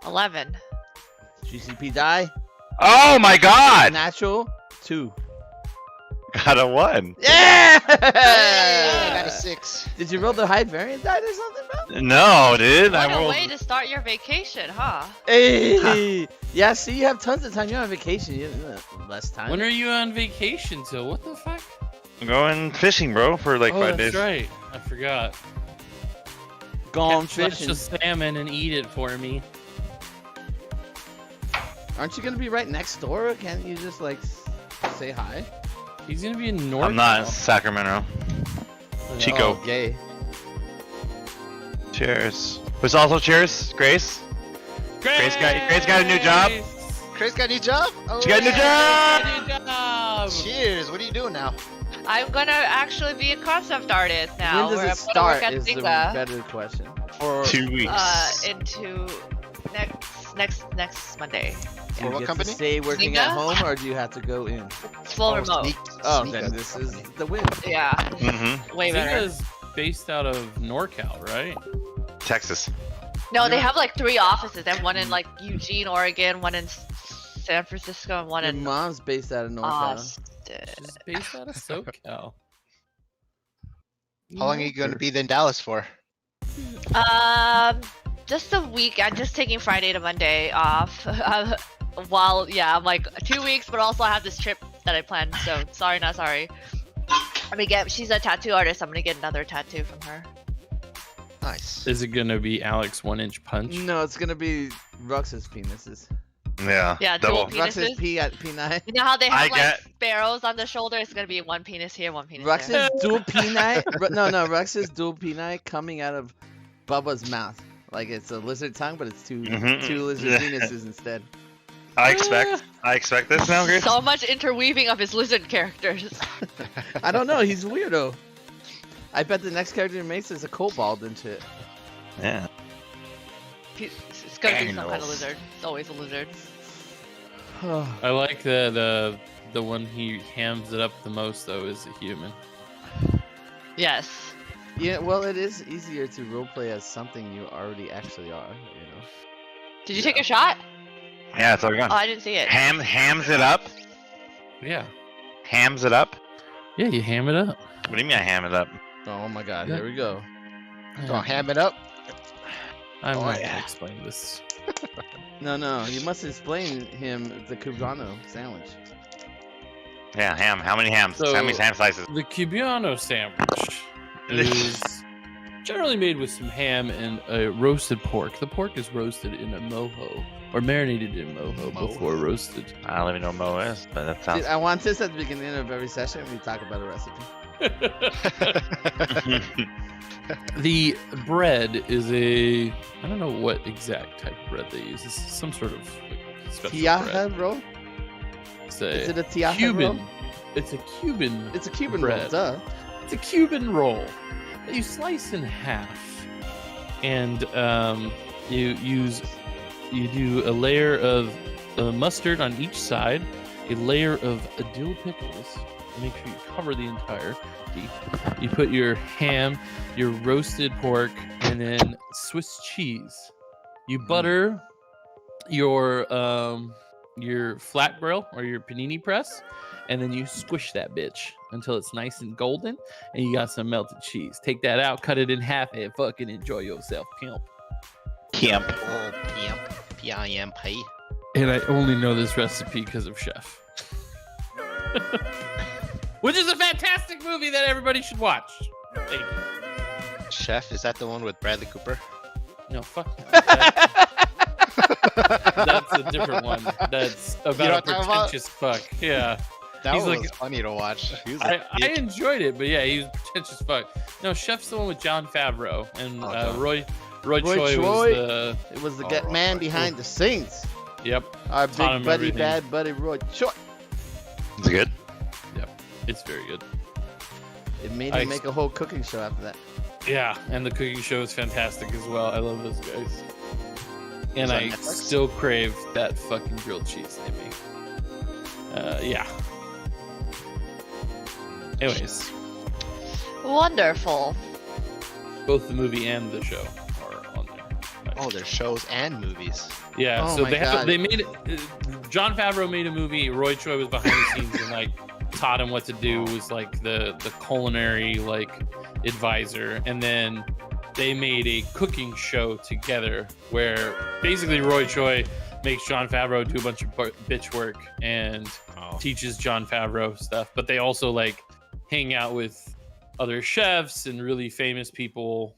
11. GCP die. Oh my god! Natural 2. Got a 1. Yeah! Hey, I got a 6. Did you roll the high variant die or something, bro? No, dude. What I a rolled. way to start your vacation, huh? Hey! Yeah, see, you have tons of time. You're on vacation. You have less time. When are you on vacation till? What the fuck? I'm going fishing, bro, for like 5 days. That's right. I forgot. Gone Catch fishing. a salmon and eat it for me. Aren't you gonna be right next door? Can't you just like say hi? He's gonna be in North. I'm not Sacramento. Chico. Oh, gay. Cheers. Who's also cheers? Grace? Grace got a new job. Chris got a new job? Oh, She got a new yeah. job! New job. Cheers. What are you doing now? I'm gonna actually be a concept artist now. When where does it I'm gonna work start? at Is the Zynga, better question. For 2 weeks. into next Monday. do For you what get company? to stay working Zynga? at home, or do you have to go in? It's full remote. Oh, then this is the win. Yeah, Mm-hmm. way better. Zynga's based out of NorCal, right? Texas. No, they have like 3 offices. They have one in like Eugene, Oregon, one in San Francisco, and one Your in mom's based out of NorCal. Austin. She's based out of SoCal. How long are you going to be in Dallas for? Just a week. I'm just taking Friday to Monday off. While I'm like 2 weeks, but also I have this trip that I planned. So sorry, not sorry. She's a tattoo artist. I'm gonna get another tattoo from her. Nice. Is it gonna be Alex 1-inch punch? No, it's gonna be Rux's penises. Yeah. Yeah, dual Double. Rux's penises. P at P9. You know how they have I like get- sparrows on the shoulder? It's gonna be one penis here, one penis there. Rux's dual penile. No, Rux's dual penile coming out of Bubba's mouth. Like it's a lizard tongue, but it's two Mhm. two lizard Yeah. penises instead. I expect this now, Grace. So much interweaving of his lizard characters. I don't know. He's weirdo. I bet the next character he makes is a kobold and shit. Yeah. It's gonna be some kind of Animals. lizard. It's always a lizard. I like the one he hams it up the most though is a human. Yes. Yeah, well, it is easier to roleplay as something you already actually are. You know. Did you take a shot? Yeah, it's all gone. Oh, I didn't see it. Hams it up? Yeah. Hams it up? Yeah, you ham it up. What do you mean I ham it up? Oh my God! Yeah. Here we go. Gonna ham it up? I'm Oh, not yeah. gonna explain this. No, you must explain him the cubano sandwich. Yeah, ham. How many hams? So- How many ham slices? The Cubano sandwich is generally made with some ham and roasted pork. The pork is roasted in a mojo or marinated in mojo before roasted. I don't even know what Mo is, but that sounds. Dude, I want this at the beginning of every session. We talk about a recipe. The bread is a I don't know what exact type of bread they use. It's some sort of like, special Tiaja bread. roll? It's Is it a a tiaja Cuban. roll? It's a Cuban. It's a Cuban roll, bread. duh. It's a Cuban roll that you slice in half, and you do a layer of mustard on each side, a layer of dill pickles. Make sure you cover the entirety. You put your ham, your roasted pork, and then Swiss cheese. You butter your flat grill or your panini press, and then you squish that bitch until it's nice and golden, and you got some melted cheese. Take that out, cut it in half, and fucking enjoy yourself, pimp. Camp. Oh, P-I-M-P. And I only know this recipe because of Chef. Which is a fantastic movie that everybody should watch. Thank you. Chef, is that the one with Bradley Cooper? No, fuck. That's a different one. That's know about what a I'm talking about? pretentious fuck. Yeah. That He's one like- was funny to watch. He was I like, enjoyed it, but yeah, he was pretentious fuck. No, Chef's the one with John Favreau and Okay. Roy Roy Choi Choi. was the It was the Oh, get right, man right. behind the scenes. yep. Our Taught him big buddy, everything. bad buddy, Roy Choi. Is it good? It's very good. It made I him make a whole cooking show after that. Yeah, and the cooking show is fantastic as well. I love those guys. And Is it on I Netflix? still crave that fucking grilled cheese they make. Yeah. Anyways, Wonderful. both the movie and the show are on there. I Oh, there's shows and movies. Yeah, Oh so my God. they made it. John Favreau made a movie. Roy Choi was behind the scenes and like taught him what to do. Was like the culinary like advisor, and then they made a cooking show together where basically Roy Choi makes John Favreau do a bunch of bitch work and teaches John Favreau stuff. But they also like hang out with other chefs and really famous people.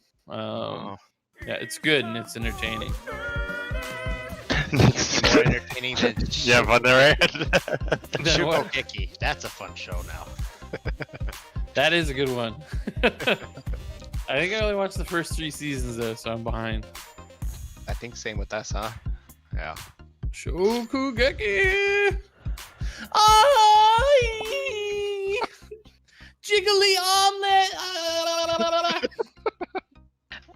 Yeah, it's good and it's entertaining. More entertaining than Yeah, fun there, right? Then what? Shugokeki. That's a fun show now. That is a good one. I think I only watched the first 3 seasons though, so I'm behind. I think same with us, huh? Yeah. Shokugeki! Oh, jiggly omelet!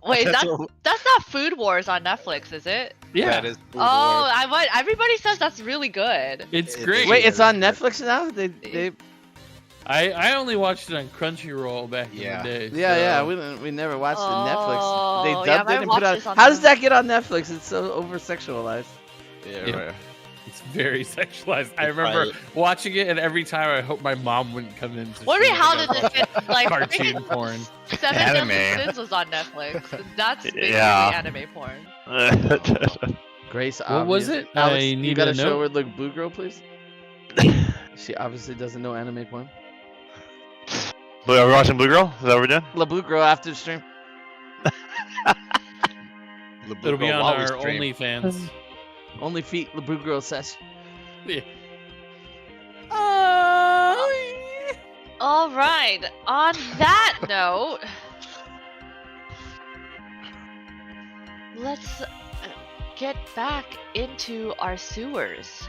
Wait, that's not Food Wars on Netflix, is it? Yeah, That is Oh, everybody says that's really good. it's It- great. Wait, it's on Netflix now? They I only watched it on Crunchyroll back in Yeah. the day. yeah, so- we never watched Oh, it Netflix. They yeah, dubbed I it and watched put it this on. on How does the- that get on Netflix? It's so over sexualized. Yeah. It's very sexualized. I remember watching it, and every time I hope my mom wouldn't come in. So Wondering she how wouldn't did watch this get like cartoon porn? Seven Anime. Deadly Sins was on Netflix. That's basically Yeah. anime porn. Grace, What was obvious- it? Alex, I you need gotta to show know. her the blue girl, please. She obviously doesn't know anime porn. Are we watching Blue Girl? Is that what we're doing? La blue girl after the stream. It'll be on our OnlyFans. Only feet, La blue girl says. Yeah. All right. On that note, let's get back into our sewers.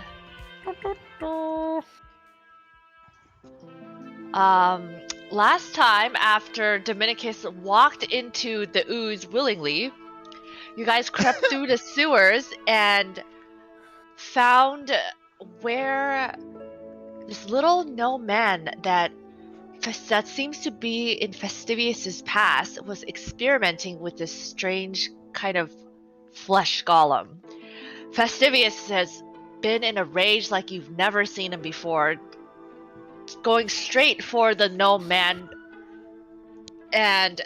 Last time after Dominicus walked into the ooze willingly, you guys crept through the sewers and found where this little gnome man that seems to be in Festivius's past was experimenting with this strange kind of flesh golem. Festivius has been in a rage like you've never seen him before, going straight for the gnome man. And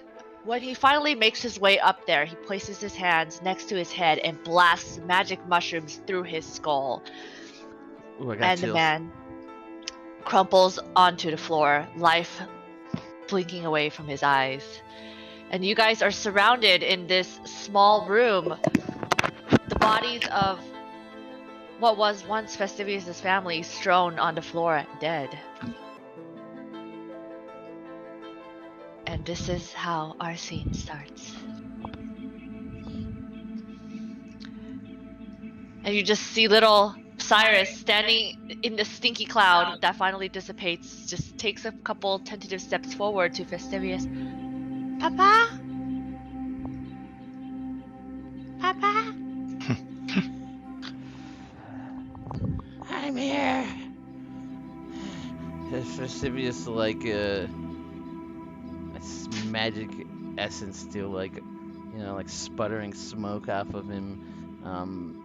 when he finally makes his way up there, he places his hands next to his head and blasts magic mushrooms through his skull. Ooh, I got And the chills. man crumples onto the floor, life blinking away from his eyes. And you guys are surrounded in this small room. The bodies of what was once Festivius' family strewn on the floor, dead. And this is how our scene starts. And you just see little Cyrus standing in the stinky cloud that finally dissipates, just takes a couple tentative steps forward to Festivius. Papa? Papa? I'm here. Festivius, like, it's magic essence still, like, you know, like sputtering smoke off of him.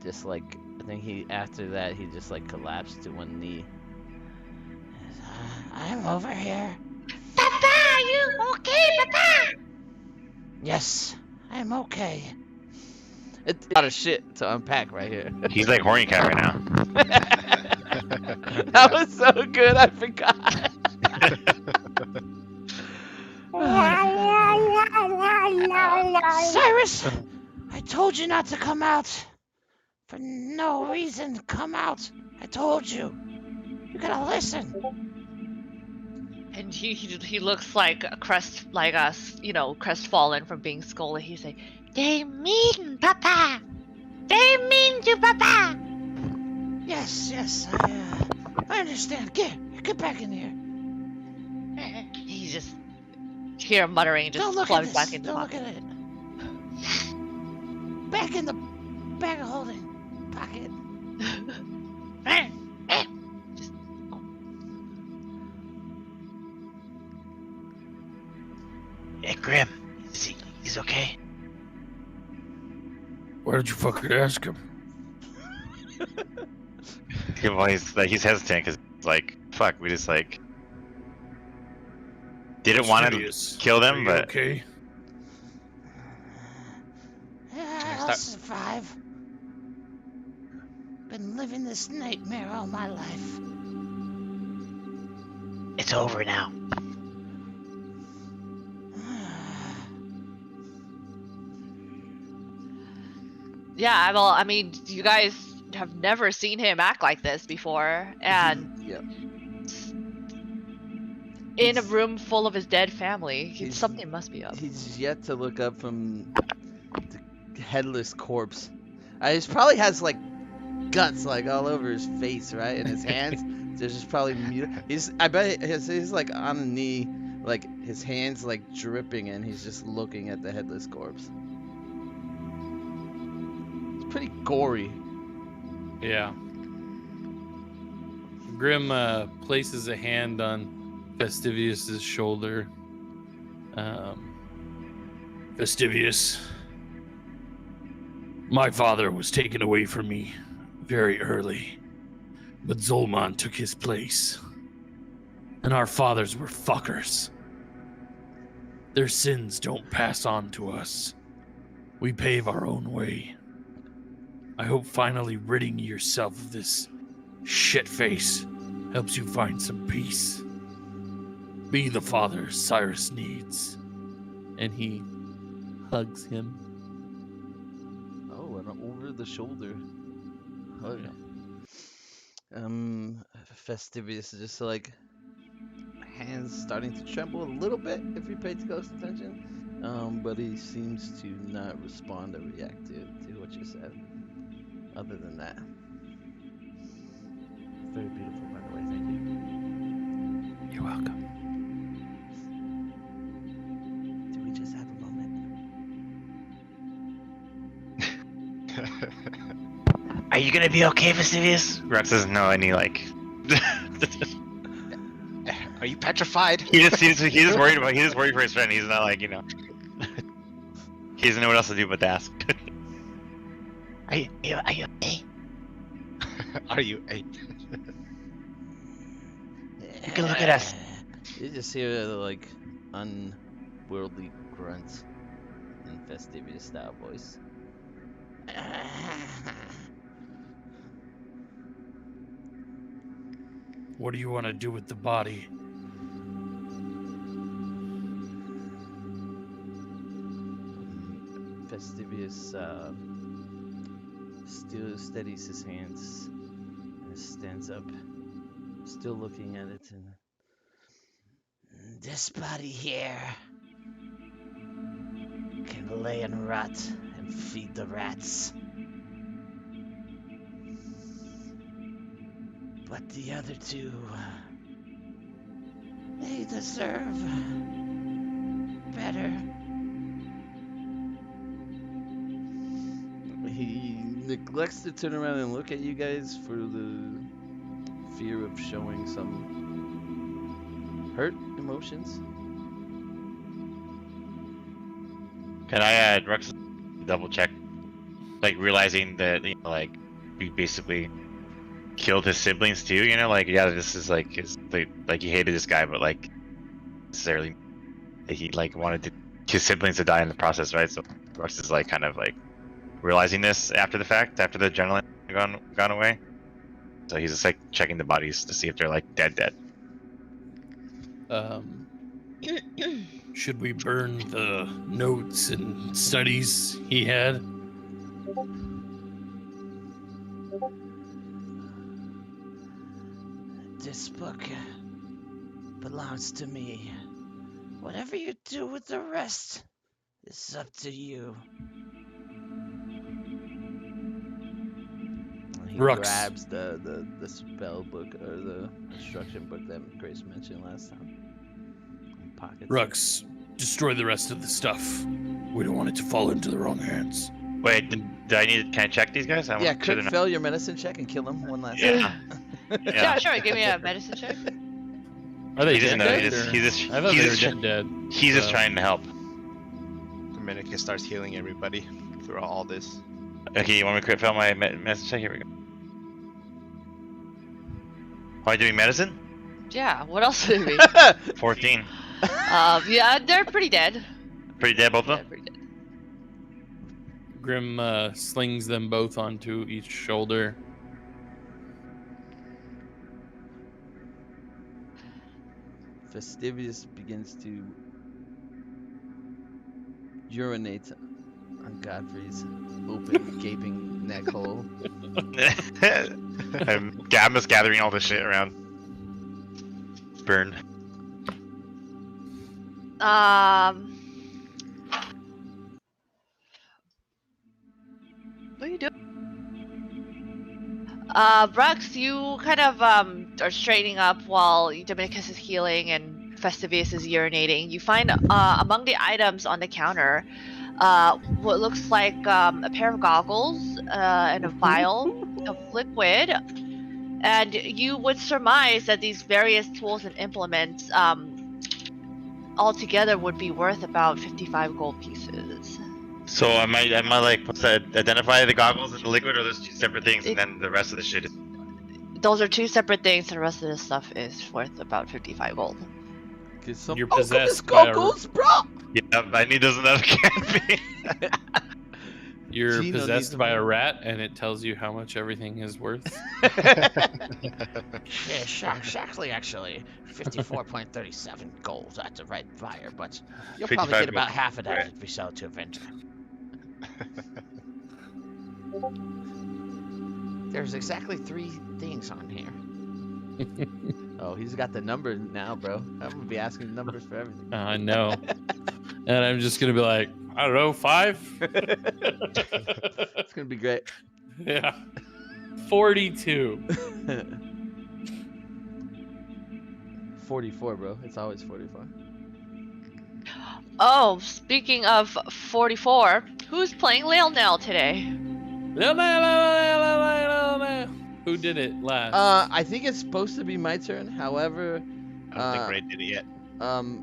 Just like, I think after that, he just like collapsed to one knee. I'm over here. Papa, you okay, Papa? Yes, I'm okay. It's a lot of shit to unpack right here. He's like horny cat right now. That was so good, I forgot. Cyrus, I told you not to come out. For no reason, come out. I told you. You gotta listen. And he looks like a crestfallen from being scolded. He's like, they mean, Papa. They mean to Papa. Yes, I understand. Get back in here. He just hear him muttering, just Don't look at plunge this. back into the Don't look pocket. at it. Back in the bag of holding pocket. Just, Hey, Grim. He's okay. Why did you fucking ask him? Well, he's hesitant because like, fuck, we just like didn't want to kill them, but okay. I'll survive. Been living this nightmare all my life. it's over now. Yeah, well, I mean, you guys have never seen him act like this before, and Yep. in a room full of his dead family, He's- something must be up. He's yet to look up from the headless corpse. He probably has like guts like all over his face, right? And his hands. There's just probably I bet he's like on a knee, like his hands like dripping, and he's just looking at the headless corpse. It's pretty gory. Yeah. Grim places a hand on Festivious's shoulder. Festivius, my father was taken away from me very early, but Zolman took his place. And our fathers were fuckers. Their sins don't pass on to us. We pave our own way. I hope finally ridding yourself of this shit face helps you find some peace. Be the father Cyrus needs. And he hugs him. Oh, and over the shoulder. Oh yeah. Festivus is just like hands starting to tremble a little bit if you pay close attention. But he seems to not respond or react to what you said. Other than that. Very beautiful, by the way, thank you. You're welcome. Do we just have a moment? Are you gonna be okay, Vesuvius? Rex doesn't know any like. Are you petrified? He's just worried for his friend. He's not like, you know. He doesn't know what else to do but to ask. Are you okay? Are you a? You can look at us. You just hear like unworldly grunts in Festivus style voice. What do you want to do with the body? Festivus still steadies his hands and stands up, still looking at it. And this body here can lay and rot and feed the rats. But the other two, they deserve better. He neglects to turn around and look at you guys for the fear of showing some hurt emotions. Can I add Rex double check? Like realizing that, you know, like we basically killed his siblings too, you know, like yeah, this is like like he hated this guy, but like necessarily he like wanted his siblings to die in the process, right? So Rex is like kind of like realizing this after the fact, after the adrenaline gone away. So he's just like checking the bodies to see if they're like dead. Should we burn the notes and studies he had? This book belongs to me. Whatever you do with the rest is up to you. He Rux. grabs the spell book or the instruction book that Grace mentioned last time. And pockets it. Rux, destroy the rest of the stuff. We don't want it to fall into the wrong hands. Wait, can I check these guys? Yeah, quick, fail your medicine check and kill him one last Yeah. time. Yeah, sure. Give me a medicine check. Are they He doesn't know. dead? He just I thought he's they were just dead. he's just trying to help. Dominica starts healing everybody throughout all this. Okay, you want me to crit fail my medicine check? Here we go. Am I doing medicine? Yeah, what else do we? 14. Yeah, they're pretty dead. Pretty dead, both of Yeah, them? pretty dead. Grim slings them both onto each shoulder. Fastivius begins to urinate on Godfrey's open, gaping neck hole. I'm just gathering all this shit around. Burned. What are you doing? Brux, you kind of are straightening up while Dominicus is healing and Festivius is urinating. You find among the items on the counter what looks like a pair of goggles and a vial of liquid. And you would surmise that these various tools and implements altogether would be worth about 55 gold pieces. So am I like supposed to identify the goggles and the liquid, or those two separate things, and then the rest of the shit is... Those are two separate things, and the rest of the stuff is worth about 55 gold. You're possessed by goggles, bro! Yeah, I need those enough candy. You're Gino possessed needs by a more. rat, and it tells you how much everything is worth. Yeah, exactly, actually. 54.37 gold at the right buyer, but you'll probably 55 get about gold. half of that Right. if we sell it to a vendor. There's exactly 3 things on here. Oh, he's got the number now, bro. I'm gonna be asking numbers for everything. I know. And I'm just going to be like, I don't know, 5? It's gonna be great. Yeah. 42. 44, bro. It's always 44. Oh, speaking of 44, who's playing Lil Nell today? Who did it last? I think it's supposed to be my turn. However, I don't think Ray did it yet.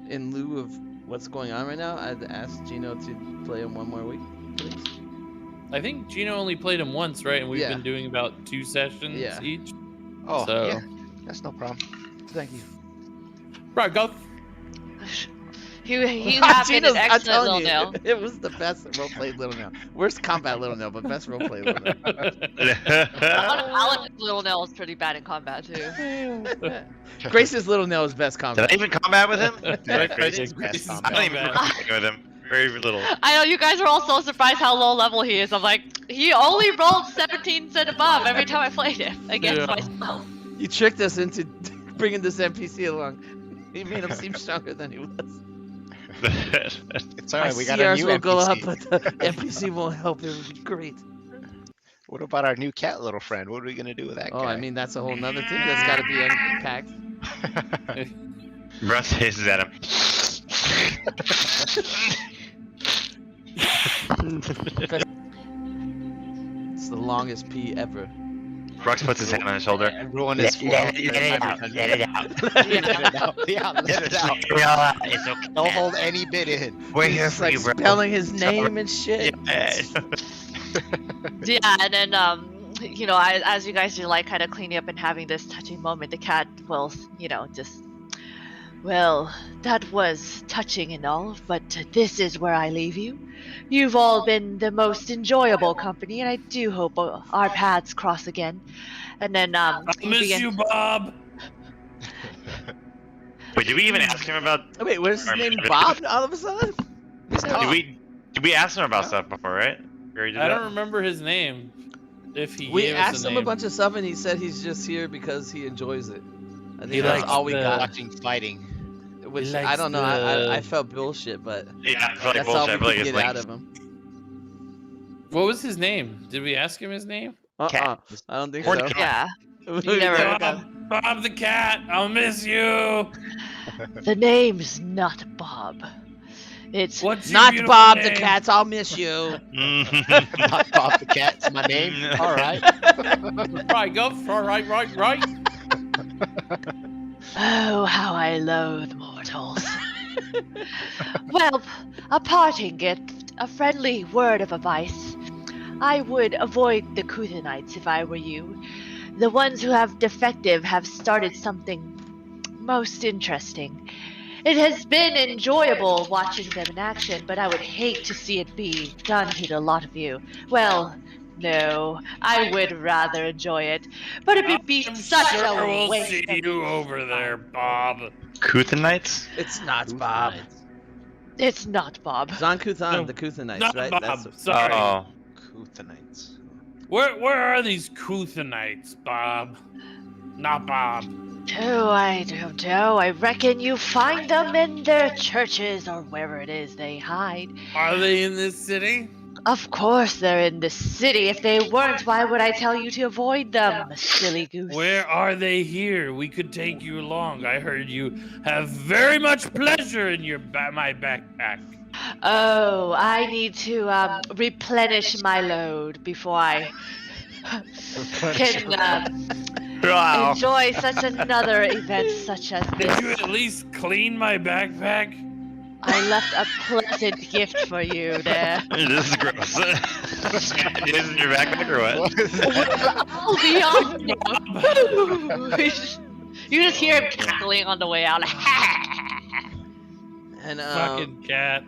in lieu of what's going on right now, I'd ask Gino to play him one more week, please. I think Gino only played him once, right? And we've Yeah. been doing about 2 sessions Yeah. each. Oh, So- yeah. That's no problem. Thank you. Right, go. He has been Gino's, an I'm excellent telling Lil you, Nell. it was the best roleplay Little Nell. Worst combat Little Nell, but best roleplay Little Paladin Lil Nell is pretty bad in combat too. Nell. Grace's Little Nell is best Did I combat. even combat with him? Yeah, Grace Grace is is best I don't even combat. remember with him. Very little. I know you guys are all so surprised how low level he is. I'm like, he only rolled 17 and above every time I played him against Yeah. myself. You tricked us into bringing this NPC along. You made him seem stronger than he was. It's My alright, we got a CRs new will go up, NPC. but the NPC won't help. It would be great. What about our new cat little friend? What are we gonna do with that Oh, guy? I mean, that's a whole nother thing that's got to be unpacked. Russ hisses at him. It's the longest pee ever. Brooks puts his hand on his shoulder. Ruin his flow. Let it out. Let it out. Let it out. Yeah, let it out. Let it all out. It's okay. Don't hold any bit in. We're He's here just, for like you, bro. spelling his name and shit. Yeah, and then you know, as you guys are like kind of cleaning up and having this touching moment, the cat will, you know, just, well, that was touching and all, but this is where I leave you. You've all been the most enjoyable company, and I do hope our paths cross again. And then I he miss begins- you, Bob. Wait, did we even ask him about? Wait, where's his Our name? mission. Bob? All of a sudden? Did we ask him about stuff before, right? We already did I that? don't remember his name. If he We gave us asked a him name. a bunch of stuff, and he said he's just here because he enjoys it. I think He that's likes all we the- got. Watching fighting. Which likes I don't know. the- I felt bullshit, but Yeah, I feel like that's bullshit. all I we feel like could it's get out like of him. What was his name? Did we ask him his name? Cat. I don't think Horny so. yeah, We never- never got- Bob the cat. I'll miss you. the name's not Bob. It's What's your Not beautiful Bob the name? cat. I'll miss you. Not Bob the cat's my name. All right. Right, go. Right. oh, how I loathe mortals. Well, a parting gift, a friendly word of advice. I would avoid the Kuthanites if I were you. The ones who have defective have started something most interesting. It has been enjoyable watching them in action, but I would hate to see it be done to the lot of you. Well, no, I would rather enjoy it, but it would be I'm such sure a we'll waste see of you over there, Bob. Kuthanites? It's not Bob. It's not Bob. Zon Kuthan, No, the Kuthanites, not right? Bob. Sorry. Oh, Kuthanites. Where are these Kuthanites, Bob? Not Bob. Oh, I don't know. I reckon you find them in their churches or wherever it is they hide. Are they in this city? Of course they're in the city. If they weren't, why would I tell you to avoid them, silly goose? Where are they here? We could take you along. I heard you have very much pleasure in your my backpack. Oh, I need to replenish my load before I can wow. enjoy such another event such as Did you this. at least clean my backpack? I left a pleasant gift for you there. This is gross. It is in your backpack or what? I'll be honest. You just hear him cackling on the way out. And Fucking cat.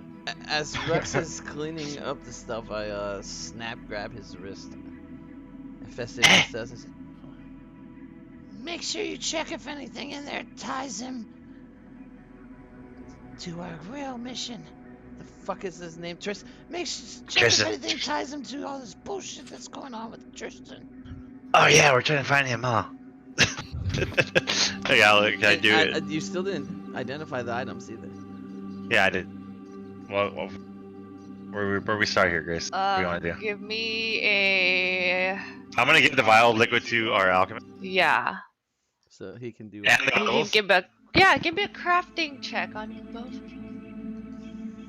as Rex is cleaning up the stuff, I grab his wrist. And Festivus says, Make sure you check if anything in there ties him to our real mission. "The fuck is his name? Tristan." Check if Tristan. anything ties him to all this bullshit that's going on with Tristan. Oh yeah, we're trying to find him, huh? Yeah, look, can I do it? You still didn't identify the items either. Yeah, I did. Well, where we start here, Grace? What do you want to do? Give me a I'm gonna give the vial of liquid to our alchemist. yeah. So he can do. And the You can goggles. give me a crafting check on you both.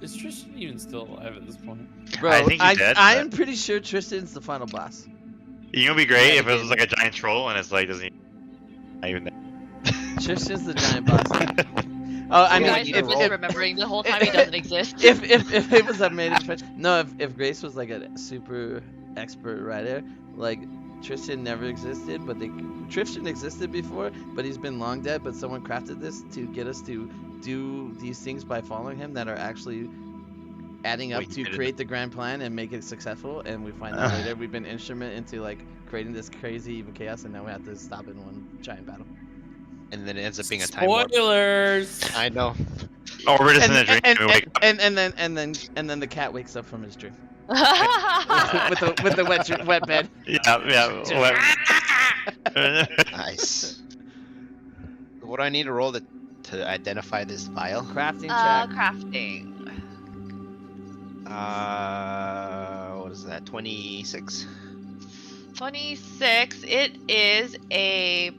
Is Tristan even still alive at this point? Bro, I think he's dead, I but- am pretty sure Tristan's the final boss. You know, it'd be great if it was like a giant troll and it's like doesn't not even there. Tristan's the giant boss. Oh, I You mean, guys are if, just remembering the whole time he doesn't exist. if it was a made in French. No, if Grace was like a super expert writer, like Tristan never existed, but Tristan existed before, but he's been long dead. But someone crafted this to get us to do these things by following him that are actually adding up Wait, to you did create the grand plan and make it successful. And we find out later we've been instrument into like creating this crazy evil chaos, and now we have to stop it in one giant battle. And then it ends up being a time warp. Spoilers. I know. Or we're just in a dream and we wake up. and then the cat wakes up from his dream with the wet bed. Yeah. Nice. What do I need to roll to identify this vial? Crafting check. Crafting. What is that? 26. 26. It is a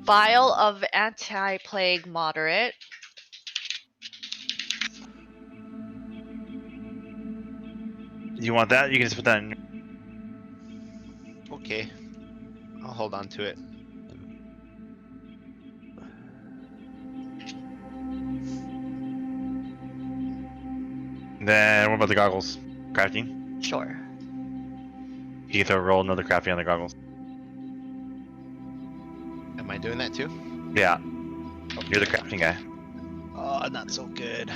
vial of anti-plague moderate. You want that? You can just put that in. Okay. I'll hold on to it. Then what about the goggles? Crafting? Sure. You can roll another crafting on the goggles. Am I doing that too? Yeah. You're the crafting guy. Oh, not so good.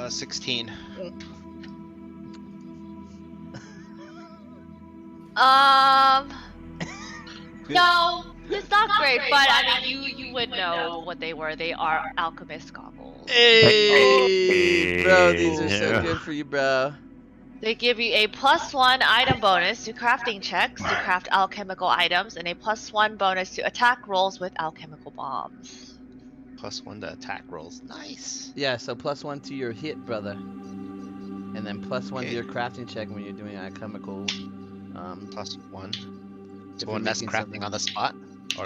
16. No, it's not great, but I mean, you would know what they were. They are alchemist goggles. Hey, bro, these are so Yeah. good for you, bro. They give you a +1 item bonus to crafting checks to craft alchemical items, and a +1 bonus to attack rolls with alchemical bombs. +1 to attack rolls. Nice. Yeah, so +1 to your hit, brother, and then +1 to Okay. your crafting check when you're doing alchemical. +1. If So you're when that's making crafting something. on the spot? Or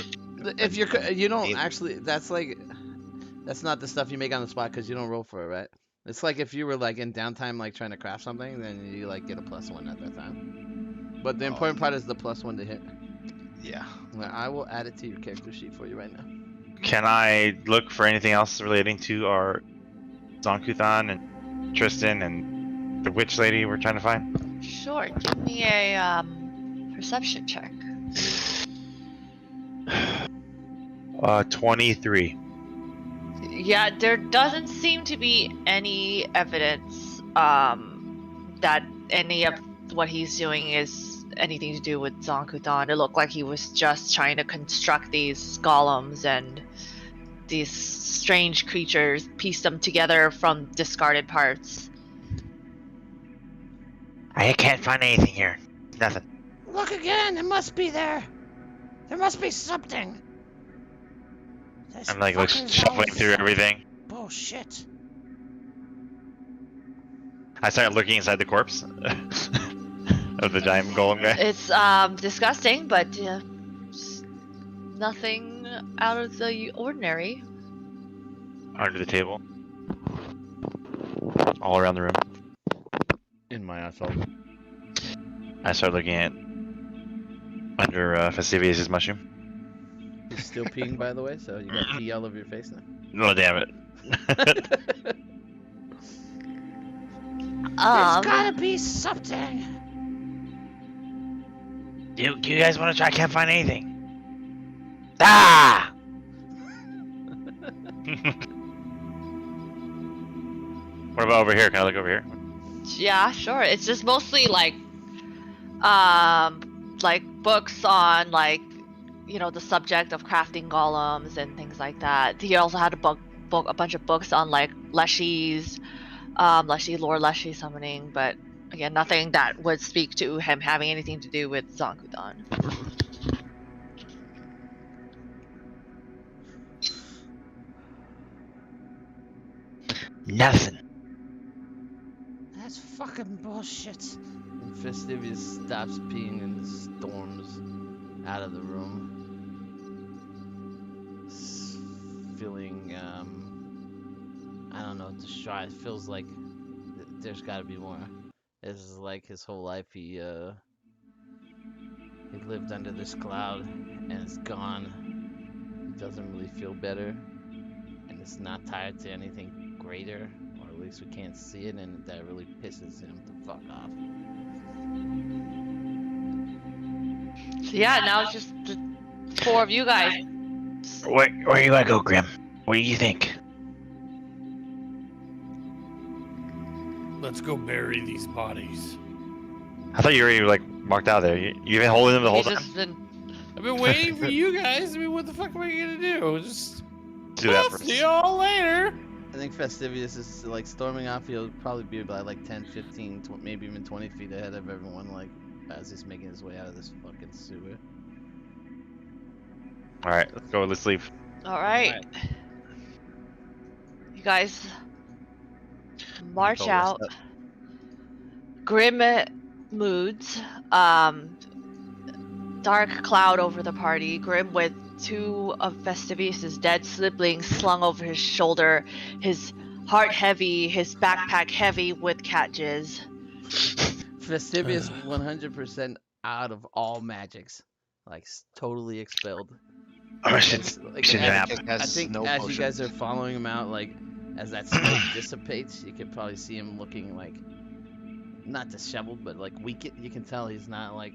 If you don't Maybe. actually, that's not the stuff you make on the spot because you don't roll for it, right? It's like if you were like in downtime, like trying to craft something, then you like get a +1 at that time. But the important part is the +1 to hit. yeah. Well, I will add it to your character sheet for you right now. Can I look for anything else relating to our Zonkuthan and Tristan and the witch lady we're trying to find? Sure. Give me a perception check. 23. Yeah, there doesn't seem to be any evidence that any of what he's doing is anything to do with Zankutan. It looked like he was just trying to construct these golems and these strange creatures, piece them together from discarded parts. I can't find anything here. Nothing. Look again. It must be there. There must be something. This I'm like fucker's shuffling always through everything. bullshit. I start looking inside the corpse of the giant golem guy. It's disgusting, but nothing out of the ordinary. Under the table. All around the room. In my assault. I start looking at under Festivius' mushroom. You're still peeing, by the way, so you got pee all over your face now. Oh, damn it. There's gotta be something. Do you guys want to try? I can't find anything. Ah! What about over here? Can I look over here? Yeah, sure. It's just mostly like books on the subject of crafting golems and things like that. He also had a bunch of books on like Leshy's, Lord Leshy summoning, but again, nothing that would speak to him having anything to do with Zankudan. Nothing. That's fucking bullshit. And Festivius stops peeing and storms out of the room. Feeling, I don't know, distraught. It feels like there's gotta be more. This is like his whole life. He lived under this cloud and it's gone. He doesn't really feel better. And it's not tied to anything greater. Or at least we can't see it, and that really pisses him the fuck off. So yeah, now it's just the four of you guys. Where you gonna go, Grim? What do you think? Let's go bury these bodies. I thought you already like marked out there. You been holding them the whole He's time? just been I've been waiting for you guys. I mean, what the fuck am I gonna do? Just Do that I'll first. see y'all later. I think Festivius is like storming off. He'll probably be about like 10, 15, maybe even 20 feet ahead of everyone, like as he's making his way out of this fucking sewer. All right, let's go. Let's leave. all right. You guys march Go, out. what's Grim moods. Dark cloud over the party. Grim with two of Festivius' dead siblings slung over his shoulder. His heart heavy. His backpack heavy with cat jizz. Festivius 100% out of all magics, like totally expelled. I should, It's, like, should as- nap. I think no as you guys potions. are following him out, like as that smoke dissipates, you can probably see him looking like not disheveled, but like weak. You can tell he's not like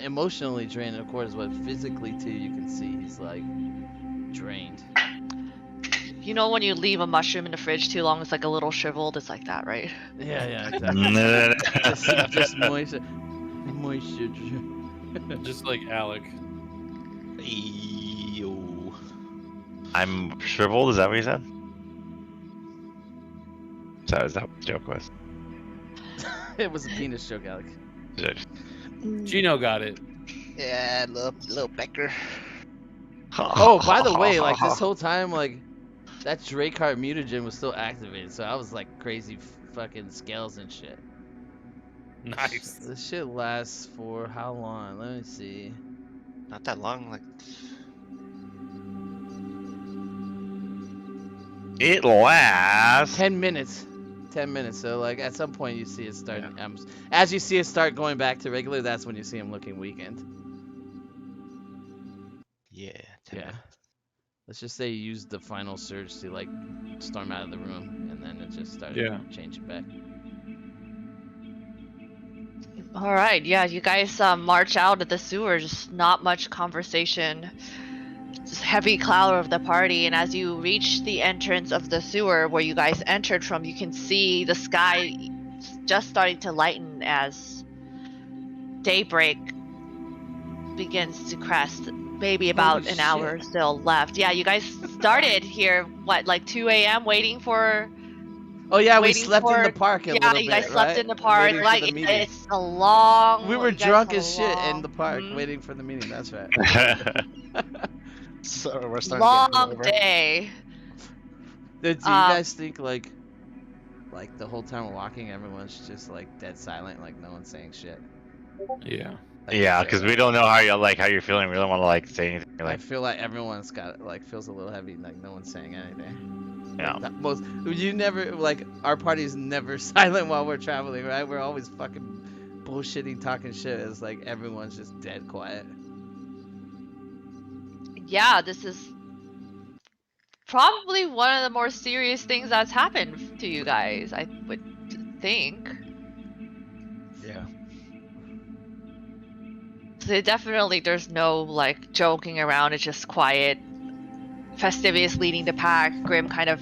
emotionally drained, of course, but physically too. You can see he's like drained. You know when you leave a mushroom in the fridge too long, it's like a little shriveled. It's like that, right? Yeah, exactly. just moisture. Just like Alec. Ew. I'm shriveled. Is that what you said? Is that what the joke was? It was a penis joke, Alec. Gino got it. Yeah, little Becker. Oh, by the way, like this whole time, like that Drakeheart mutagen was still activated, so I was like crazy fucking scales and shit. Nice. This shit lasts for how long? Let me see. Not that long, like It lasts. 10 minutes. 10 minutes. So like at some point you see it start. As you see it start going back to regular, that's when you see him looking weakened. yeah. Yeah. Let's just say you used the final surge to like storm out of the room, and then it just started Yeah. changing back. All right, yeah, you guys march out of the sewers. Not much conversation. Just heavy cloud of the party, and as you reach the entrance of the sewer where you guys entered from, you can see the sky just starting to lighten as daybreak begins to crest. Maybe about Holy an hour shit. still left. Yeah, you guys started here, what, like 2 a.m. waiting for Oh yeah, we waiting slept in the for park a yeah, little you guys bit, slept right? in the park. Waiting for Like the meeting. it's a long. We were you guys drunk had a as shit in the long- park mhm, waiting for the meeting. That's right. So we're starting to get long hungover. day. Do you guys think like the whole time we're walking, everyone's just like dead silent, like no one's saying shit? Yeah. Yeah, because we don't know how you're feeling. We don't want to like say anything. I Like, feel like everyone's got feels a little heavy, like no one's saying anything. yeah. Like, most you never like our party's never silent while we're traveling, right? We're always fucking bullshitting, talking shit. It's like everyone's just dead quiet. Yeah, this is probably one of the more serious things that's happened to you guys. I would think. Yeah. So definitely, there's no like joking around. It's just quiet. Fastivious leading the pack. Grim kind of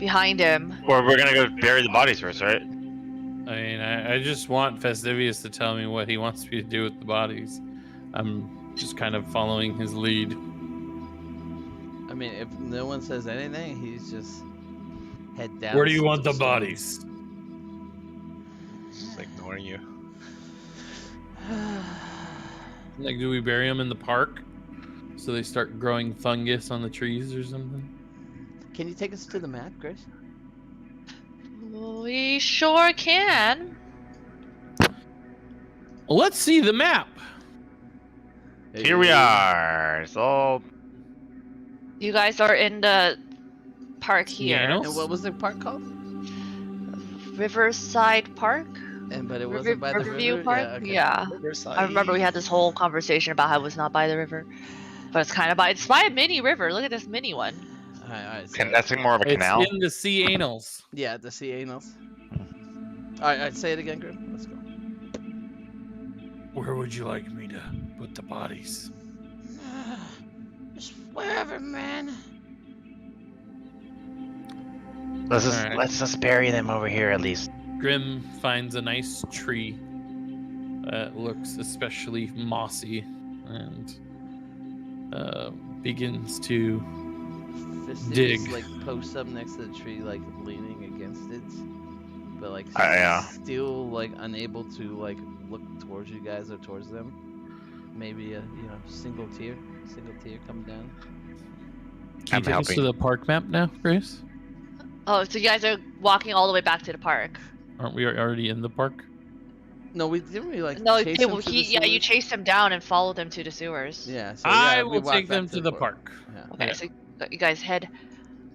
behind him. Or we're gonna go bury the bodies first, right? I mean, I just want Festivius to tell me what he wants me to do with the bodies. I'm just kind of following his lead. I mean, if no one says anything, he's just head down. Where do you want the bodies? Just ignoring you. Like, do we bury them in the park so they start growing fungus on the trees or something? Can you take us to the map, Grace? We sure can. Well, let's see the map. Here we are. It's all. You guys are in the park here. Yeah. And what was the park called? Riverside Park? But it wasn't by the Riverview river. Park? Yeah, okay. Yeah. Riverside. I remember we had this whole conversation about how it was not by the river. But it's kind of by, it's by a mini river. Look at this mini one. All right. So That's more of a It's canal. in the sea anals. yeah, the sea anals. All right, say it again, Grim. Let's go. Where would you like me to put the bodies? Just wherever, man. Let's just bury them over here at least. Grim finds a nice tree that looks especially mossy and begins to Fastidious, dig. like posts up next to the tree, like leaning against it, but like Yeah. still like unable to like look towards you guys or towards them. Maybe a single tear coming down. Can I'm you take us to helping. the park map now, Grace? Oh, so you guys are walking all the way back to the park. Aren't we already in the park? No, we didn't. We like No, chase they, him well, to the you sewers? chased him down and followed him to the sewers. Yeah. So, I yeah, we will walked take back them to the park. Okay, Yeah. so you guys head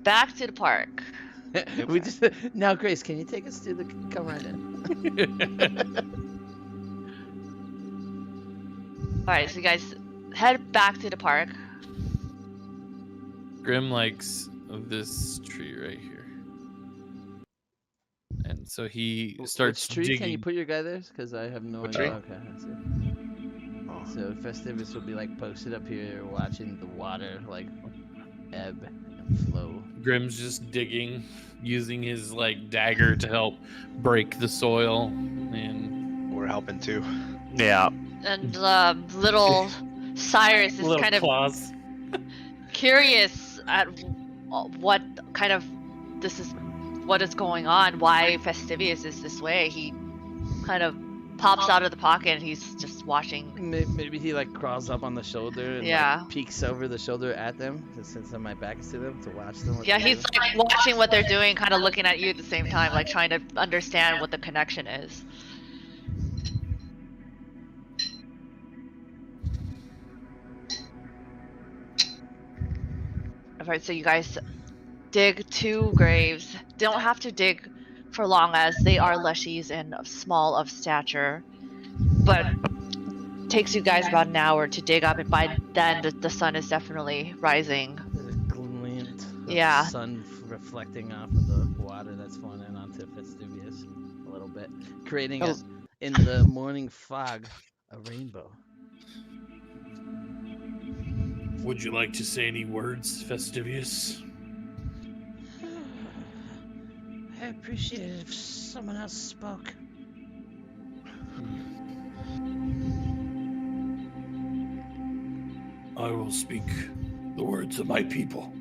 back to the park. Yeah. We just now, Grace, can you take us to the? Come right in. Alright, so you guys head back to the park. Grim likes this tree right here. And so he starts Which tree? digging. Can you put your guy there? Because I have no What idea. tree? Okay, I see. So Festivus will be like posted up here, watching the water like ebb and flow. Grim's just digging, using his like dagger to help break the soil, and We're helping too. Yeah. And little Cyrus is little kind of claws. curious at what kind of what is going on, why Fastivius is this way. He kind of pops out of the pocket and he's just watching. Maybe he like crawls up on the shoulder and Yeah. like, peeks over the shoulder at them, since my back is to them, to watch them. what Yeah, they're he's doing. like watching what they're doing, kind of looking at you at the same time, like trying to understand what the connection is. Alright, so you guys dig 2 graves. Don't have to dig for long as they are leshies and small of stature. But takes you guys about an hour to dig up, and by then the sun is definitely rising. There's a glint of Yeah. sun reflecting off of the water that's falling in onto Festivus a little bit, creating Oh. in the morning fog, a rainbow. Would you like to say any words, Fastidious? I appreciate it if someone else spoke. I will speak the words of my people.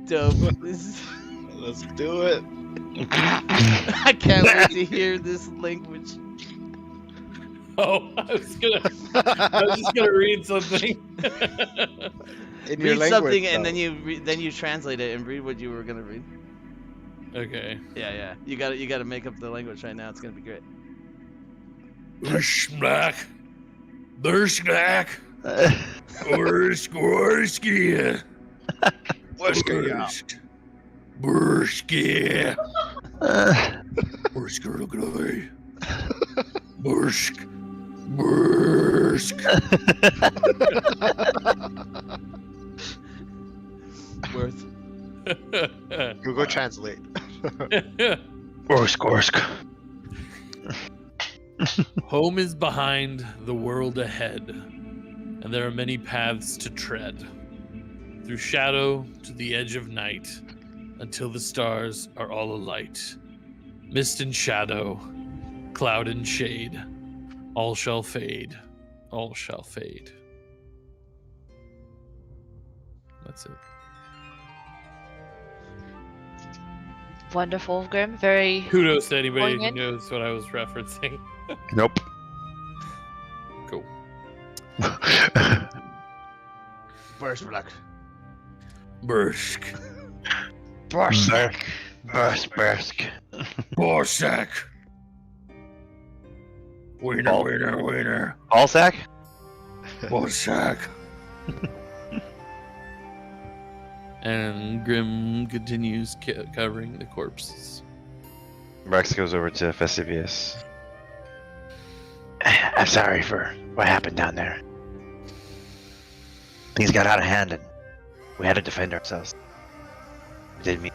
Dope. This Let's do it. I can't wait to hear this language. Oh, I was just gonna read something. In your Read language, something and though. then you translate it and read what you were gonna read. Okay. Yeah. You gotta make up the language right now. It's gonna be great. Snack. Snack. Skorsky. Burski. Bursk. Bursk. Bursk. Worth. Google Translate. Orsk. Home is behind, the world ahead, and there are many paths to tread. Through shadow to the edge of night, until the stars are all alight. Mist and shadow, cloud and shade, all shall fade, all shall fade. That's it. Wonderful, Grim. Very. Kudos to anybody who Poignant. knows what I was referencing. Nope. Cool. Burst black. Bursk. Bursk. Bursk. Borsak. Winner. Allsack? Borsak. And Grim continues covering the corpses. Rex goes over to Festivius. I'm sorry for what happened down there. Things got out of hand and we had to defend ourselves. We didn't mean.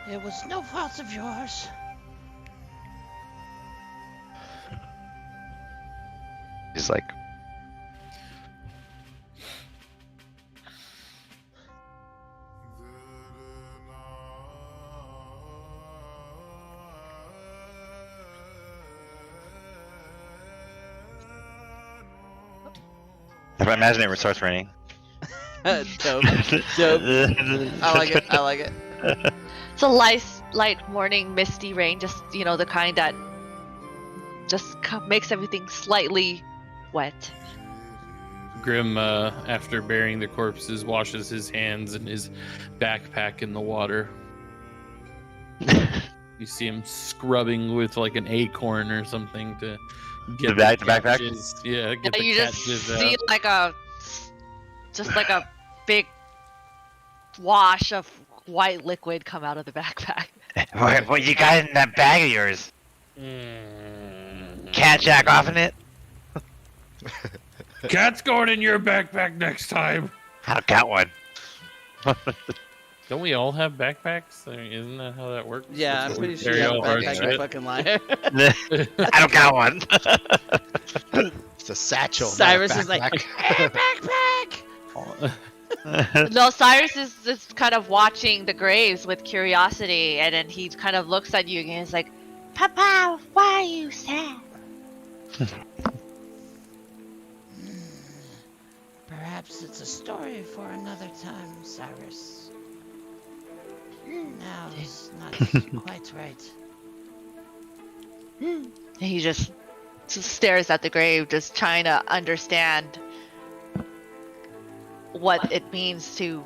It was no fault of yours. He's like, if I imagine it starts raining. Dope. I like it. It's a light morning misty rain, just the kind that just makes everything slightly wet. Grim, after burying the corpses, washes his hands and his backpack in the water. You see him scrubbing with like an acorn or something to get The backpack? cat jizz- Yeah, get the You cat just jizz see out. like a big wash of white liquid come out of the backpack. What you got in that bag of yours? Can't jack off in it? Cat's going in your backpack next time. I'll got one. Don't we all have backpacks? I mean, isn't that how that works? Yeah, I'm That's what pretty we sure you carry have a all our backpack, shit. you fucking liar. I don't got one. It's a satchel. Cyrus not a is like, backpack. backpack! No, Cyrus is just kind of watching the graves with curiosity, and then he kind of looks at you and he's like, "Papa, why are you sad?" Perhaps it's a story for another time, Cyrus. Now it's not quite right. And he just stares at the grave, just trying to understand what it means to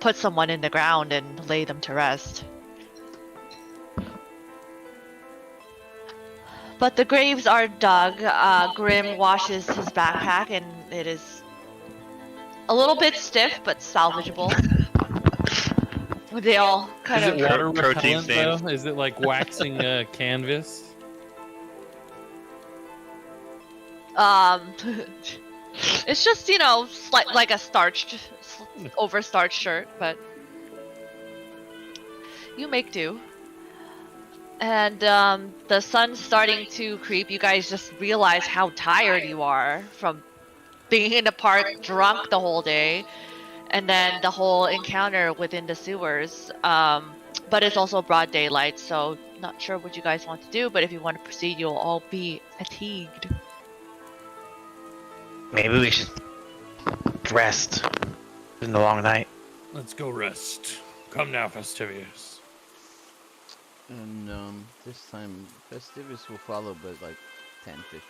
put someone in the ground and lay them to rest. But the graves are dug. Grim washes his backpack, and it is a little bit stiff, but salvageable. They all kind Is of. it water Protein repellent stains. though? Is it like waxing canvas? It's just like a starched, over starched shirt, but you make do. And the sun's starting to creep. You guys just realize how tired you are from being in the park drunk the whole day, and then the whole encounter within the sewers. But it's also broad daylight, so not sure what you guys want to do. But if you want to proceed, you'll all be fatigued. Maybe we should rest. It's been a long night. Let's go rest. Come now, Fastivius. And this time, Festivius will follow, but like 10, 15,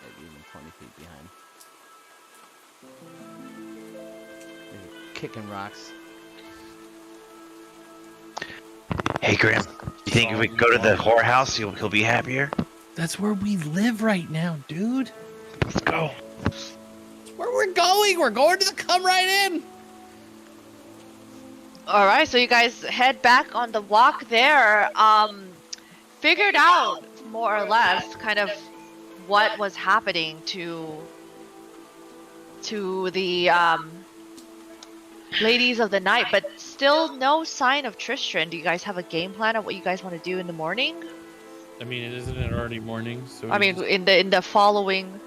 maybe even 20 feet behind. Maybe kicking rocks. Hey, Grim. You think if we go to the whorehouse, he'll be happier? That's where we live right now, dude. Let's go. That's where we're going. We're going to the come right in. All right, so you guys head back on the walk there. Figured out more or less kind of what was happening to the ladies of the night, but still no sign of Tristran. Do you guys have a game plan of what you guys want to do in the morning? I mean, isn't it already morning? So I mean, in the following.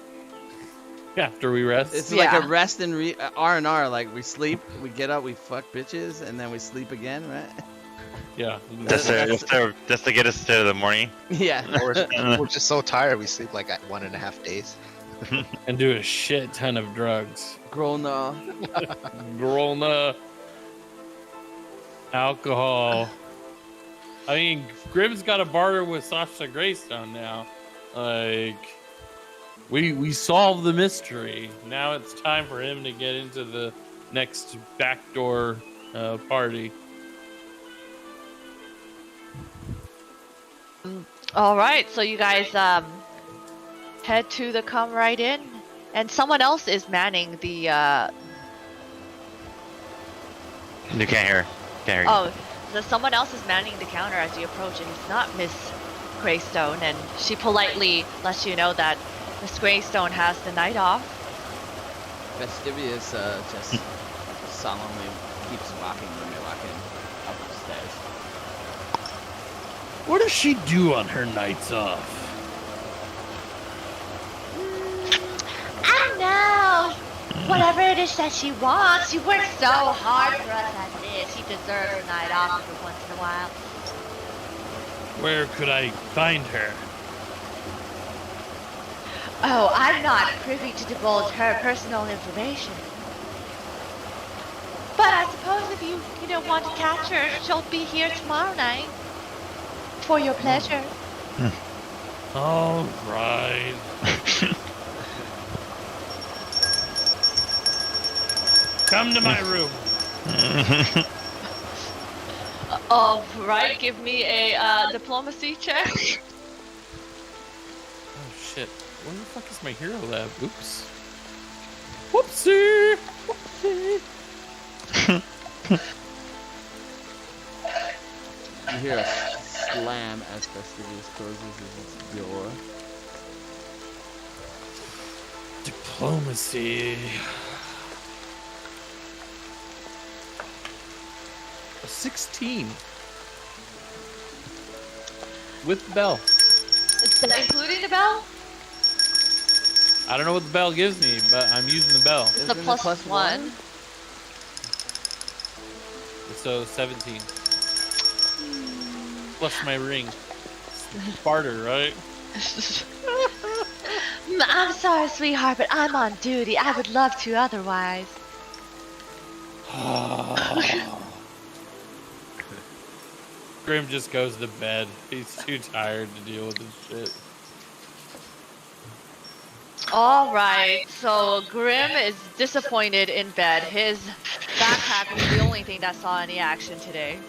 after we rest. It's like Yeah. a rest and R&R. Like we sleep, we get up, we fuck bitches, and then we sleep again, right? Yeah. Just to get us to the morning. Yeah. We're just so tired. We sleep like at 1.5 days. And do a shit ton of drugs. Grona. Grolna. Alcohol. I mean, Grim's got to barter with Sasha Greystone now. Like, we solved the mystery. Now it's time for him to get into the next backdoor party. All right, so you guys head to the come right in, and someone else is manning the. You can't hear. Can't hear you. Oh, so someone else is manning the counter as you approach, and it's not Miss Greystone, and she politely lets you know that Miss Greystone has the night off. Fastivius just solemnly keeps walking when they walk in up the stairs. What does she do on her nights off? I don't know. Whatever it is that she wants. She works so hard for us as it is. She deserves a night off every once in a while. Where could I find her? Oh, I'm not privy to divulge her personal information. But I suppose if you want to catch her, she'll be here tomorrow night. For your pleasure. All right. Come to my room. All right, give me a diplomacy check. Oh shit. Where the fuck is my hero lab? Oops. Whoopsie. Whoopsie. You hear a slam as Fastivius closes his door. Diplomacy. A 16. With the bell. Including the bell? I don't know what the bell gives me, but I'm using the bell. It's the Isn't it plus one. So 17. Plus my ring. Barter, right? I'm sorry, sweetheart, but I'm on duty. I would love to otherwise. Grim just goes to bed. He's too tired to deal with this shit. All right, so Grim is disappointed in bed. His backpack was the only thing that saw any action today.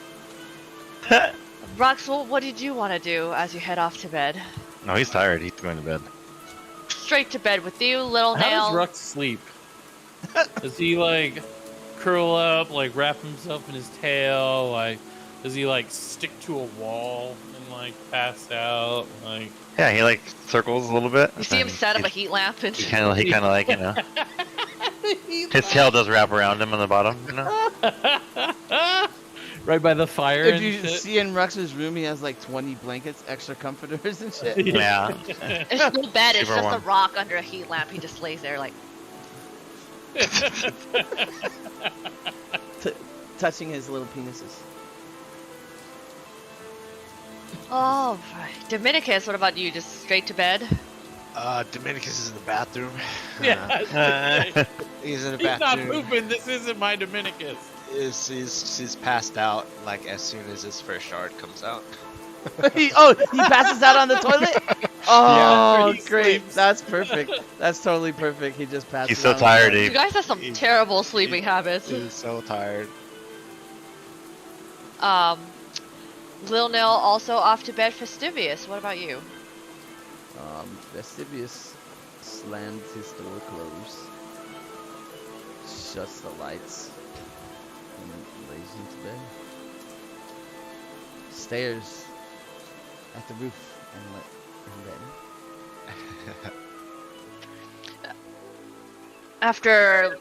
Rux, what did you want to do as you head off to bed? No, he's tired. He's going to bed. Straight to bed with you, little How nail. does Rux sleep? Does he like curl up, like wrap himself in his tail? Like, does he like stick to a wall and like pass out? Like, Yeah, he like circles a little bit. You see him and set up a heat lamp and He kind of like his tail does wrap around him on the bottom. You know. right by the fire. If and you shit. see in Rux's room, he has like 20 blankets, extra comforters and shit. Yeah. It's no bed. It's Super just a warm. rock under a heat lamp. He just lays there like. Touching his little penises. Oh, right. Dominicus, what about you? Just straight to bed? Dominicus is in the bathroom. Yeah. He's in the He's not bathroom. pooping. This isn't my Dominicus. He's passed out like as soon as his first shard comes out. he passes out on the toilet? Oh, Yeah, he great. sleeps. That's perfect. That's totally perfect. He just passes He's so out on the tired. toilet. You guys have some terrible sleeping habits. He's so tired. Lil Nil also off to bed. Fastivious, what about you? Vestivius slams his door closed, shuts the lights, and lays into bed. Stares at the roof and then After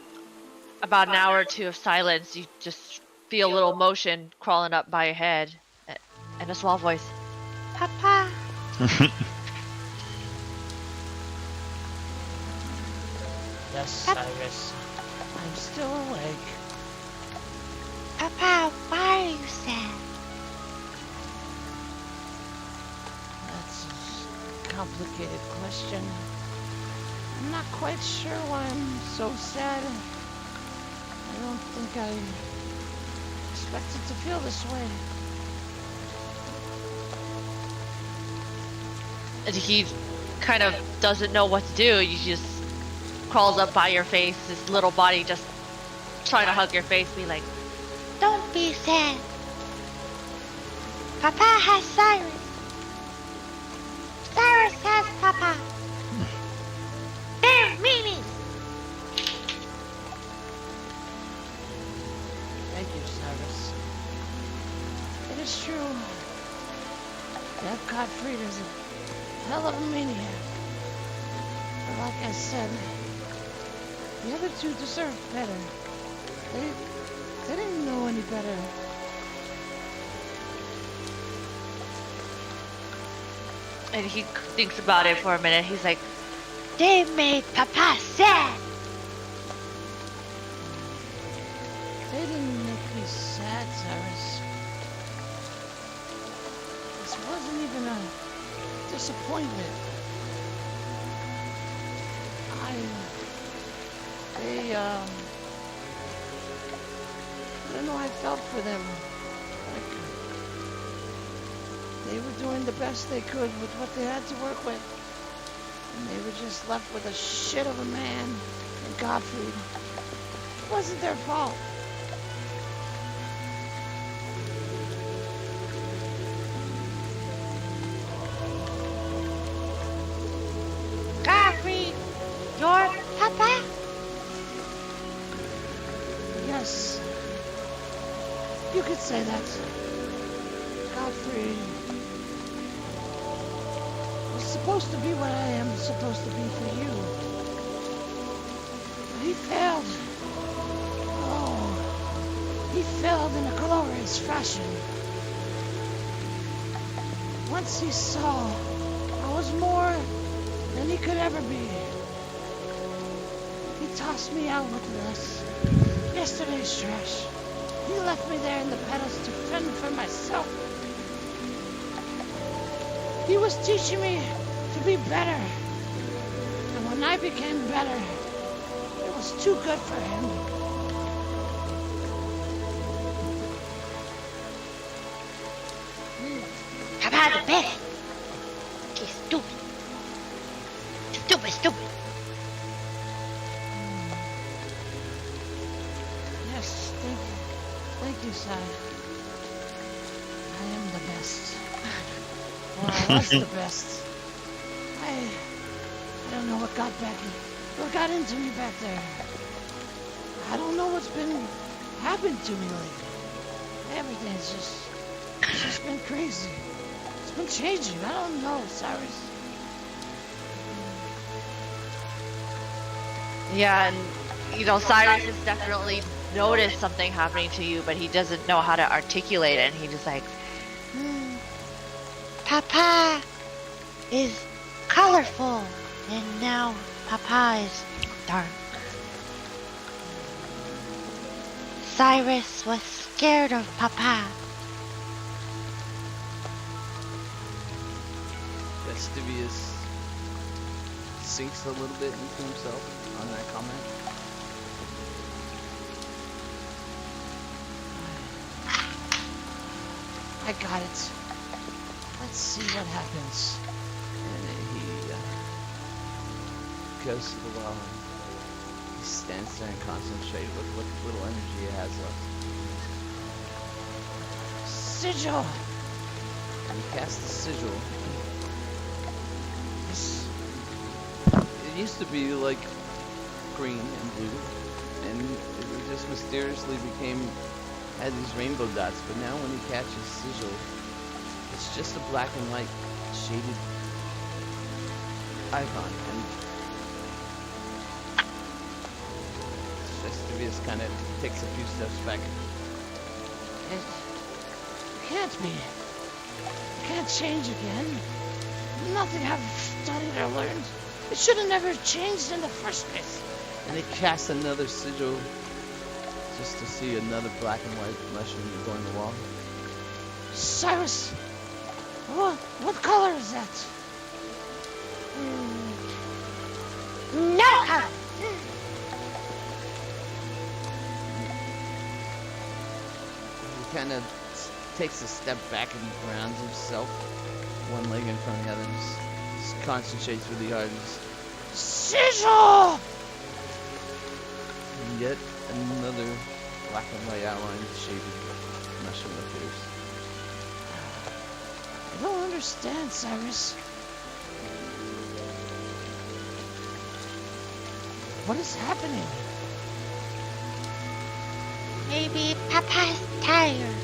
about an hour or two of silence, you just feel a little motion crawling up by your head, and a small voice, Papa. Yes, Cyrus. I'm still awake. Papa, why are you sad? That's a complicated question. I'm not quite sure why I'm so sad. I don't think I expected to feel this way. And he kind of doesn't know what to do. He just crawls up by your face, his little body just trying to hug your face, be like, don't be sad. Papa has Cyrus. Cyrus has Papa. They're meanies. Thank you, Cyrus. It is true that Gottfried is a hell of a maniac. But like I said, the other two deserve better. They didn't know any better. And he thinks about it for a minute. He's like, they made Papa sad. They didn't make me sad, Cyrus. This wasn't even a disappointment. I don't know, I felt for them. Like, they were doing the best they could with what they had to work with. And they were just left with a shit of a man and Gottfried. It wasn't their fault. Gottfried, your Papa? Yes. You could say that. Gottfried was supposed to be what I am supposed to be for you. But he failed. Oh, he failed in a glorious fashion. Once he saw I was more than he could ever be, he tossed me out with yesterday's trash. He left me there in the pedals to fend for myself. He was teaching me to be better. And when I became better, it was too good for him. Papa the bed. He's stupid. Stupid. Yes, thank you, Sai. I am the best. Or I was the best. I don't know what got into me back there. I don't know what's been happened to me lately. Everything's just been crazy. It's been changing. I don't know, Cyrus. Yeah, and Cyrus is definitely notice something happening to you, but he doesn't know how to articulate it, and he just like, Papa is colorful, and now Papa is dark. Cyrus was scared of Papa. Vestivius sinks a little bit into himself on that comment. I got it. Let's see what happens. And he goes to the well. He stands there and concentrates with what little energy he has left. Sigil! And he casts the sigil. This... It used to be like green and blue, and it just mysteriously had these rainbow dots, but now when he catches sigil, it's just a black and white shaded icon, and Vestivius kind of takes a few steps back. It can't be. It can't change again. Nothing I've studied or learned. It should have never changed in the first place. And he casts another sigil just to see another black and white mushroom going the wall. Cyrus! What color is that? No color! He kind of takes a step back and grounds himself, one leg in front of the other, and just concentrates really hard. Sigil! And yet another black and white outline shaded mushroom appears. I don't understand, Cyrus. What is happening? Maybe Papa's tired.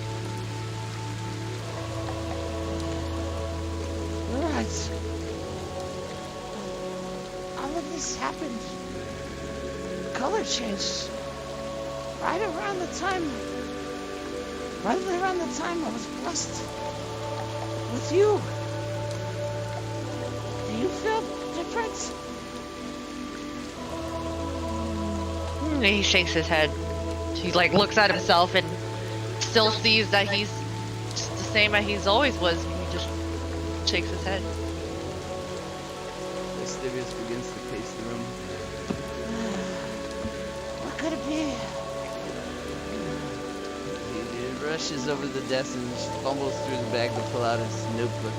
You're right. All of this happened. The color changed. Right around the time I was blessed with you. Do you feel different? He shakes his head. He like looks at himself and still sees that he's just the same as he's always was. He just shakes his head. Vestivius begins to pace the room. What could it be? He rushes over the desk and just fumbles through the bag to pull out his notebook.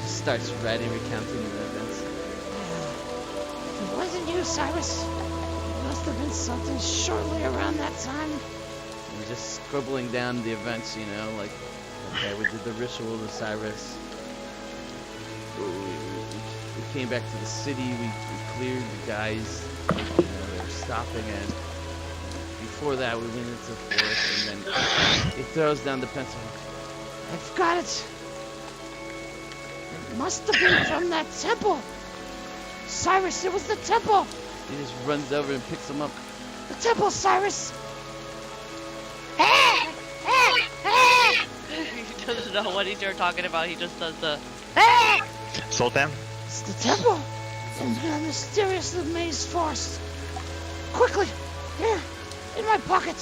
Just starts writing, recounting the events. If it wasn't you, Cyrus, it must have been something shortly around that time. And just scribbling down the events, you know, like, okay, we did the ritual to Cyrus. We came back to the city, we cleared the guys, you know, they were stopping, and before that we went into the forest, and then he throws down the pencil. I've got it. It must have been from that temple. Cyrus, it was the temple. He just runs over and picks him up. The temple, Cyrus. He doesn't know what you're talking about. He just does the. Sultan? It's the temple in the mysterious maze forest. Quickly, here, in my pocket.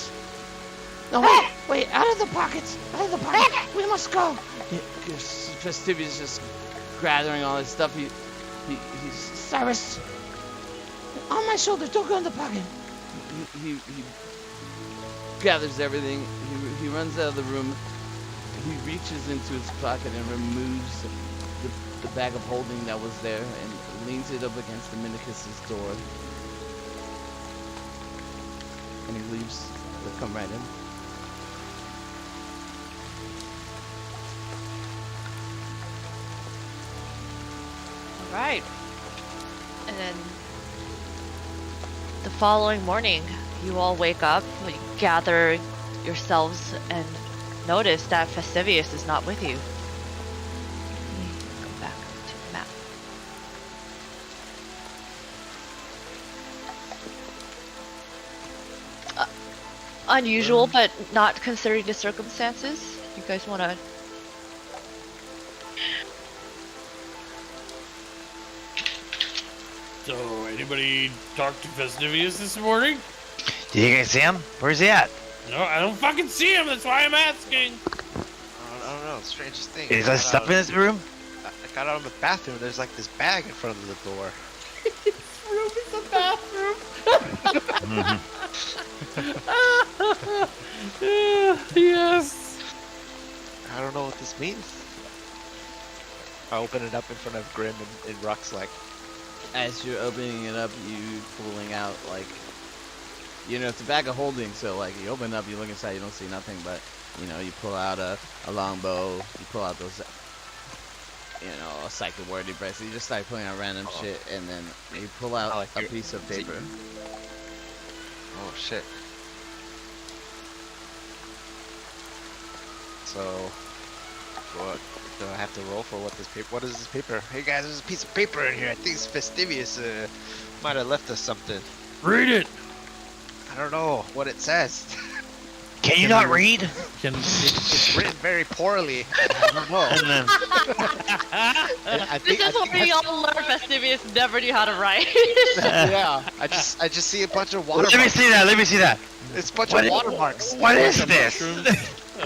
No, wait, out of the pocket. Out of the pocket. We must go. Vestivius just gathering all his stuff. He's Cyrus, on my shoulder. Don't go in the pocket. he gathers everything. He runs out of the room. He reaches into his pocket and removes the bag of holding that was there and leans it up against the Minicus's door. And he leaves. They'll come right in. Right. And then the following morning, you all wake up, you gather yourselves, and notice that Vestivius is not with you. Let me go back to the map. unusual, but not considering the circumstances. You guys want to? So, anybody talk to Festivius this morning? Did you guys see him? Where's he at? No, I don't fucking see him. That's why I'm asking. I don't know. Strangest thing. Is there stuff in his room? I got out of the bathroom. There's like this bag in front of the door. This room is a bathroom. Yes. I don't know what this means. I open it up in front of Grim and Rux like, As you're opening it up, you pulling out like, you know, it's a bag of holding. So like, you open it up, you look inside, you don't see nothing, but you know, you pull out a longbow, you pull out those, you know, a psychic word bracelet. You just start pulling out random shit, and then you pull out like a your- piece of paper. oh shit. So, what do I have to roll for? What this paper? What is this paper? Hey guys, there's a piece of paper in here. I think it's Festivius. Might have left us something. Read it. I don't know what it says. Can you not read? Can It's written very poorly. I don't know. And then I This think, I is what think we all learned. Festivius never knew how to write. yeah. I just see a bunch of let me watermarks. see that. Let me see that. It's a bunch What of is- watermarks. What is this? A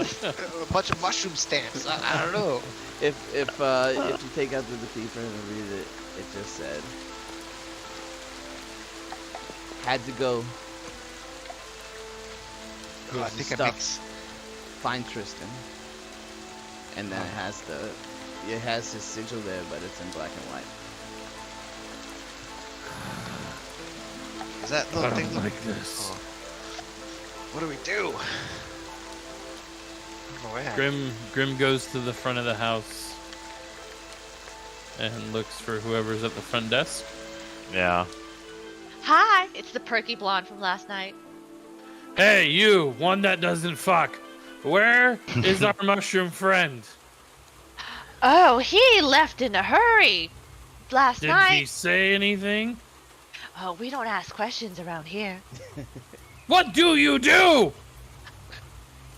bunch of mushroom stamps. I don't know. If you take out the paper and read it, it just said, had to go. Oh, I Here's the think it stuff. makes. Find Tristan. And then it has his sigil there, but it's in black and white. Is that I little don't thing? like this. Oh. What do we do? Oh, yeah. Grim goes to the front of the house and looks for whoever's at the front desk. Yeah. Hi, it's the perky blonde from last night. Hey, you, one that doesn't fuck. Where is our mushroom friend? Oh, he left in a hurry last Did night. he say anything? Oh, we don't ask questions around here. What do you do?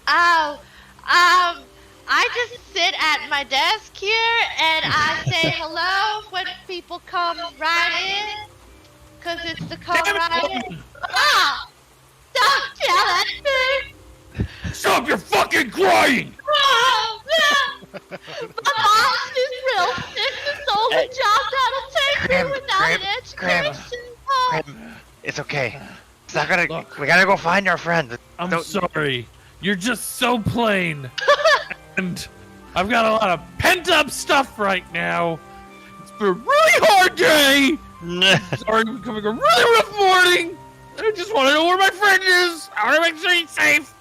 Oh, I just sit at my desk here and I say hello when people come right in. Cause it's the come Damn it, right in. woman. Ah! Don't yell at me! Stop your fucking crying! Oh, no! My mom's is real sick. This is the only job that'll take Grim, me without an Grim, education. Oh. Grim, it's okay. It's not gonna. Look. We gotta go find our friend. I'm Don't- sorry. You're just so plain. And I've got a lot of pent up stuff right now. It's been a really hard day. Sorry, we're having a really rough morning. I just want to know where my friend is. I want to make sure he's safe.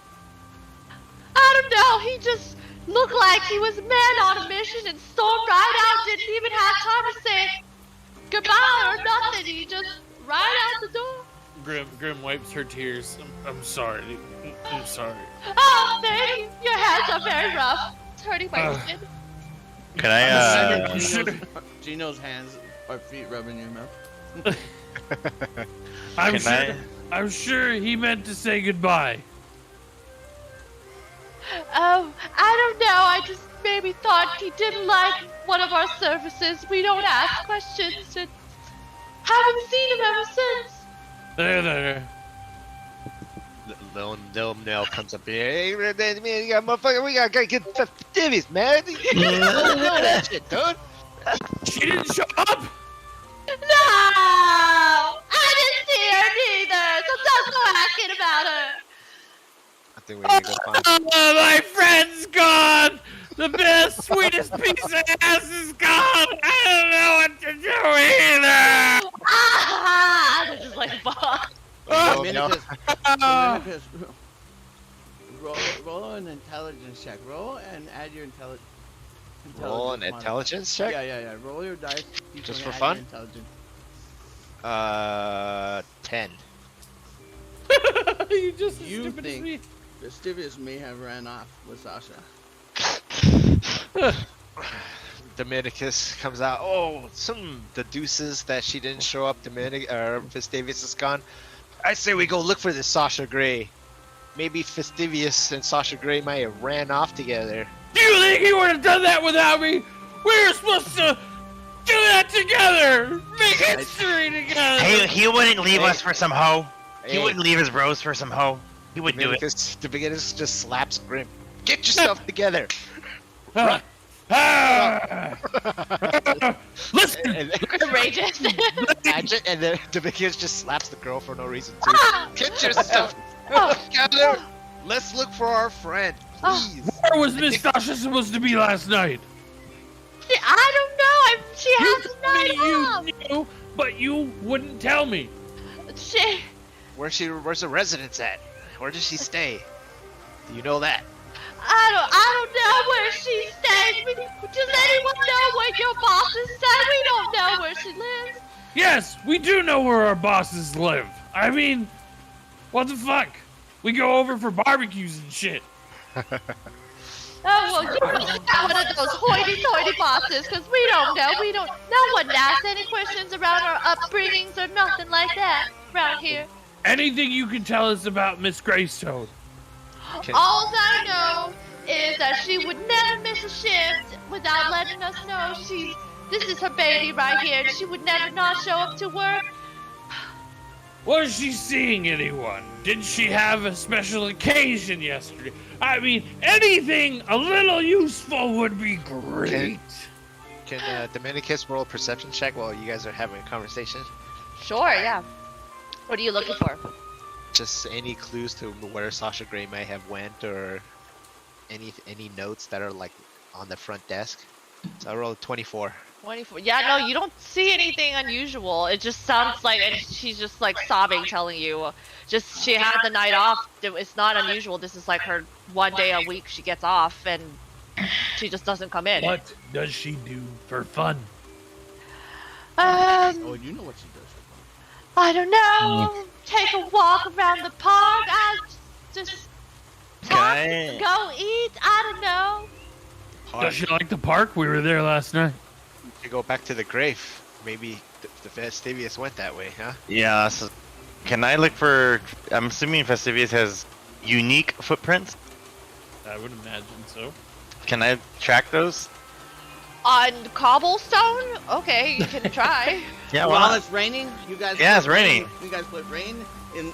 I don't know. He just looked like he was a man on a mission and stormed right out. Didn't even have time to say goodbye or nothing. He just right out the door. Grim wipes her tears. I'm sorry. I'm sorry. Oh, thank you. Your hands are very rough. It's hurting my skin. Can I? Gino's hands or feet rubbing your mouth. I'm sure he meant to say goodbye. I don't know. I just maybe thought he didn't like one of our services. We don't ask questions and haven't seen him ever since. There. Little Nell comes up here. Hey, man, you got motherfucker. We gotta get Festivius, man. That shit, dude. She didn't show up. No! I didn't see her neither, so don't go asking about her. I think we need to go find. Oh, my friend's gone. The best, sweetest piece of ass is gone. I don't know what to do either. Ah! They're just like, fuck. Oh, no. Dominicus, roll an intelligence check. Roll and add your intelligence. Roll an intelligence check? Yeah. Roll your dice. Just and for add fun? your intelligence. 10. You just as You stupid as think- me. Vestivius may have ran off with Sasha. Dominicus comes out. Oh, some deduces that she didn't show up. Vestivius is gone. I say we go look for this Sasha Grey. maybe Fastivius and Sasha Grey might have ran off together. Do you think he would have done that without me? We were supposed to do that together! Make history together! He wouldn't leave us for some hoe. He Hey. wouldn't leave his bros for some hoe. He would do it. Dominicus just slaps Grim. Get yourself together. Ah. Ah. Listen! And, Courageous. and then Dominicus just slaps the girl for no reason too. Get yourself Oh, together. Let's look for our friend, Oh. please. Where was Miss Sasha supposed to be last night? I don't know. She has a night off. You knew, but you wouldn't tell me. She. Where's the residence at? Where does she stay? Do you know that? I don't know where she stays. Does anyone know where your bosses say? We don't know where she lives. Yes, we do know where our bosses live. I mean, what the fuck? We go over for barbecues and shit. Oh, well, you must have one of those hoity-toity bosses, because we don't know. No one asks any questions around our upbringings or nothing like that around here. Anything you can tell us about Miss Greystone? All I know is that she would never miss a shift without letting us know this is her baby right here, and she would never not show up to work. Was she seeing anyone? Did she have a special occasion yesterday? I mean, anything a little useful would be great. Can Dominicus roll a perception check while you guys are having a conversation? Sure, yeah. What are you looking for? Just any clues to where Sasha Grey might have went, or any notes that are like on the front desk. So I rolled 24. 24. Yeah, no, you don't see anything unusual. It just sounds like, and she's just like sobbing, telling you, just she had the night off. It's not unusual. This is like her one day a week she gets off, and she just doesn't come in. What does she do for fun? Oh, you know what she does. I don't know. Take a walk around the park. I just talk, Guy. go eat. I don't know. Does she like the park? We were there last night. To go back to the grave. Maybe the Fastivius went that way, huh? Yeah. So can I look for? I'm assuming Fastivius has unique footprints. I would imagine so. Can I track those? On cobblestone? Okay, you can try. Yeah. While Well, it's raining, you guys. Yeah, it's put rain- raining. You guys put rain in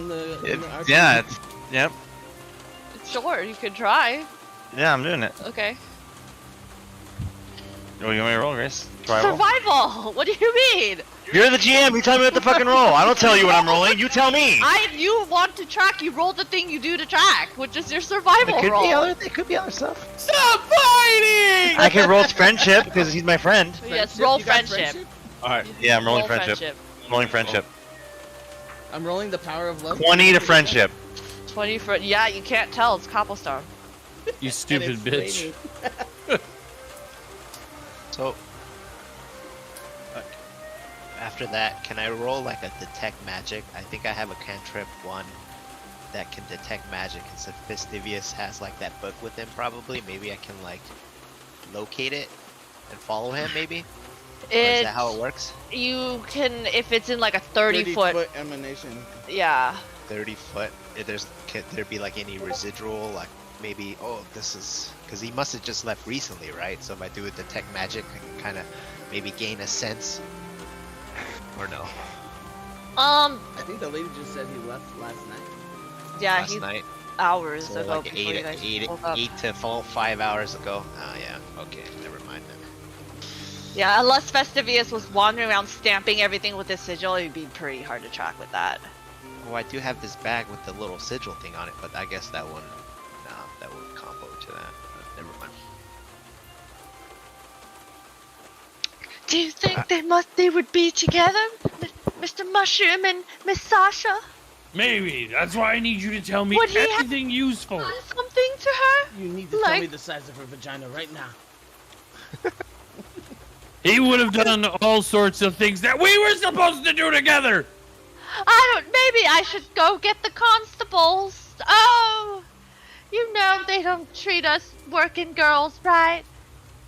the RPG? yeah. It's, yep. Sure, you can try. Yeah, I'm doing it. Okay. Oh, you want me to roll, Grace? Survival? Survival. What do you mean? You're the GM. You tell me what to fucking roll. I don't tell you what I'm rolling. You tell me. You want to track, you roll the thing you do to track, which is your survival roll. There could be other stuff. Stop fighting! I can roll friendship because he's my friend. Yes, roll You got friendship. Alright. Yeah, I'm rolling Roll friendship. Rolling friendship. I'm rolling the power of love. 20 to friendship. 20 for, yeah, you can't tell, it's cobblestone. You And stupid it's bitch. raining. So after that, can I roll like a detect magic? I think I have a cantrip one that can detect magic, and since Fastivius has like that book with him, probably maybe I can like locate it and follow him, maybe. Or is that how it works? You can, if it's in like a 30 foot, emanation. yeah. 30 foot. Can there be like any residual, like maybe? Oh, this is because he must have just left recently, right? So if I do a detect magic, I can kind of maybe gain a sense, or no? I think the lady just said he left last night. Yeah, Last night. hours So ago like before you guys woke up. 8 to 5 hours ago. Oh yeah. Okay, never mind then. Yeah, unless Fastivius was wandering around stamping everything with his sigil, it'd be pretty hard to track with that. Oh, I do have this bag with the little sigil thing on it, but I guess that one, no, that wouldn't combo to that. Never mind. Do you think they would be together, Mr. Mushroom and Miss Sasha? Maybe. That's why I need you to tell me Would he have- anything useful. Something to her? You need to tell Like- me the size of her vagina right now. He would have done all sorts of things that we were supposed to do together. Maybe I should go get the constables. Oh, you know they don't treat us working girls right.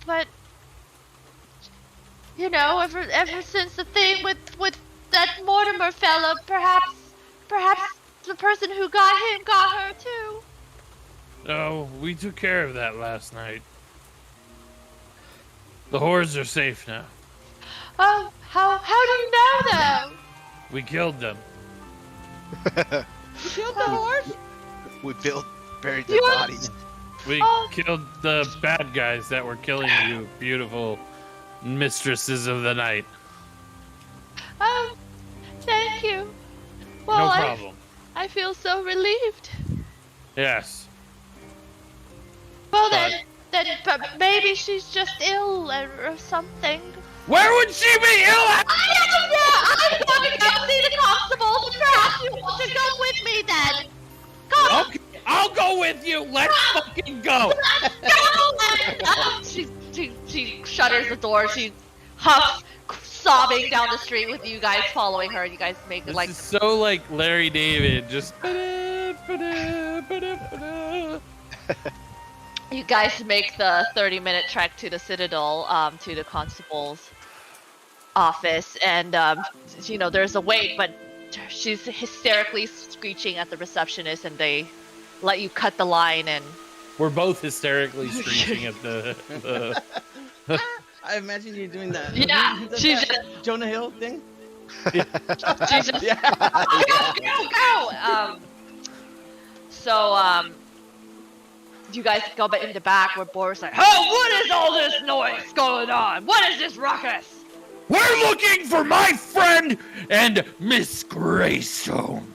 But, you know, ever since the thing with that Mortimer fella, perhaps the person who got him got her too. Oh, we took care of that last night. The hordes are safe now. Oh, how do you know them? We killed them. You killed the horse? We buried their You- bodies. We Oh. killed the bad guys that were killing you, beautiful mistresses of the night. Oh, thank you. No Well, problem. I feel so relieved. Yes. Well but maybe she's just ill or something. Where would she be ill at? I want to go see the constable. Perhaps you want to go with me then. Go! Okay, I'll go with you. Let's fucking go. She shutters the door. She huffs, sobbing down the street with you guys following her. You guys make This like is so like Larry David, just. you guys make the 30-minute trek to the Citadel, to the constable's office, and there's a wait, but she's hysterically screeching at the receptionist, and they let you cut the line and. We're both hysterically screeching at the. I imagine you doing that. Yeah, Who does she's that Jonah Hill thing. She's just Yeah. go. You guys go back in the back where Boris like, oh, what is all this noise going on? What is this ruckus? We're looking for my friend and Miss Greystone.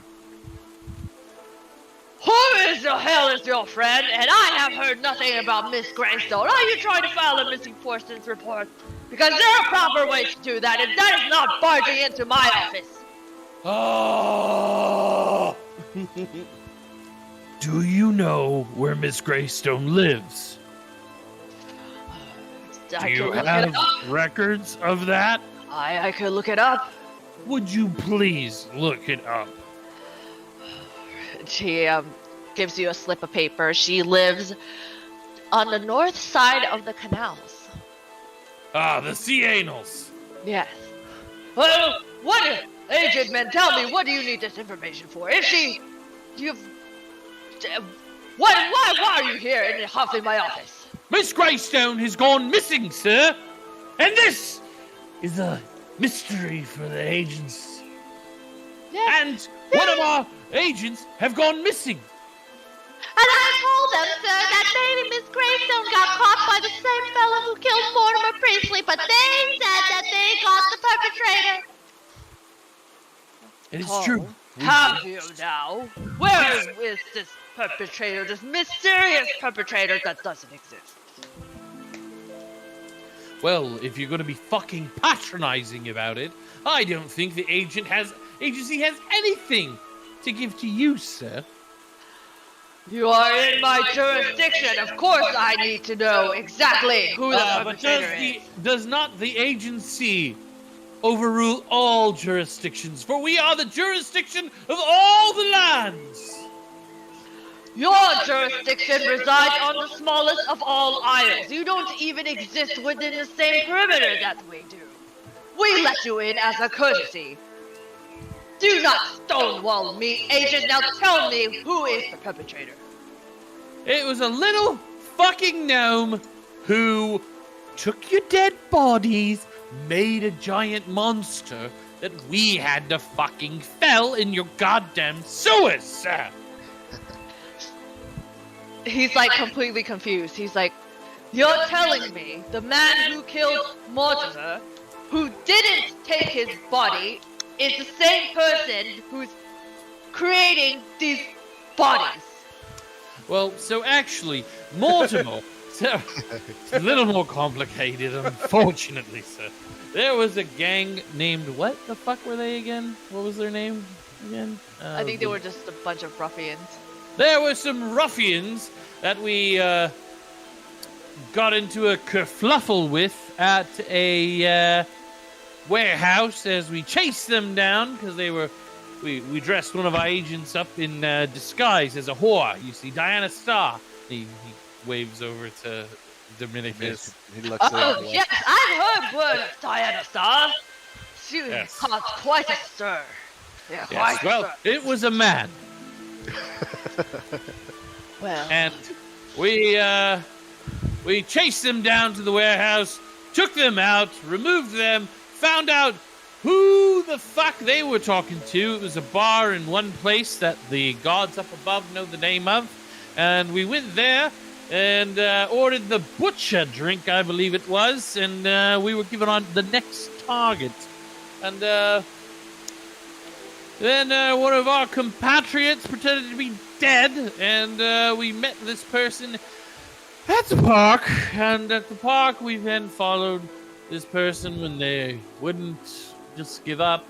Who is the hell is your friend? And I have heard nothing about Miss Greystone. Are you trying to file a missing persons report? Because there are proper ways to do that, and that is not barging into my office. Oh. Do you know where Miss Greystone lives? I Do could you look it have up. records of that? I could look it up. Would you please look it up? She gives you a slip of paper. She lives on the north side of the canals. Ah, the sea anals. Yes. Well, what, Agent Man? Tell me, what do you need this information for? If she, why are you here in huffing my office? Miss Greystone has gone missing, sir. And this is a mystery for the agents. Yes. And one of our agents have gone missing. And I told them, sir, that maybe Miss Greystone got caught by the same fellow who killed Mortimer Priestley, but they said that they got the perpetrator. It is Oh. true. Have you now? Where is this perpetrator, this mysterious perpetrator that doesn't exist? Well, if you're going to be fucking patronizing about it, I don't think the agency has anything to give to you, sir. You are in my jurisdiction. Of course I need to know exactly who the But perpetrator is. does not the agency overrule all jurisdictions? For we are the jurisdiction of all the lands. Your jurisdiction resides on the smallest of all isles. You don't even exist within the same perimeter that we do. We let you in as a courtesy. Do not stonewall me, agent. Now tell me, who is the perpetrator? It was a little fucking gnome who took your dead bodies, made a giant monster that we had to fucking fell in your goddamn sewers, sir. He's like completely confused. He's like, you're telling me the man who killed Mortimer, who didn't take his body, is the same person who's creating these bodies? Well, so actually, Mortimer, so, it's a little more complicated, unfortunately, sir. There was a gang named, what the fuck were they again? What was their name again? I think they were just a bunch of ruffians. There were some ruffians that we got into a kerfluffle with at a warehouse as we chased them down because they were. We dressed one of our agents up in disguise as a whore. You see, Diana Starr. He waves over to Dominicus. He looks Oh, yes, I've heard word of Diana Starr. She Yes. caused quite a stir. Yeah, Yes, quite a well, stir. it was a man. Well, And we chased them down to the warehouse, took them out, removed them, found out who the fuck they were talking to. It was a bar in one place that the gods up above know the name of. And we went there and ordered the butcher drink, I believe it was. And we were given on the next target. And then one of our compatriots pretended to be dead. And we met this person at the park. And at the park, we then followed this person when they wouldn't just give up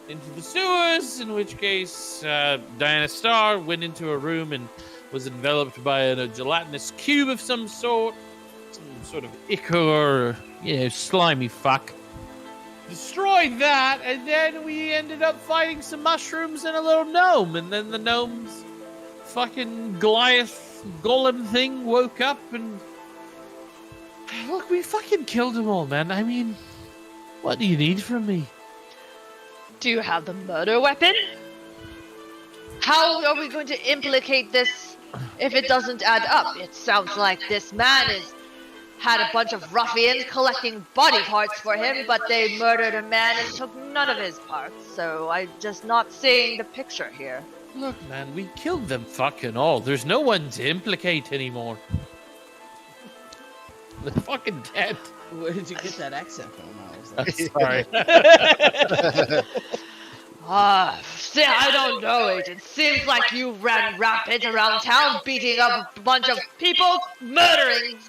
into the sewers, in which case Diana Starr went into a room and was enveloped by a gelatinous cube of some sort, some sort of ichor, slimy fuck. Destroyed that, and then we ended up fighting some mushrooms and a little gnome, and then the gnome's fucking Goliath golem thing woke up, and look, we fucking killed them all, man. I mean, what do you need from me? do you have the murder weapon? How are we going to implicate this if it doesn't add up? It sounds like this man had a bunch of ruffians collecting body parts for him, but they murdered a man and took none of his parts, so I'm just not seeing the picture here. Look, man, we killed them fucking all. There's no one to implicate anymore. They're fucking dead. Where did you get that accent from? I was Sorry. See, I don't know, Agent. Seems like you ran rampant around town, beating up a bunch of people, murdering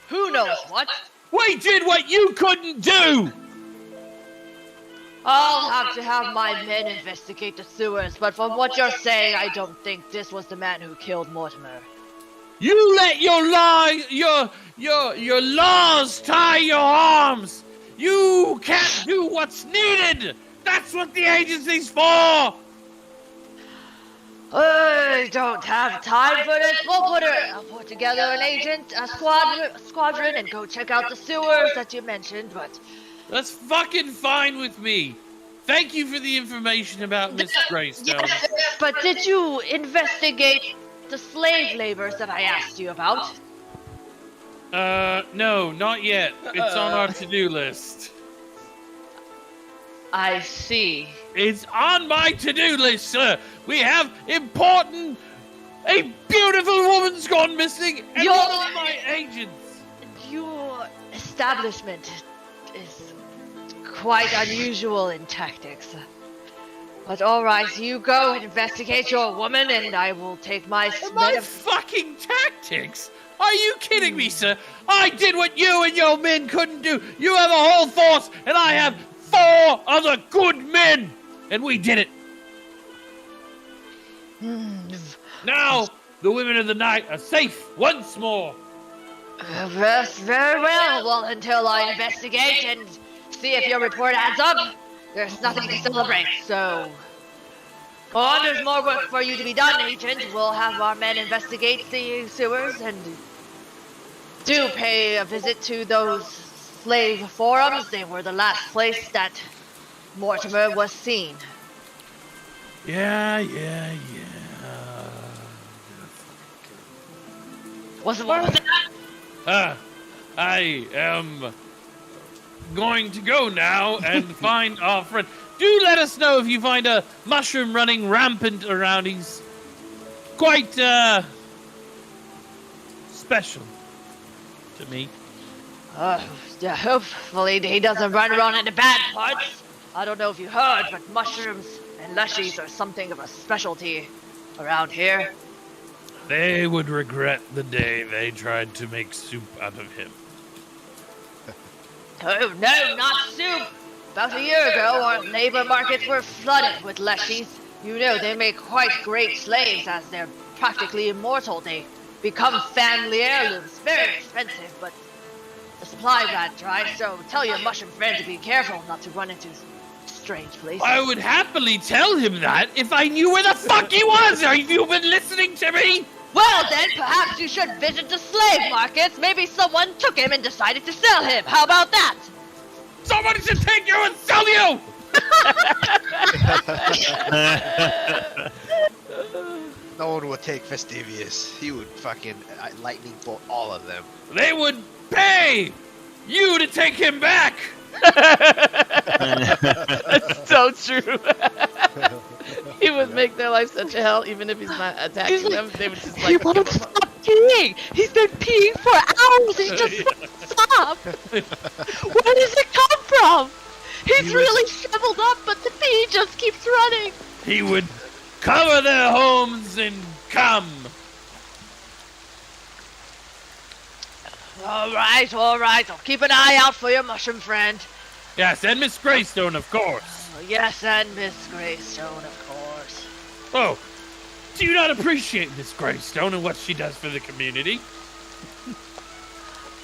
who knows what. We did what you couldn't do! I'll have to have my men investigate the sewers, but from what you're saying, I don't think this was the man who killed Mortimer. You let your laws tie your arms! You can't do what's needed! That's what the agency's for! I don't have time for this. I'll put together a squadron and go check out the sewers that you mentioned, but... That's fucking fine with me. Thank you for the information about Miss Greystone. Yes, but did you investigate the slave labors that I asked you about? No, not yet. It's on our to-do list. I see. It's on my to-do list, sir. We have important... A beautiful woman's gone missing, and You're- one of my agents. Your establishment is quite unusual in tactics. But alright, you go and investigate your woman, and I will take my My fucking tactics? Are you kidding me, sir? I did what you and your men couldn't do. You have a whole force, and I have 4 other good men, and we did it. Now, the women of the night are safe once more. Yes, very well. Well, until I investigate and see if your report adds up, there's nothing to celebrate, so... Oh, there's more work for you to be done, Agent. We'll have our men investigate the sewers and do pay a visit to those slave forums. They were the last place that Mortimer was seen. Yeah. What was it? I am going to go now and find our friend. Do let us know if you find a mushroom running rampant around. He's quite special to me. Yeah, hopefully he doesn't run around in the bad parts. I don't know if you heard, but mushrooms and leshies are something of a specialty around here. They would regret the day they tried to make soup out of him. Oh, no, not soup! About a year ago, our labor markets were flooded with leshies. You know, they make quite great slaves as they're practically immortal. They become family heirlooms. Very expensive, but the supply ran dry, so tell your mushroom friend to be careful not to run into strange places. I would happily tell him that if I knew where the fuck he was! Have you been listening to me? Well then, perhaps you should visit the slave markets. Maybe someone took him and decided to sell him. How about that? Somebody should take you and sell you! No one would take Festivius. He would fucking lightning bolt all of them. They would pay you to take him back. That's so true. He would make their life such a hell, even if he's not attacking He's them. They would just He like won't give him up. stop peeing. He's been peeing for hours. He just won't stop. Where does it come from? He's really shriveled up, but the pee just keeps running. He would cover their homes and come. All right. I'll keep an eye out for your mushroom friend. Yes, and Miss Greystone, of course. Oh, yes, and Miss Greystone, of course. Oh, do you not appreciate Miss Greystone and what she does for the community?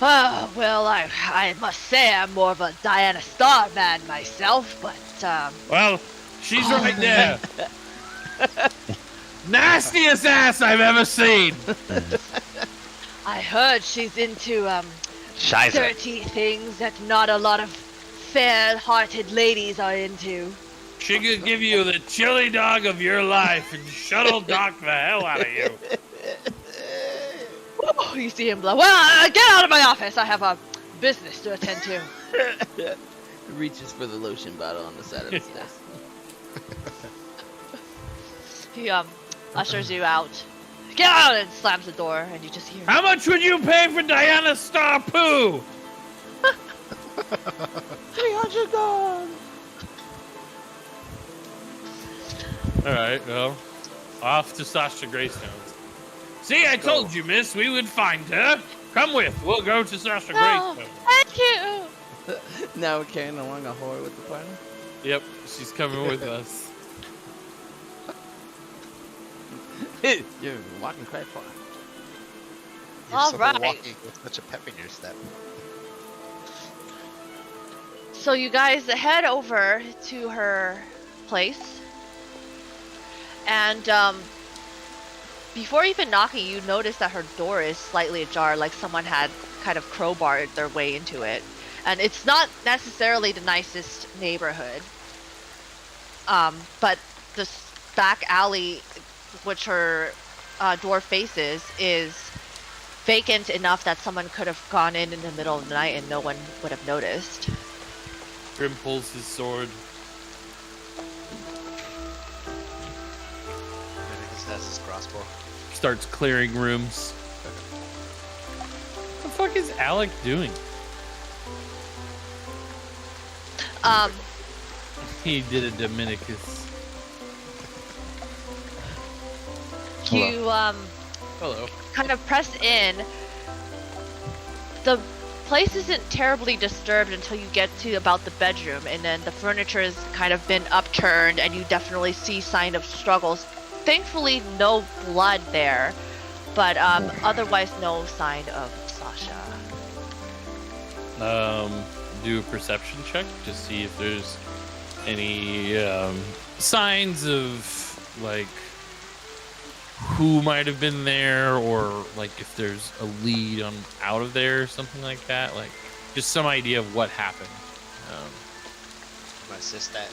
Oh, well, I must say I'm more of a Diana Star man myself, but, Well, she's right there. Nastiest ass I've ever seen. I heard she's into, Shiza. dirty things that not a lot of fair-hearted ladies are into. She could give you the chili dog of your life and shuttle dock the hell out of you. Oh, you see him blow. Well, get out of my office. I have a business to attend to. Reaches for the lotion bottle on the side of his desk. He, ushers you out. Get out! And slams the door, and you just hear. How much would you pay for Diana Star Poo? 300 gold. Alright, well, off to Sasha Greystone's. See, I told you, miss, we would find her. Come with, we'll go to Sasha Oh, Greystone. thank you! Now we're carrying along a whore with the party. Yep, she's coming with us. You're walking quite far. You're All so right. walking with such a pep in your step. So you guys head over to her place. And, before even knocking, you notice that her door is slightly ajar, like someone had kind of crowbarred their way into it. And it's not necessarily the nicest neighborhood. But the back alley, which her door faces, is vacant enough that someone could have gone in the middle of the night and no one would have noticed. Grim pulls his sword. He has his crossbow. Starts clearing rooms. What the fuck is Alec doing? He did a Dominicus. You Hello. kind of press in. The place isn't terribly disturbed until you get to about the bedroom, and then the furniture has kind of been upturned, and you definitely see sign of struggles. Thankfully, no blood there, but otherwise no sign of Sasha. Do a perception check to see if there's any signs of like who might have been there, or like if there's a lead on out of there or something like that, like just some idea of what happened. I'm gonna assist that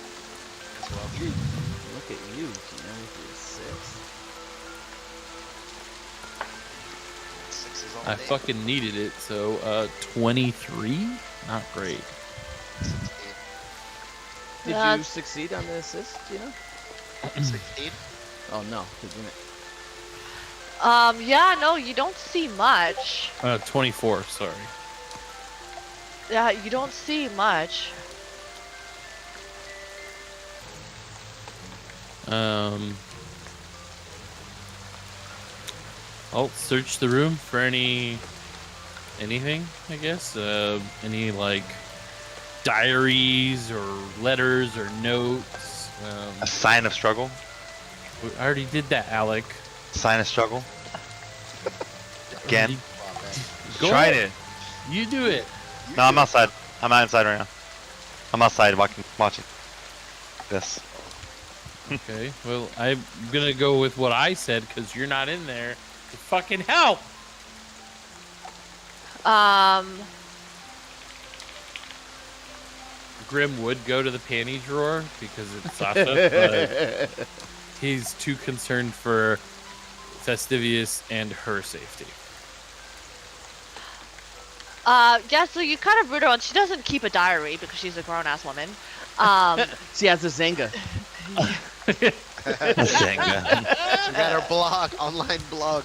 as well. Look at you, with your 6. 6 is all I day. fucking needed it, so 23, not great. 16. Did Yeah. you succeed on the assist, 16? Oh no, did you not? Yeah, no, you don't see much. 24, sorry. Yeah, you don't see much. I'll search the room for anything, I guess. Any like diaries or letters or notes. A sign of struggle. I already did that, Alec. Sign of struggle. Again. Oh, man. Go Tried ahead. it. You do it. No, I'm outside. I'm not inside right now. I'm outside watching this. Okay, well, I'm gonna go with what I said because you're not in there to fucking help. Grim would go to the panty drawer because it's Sasha, but he's too concerned for Fastivious and her safety. Yeah, so you kind of root her on. She doesn't keep a diary because she's a grown-ass woman. She has a Zanga. Zanga. She got her blog, online blog.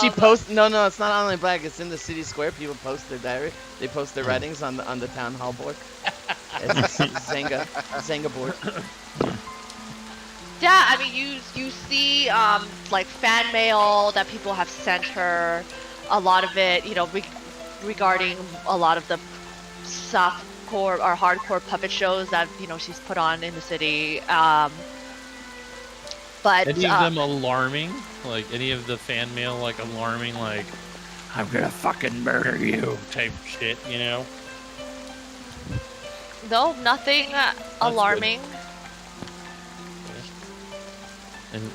She posts. No, it's not online blog. It's in the city square. People post their diary. They post their writings on the town hall board. It's a Zanga board. Yeah, I mean, you see like fan mail that people have sent her. A lot of it, you know, regarding a lot of the softcore or hardcore puppet shows that she's put on in the city. But Any of them alarming? Like any of the fan mail, like alarming, like I'm gonna fucking murder you type shit, you know? No, nothing alarming. And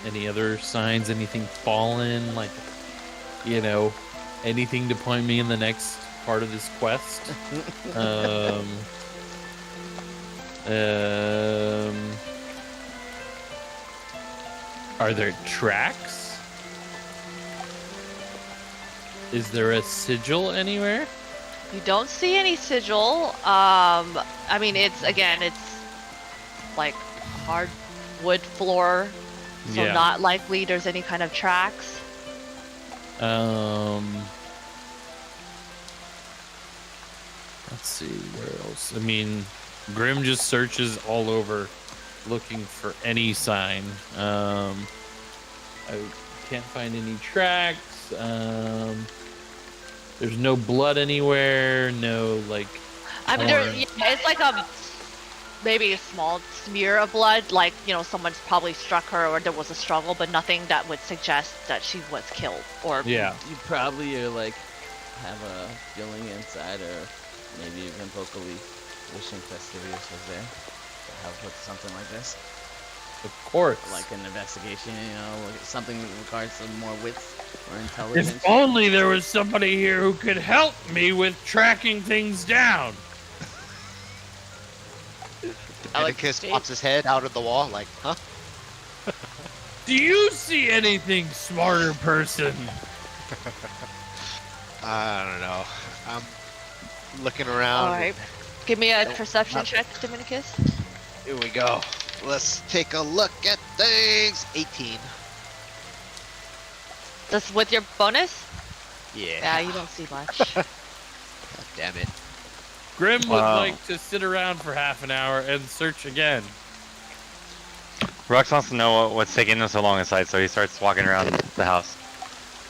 any other signs? Anything fallen? Like, anything to point me in the next part of this quest? Are there tracks? Is there a sigil anywhere? You don't see any sigil. I mean, it's like hard wood floor, so Yeah. not likely there's any kind of tracks. Let's see, where else? I mean, Grim just searches all over looking for any sign. I can't find any tracks. There's no blood anywhere, no, like... I mean, it's like maybe a small smear of blood, like, someone's probably struck her or there was a struggle, but nothing that would suggest that she was killed or... Yeah. You probably are like have a feeling inside, or maybe even vocally wishing Fastivious was there to help with something like this. Of course. Like an investigation, something that requires some more wits or intelligence. If only there was somebody here who could help me with tracking things down. Atticus pops his head out of the wall, like, huh? Do you see anything, smarter person? I don't know. I'm looking around. Alright. Give me a perception check, Dominicus. Here we go. Let's take a look at things. 18. Just with your bonus? Yeah. Yeah, you don't see much. God damn it. Grim would Wow. like to sit around for half an hour and search again. Rux wants to know what's taking him so long inside, so he starts walking around the house.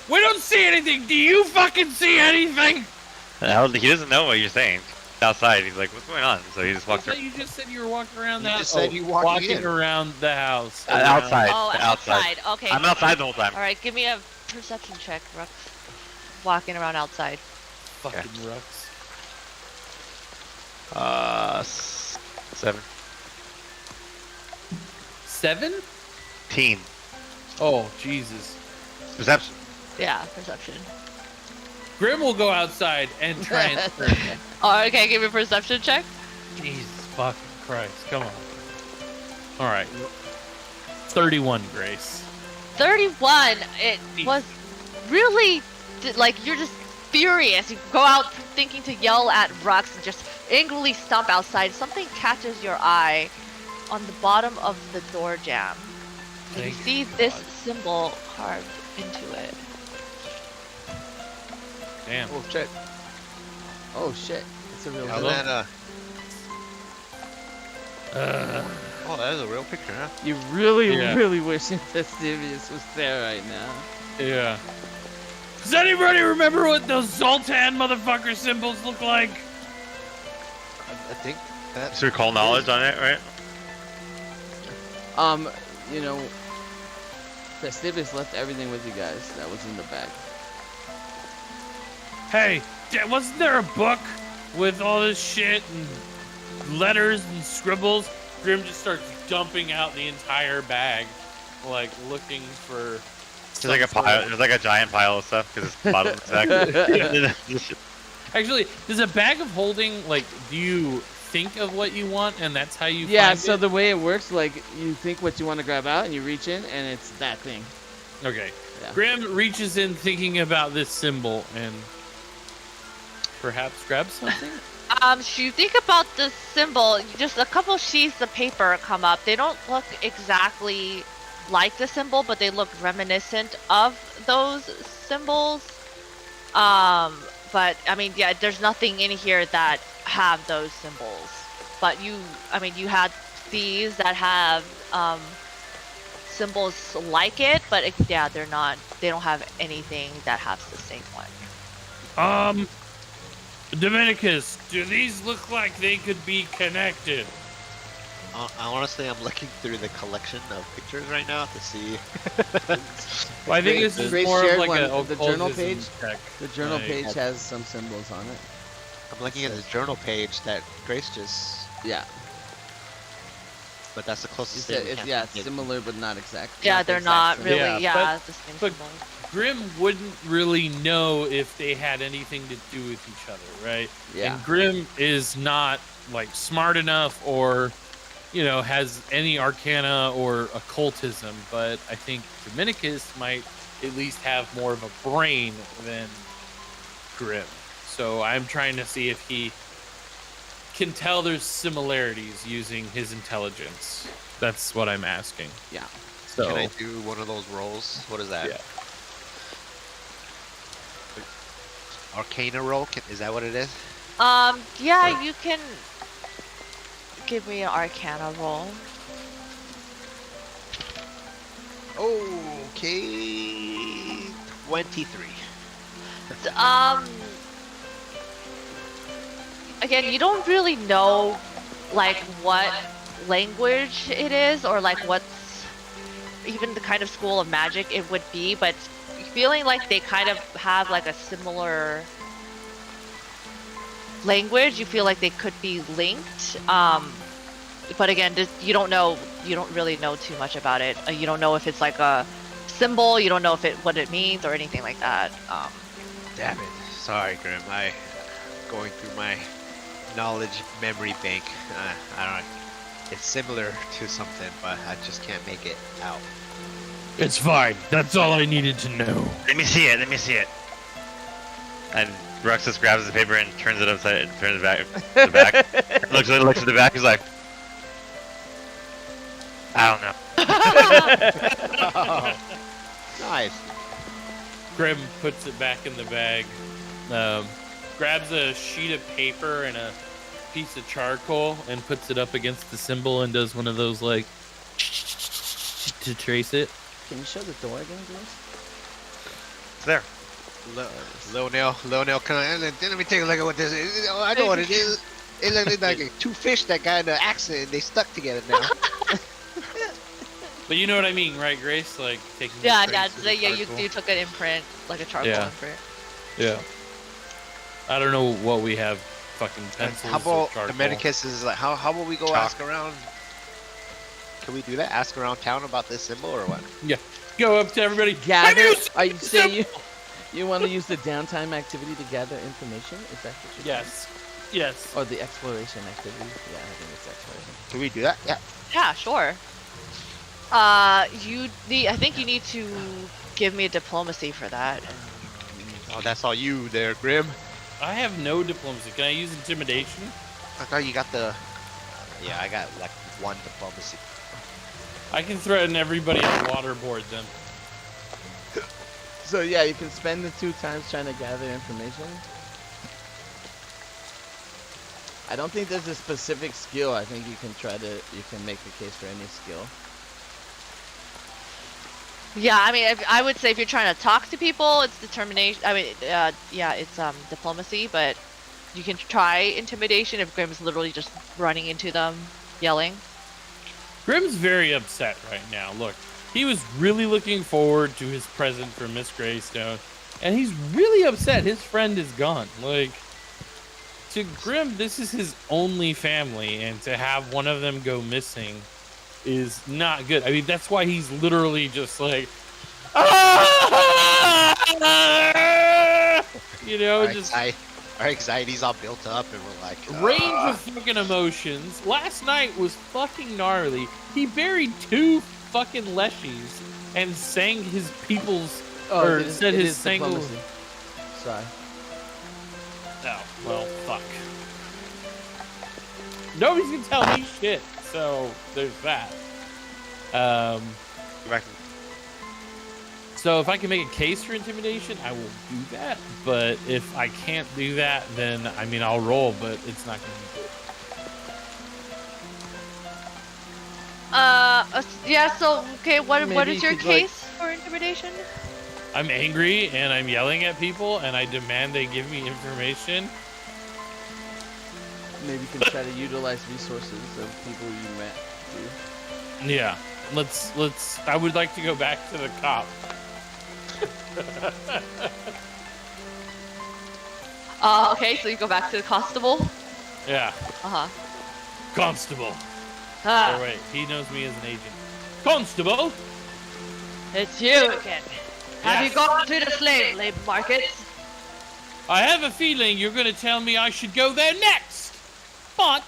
We don't see anything. Do you fucking see anything? He doesn't know what you're saying. Outside, he's like, "What's going on?" So he just I walks thought around. you just said you were walking around the You house. just said you walking in. around the house. Outside. Oh, outside. Okay. I'm outside the whole time. Alright, give me a perception check, Rux. Walking around outside. Fucking Rux. 7. 17? Oh, Jesus. Perception. Yeah, perception. Grim will go outside and try and search. Oh, okay, give me a perception check. Jesus fucking Christ. Come on. Alright. 31, Grace. 31. It was really like you're just furious. You go out thinking to yell at Rux and just angrily stomp outside. Something catches your eye on the bottom of the door jamb. And you Thank see God. this symbol carved into it. Damn. Oh, shit. Oh shit! It's a real. And Hello? then, oh, that is a real picture, huh? You really, Yeah. really wishing Fastivious was there right now. Yeah. Does anybody remember what those Zoltan motherfucker symbols look like? I think that. So we call knowledge on it, right? Fastivious left everything with you guys that was in the bag. Hey, wasn't there a book with all this shit and letters and scribbles? Grim just starts dumping out the entire bag, like looking for. There's like a pile. There's like a giant pile of stuff because it's the bottom of the bag. Actually, does a bag of holding, like, do you think of what you want, and that's how you Yeah, find so it? the way it works, like, you think what you want to grab out, and you reach in, and it's that thing. Okay. Yeah. Grim reaches in thinking about this symbol and perhaps grabs something? You think about the symbol, just a couple sheets of paper come up. They don't look exactly like the symbol, but they look reminiscent of those symbols. But I mean, yeah, there's nothing in here that have those symbols. But you had these that have symbols like it, but yeah, they don't have anything that has the same one. Dominicus, do these look like they could be connected? Honestly, I'm looking through the collection of pictures right now to see. Well, I think this is Grace more of shared like one, a the journal occultism page. check. The journal Like- page has some symbols on it. I'm looking at the journal page that Grace just, Yeah. but that's the It's, closest thing. we it's, can yeah, get. similar, but not exact. Yeah, the they're exact not symbol. really. Yeah, Yeah, the same but- symbol. Grim wouldn't really know if they had anything to do with each other, right? Yeah. And Grim is not like smart enough or, has any arcana or occultism, but I think Dominicus might at least have more of a brain than Grim. So I'm trying to see if he can tell there's similarities using his intelligence. That's what I'm asking. Yeah. So Can I do one of those rolls? What is that? Yeah. Arcana roll? Is that what it is? Yeah, you can give me an Arcana roll. Okay, 23. Again, you don't really know, like, what language it is, or like what's even the kind of school of magic it would be, but feeling like they kind of have like a similar language, you feel like they could be linked. But again, you don't really know too much about it. You don't know if it's like a symbol, you don't know what it means or anything like that. Damn it. Sorry, Grim. I going through my knowledge memory bank. I don't know. It's similar to something, but I just can't make it out. it's fine. That's all I needed to know. Let me see it. Let me see it. And Ruxus grabs the paper and turns it upside and turns it back. To the back. looks at the back. He's like, I don't know. Oh, nice. Grim puts it back in the bag, grabs a sheet of paper and a piece of charcoal and puts it up against the symbol and does one of those like to trace it. Can you show the door again, Grace? it's there. Lil Nell, can I, let me take a look at what this is. Oh, I know what it is. It looks like two fish that got in an accident. They stuck together now. But you know what I mean, right, Grace? Like taking. Yeah, the yeah, trace of the you charcoal. took an imprint, like a charcoal Yeah. imprint. Yeah. I don't know what we have. Fucking pencils. How or about charcoal. Dominicus is like, how about we go Chalk. ask around? Can we do that? Ask around town about this symbol or what? Go up to everybody. Gather. Have you Are you seen saying the you want to use the downtime activity to gather information? Is that what you're Yes. Yes. saying? Or the exploration activity? Yeah, I think it's exploration. Can we do that? Yeah. Yeah, sure. I think you need to give me a diplomacy for that. Oh, that's all you there, Grim. I have no diplomacy. Can I use intimidation? I thought you got the. Yeah, I got like one diplomacy. I can threaten everybody on waterboard them. So yeah, you can spend the 2 times trying to gather information. I don't think there's a specific skill. I think you can make the case for any skill. Yeah, I mean, I would say if you're trying to talk to people, it's determination. I mean, yeah, it's diplomacy, but you can try intimidation if Grim's literally just running into them, yelling. Grim's very upset right now. Look, he was really looking forward to his present for Miss Greystone, and he's really upset his friend is gone. Like, to Grim, this is his only family, and to have one of them go missing is not good. I mean, that's why he's literally just like, ah! You know, Alright, just I Our anxiety's all built up, and we're like, Range "Ugh." of fucking emotions. Last night was fucking gnarly. He buried 2 fucking leshies and sang his people's or said his single. diplomacy. Sorry. Oh, well, fuck. Nobody's gonna tell me shit, so there's that. Go back to So if I can make a case for intimidation, I will do that. But if I can't do that, then I mean I'll roll, but it's not gonna be good. Yeah. So okay, what Maybe is you your could, like- case for intimidation? I'm angry and I'm yelling at people and I demand they give me information. Maybe you can try to utilize resources of people you met. Too. Yeah. Let's I would like to go back to the cop. Okay, so you go back to the constable. Yeah. Constable. Ah, Oh wait, he knows me as an agent. Constable! it's you again. Have you Yes. gone to the slave labor markets? I have a feeling you're gonna tell me I should go there next! But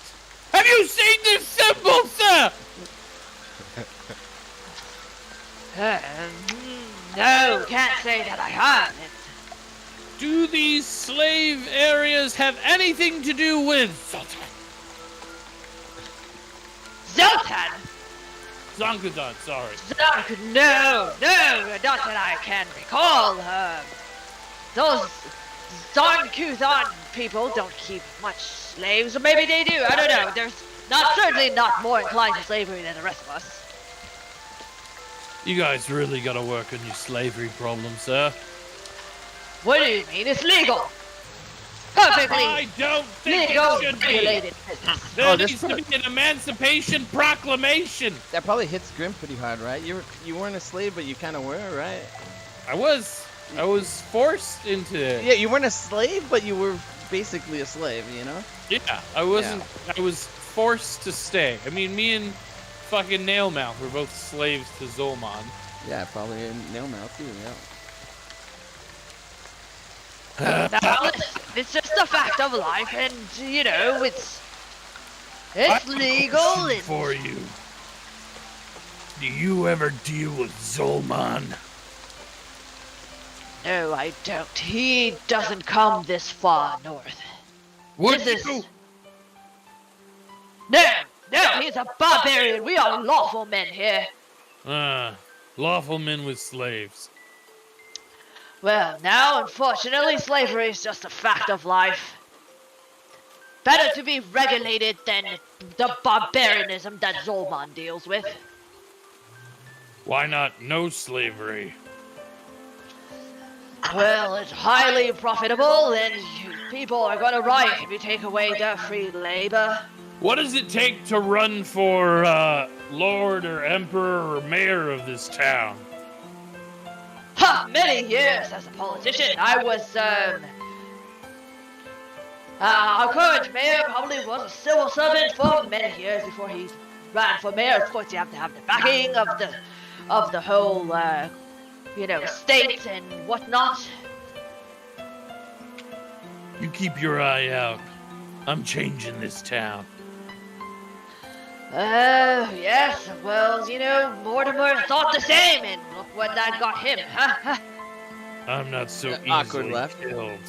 have you seen this symbol, sir? No, can't say that I haven't. Do these slave areas have anything to do with Zoltan! Zonkadan, sorry. No, not that I can recall. Those Zonkuzan people don't keep much slaves, or maybe they do. I don't know. There's certainly not more inclined to slavery than the rest of us. You guys really gotta work on your slavery problem, sir. What do you mean? It's legal. Perfectly I don't think legal, it should be. regulated business. There Oh, this needs to be an emancipation proclamation. That probably hits Grim pretty hard, right? You weren't a slave, but you kind of were, right? I was forced into it. Yeah, you weren't a slave, but you were basically a slave, you know? Yeah, I wasn't. I was forced to stay. I mean, me and fucking Nailmouth were both slaves to Zolman. Yeah, probably a nail mouth too, yeah. Now, it's just a fact of life, and you know, it's legal. Question for you. Do you ever deal with Zolman? No, I don't. He doesn't come this far north. Would This you? is- No, he's a barbarian. We are lawful men here. Lawful men with slaves. Well, now, unfortunately, slavery is just a fact of life. Better to be regulated than the barbarianism that Zolman deals with. Why not no slavery? Well, it's highly profitable, and people are gonna riot if you take away their free labor. What does it take to run for Lord or Emperor or Mayor of this town? Ha! Many years as a politician. I was, our current mayor probably was a civil servant for many years before he ran for mayor. Of course, you have to have the backing of the whole, state and whatnot. You keep your eye out. I'm changing this town. Yes, well, Mortimer thought the same, and look what that got him, huh? I'm not so Awkward easily left. killed.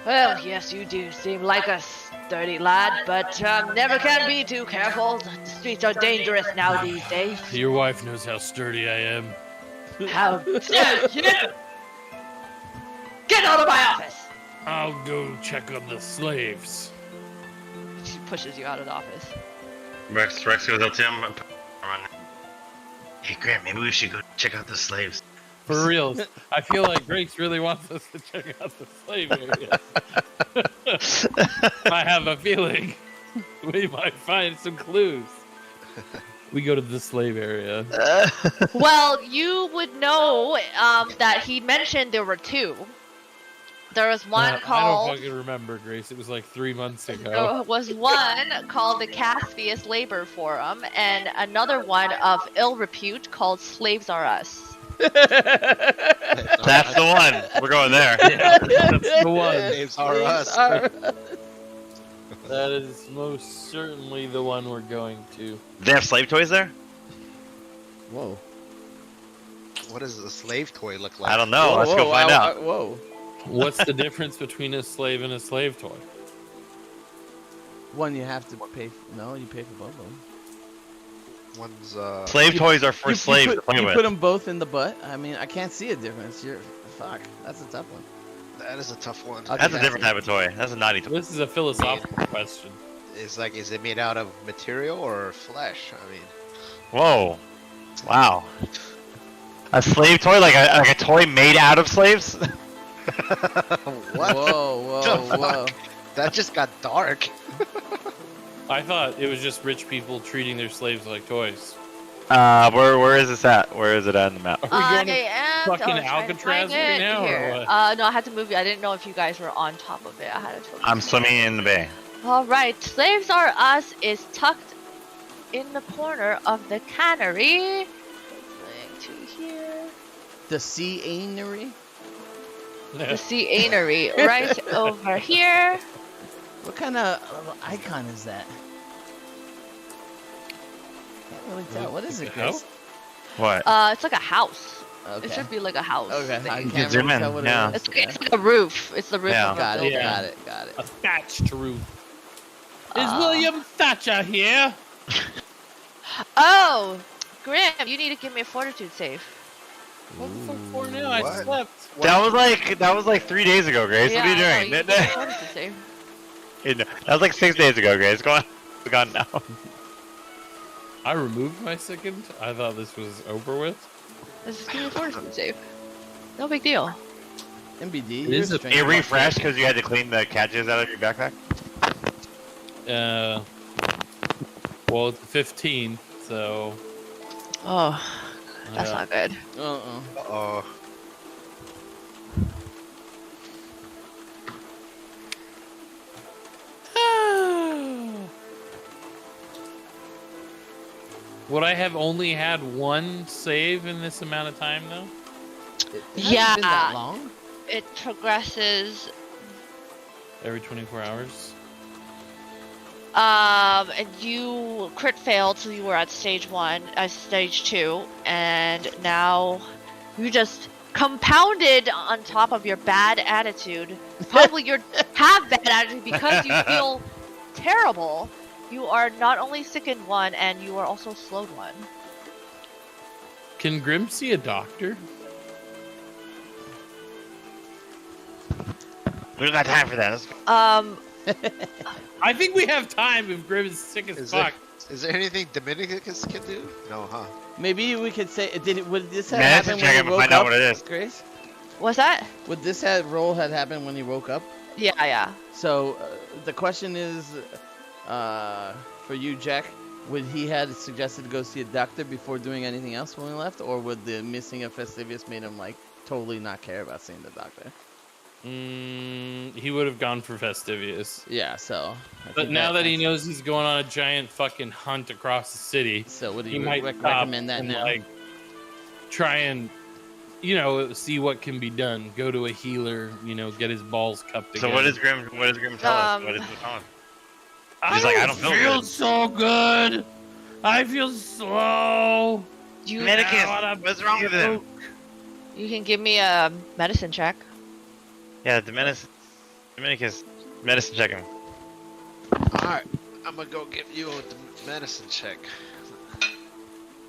Well, yes, you do seem like a sturdy lad, but never can be too careful. The streets are dangerous now these days. Your wife knows how sturdy I am. How dare you! Get out of my office! I'll go check on the slaves. She pushes you out of the office. Rex goes up to him. Run. Hey, Grant, maybe we should go check out the slaves. For real, I feel like Grace really wants us to check out the slave area. I have a feeling we might find some clues. We go to the slave area. Well, you would know that he mentioned there were two. There was one I called... don't fucking remember, Grace. It was like 3 months ago. There was one called the Caspias Labor Forum, and another one of ill repute called Slaves Are Us. That's the one. We're going there. Yeah, that's the one. Slaves are us. That is most certainly the one we're going to. They have slave toys there? Whoa. What does a slave toy look like? I don't know. Let's go find out. Whoa. What's the difference between a slave and a slave toy? One you have to pay. No, you pay for both of them. One's Slave toys are for slaves to play you with. put them both in the butt. I mean, I can't see a difference. Fuck. That's a tough one. that is a tough one. Okay. That's a different type of toy. That's a naughty toy. This is a philosophical question. Is it made out of material or flesh? I mean, Whoa. Wow. A slave toy? Like a toy made out of slaves? what? Whoa, The whoa, whoa. That just got dark. I thought it was just rich people treating their slaves like toys. Where is this at? Where is it at in the map? Are we going to am fucking trying to Alcatraz find right it now, or here. what? No, I had to move you. I didn't know if you guys were on top of it. I had to. I'm swimming in the bay. All right, Slaves Are Us is tucked in the corner of the cannery. Going to here. The sea anery? The sea anery right over here. What kind of icon is that? Can't really tell. What is it, Grace? What? It's like a house. Okay. It should be like a house. Okay, I thing. can't zoom really in, tell what yeah. it is. It's like a roof. It's the roof Yeah. of a Got it, building. Yeah. got it. A thatched roof. Is Uh, William Thatcher here? Oh, Grim, you need to give me a fortitude save. What the fuck for now? I What? slept. That was like 3 days ago, Grace. Yeah, what are you I doing? know, you need a fortitude save. That was like 6 days ago, Grace. Go on. It's gone now. I removed my second. I thought this was over with. Let's just give me a fortitude save. No big deal. MBD. It is you're a- strange. It refreshed because you had to clean the catches out of your backpack. Well, it's 15, so. Oh, that's yeah. not good. Uh-uh. Uh-oh. Would I have only had one save in this amount of time, though? It hasn't been that Yeah. long. It progresses. Every 24 hours? And you crit failed, so you were at stage 1, stage 2, and now you just compounded on top of your bad attitude. Probably you have bad attitude because you feel terrible. You are not only sickened 1, and you are also slowed 1. Can Grim see a doctor? We don't got time for that. Let's go. I think we have time if Grim is sick as fuck. Is there anything Dominicus can do? No, huh? Maybe we could say, would this have Medicine happened check when him he and woke find out up, what it is. Grace? What's that? Would this roll had happened when he woke up? Yeah. So the question is, for you, Jack, would he had suggested to go see a doctor before doing anything else when we left, or would the missing of Festivus made him like totally not care about seeing the doctor? He would have gone for Festivus. Yeah. So. I But think now that he that's- knows he's going on a giant fucking hunt across the city, So would he you might stop recommend that and, now? like, try and, see what can be done. Go to a healer, get his balls cupped So again. what does Grim tell us? What is he telling? He's like, I don't feel good. so good. I feel slow. You Medicus, what's wrong with him? you can give me a medicine check. Yeah, Dominicus, medicine check him. Alright, I'm gonna go give you a medicine check.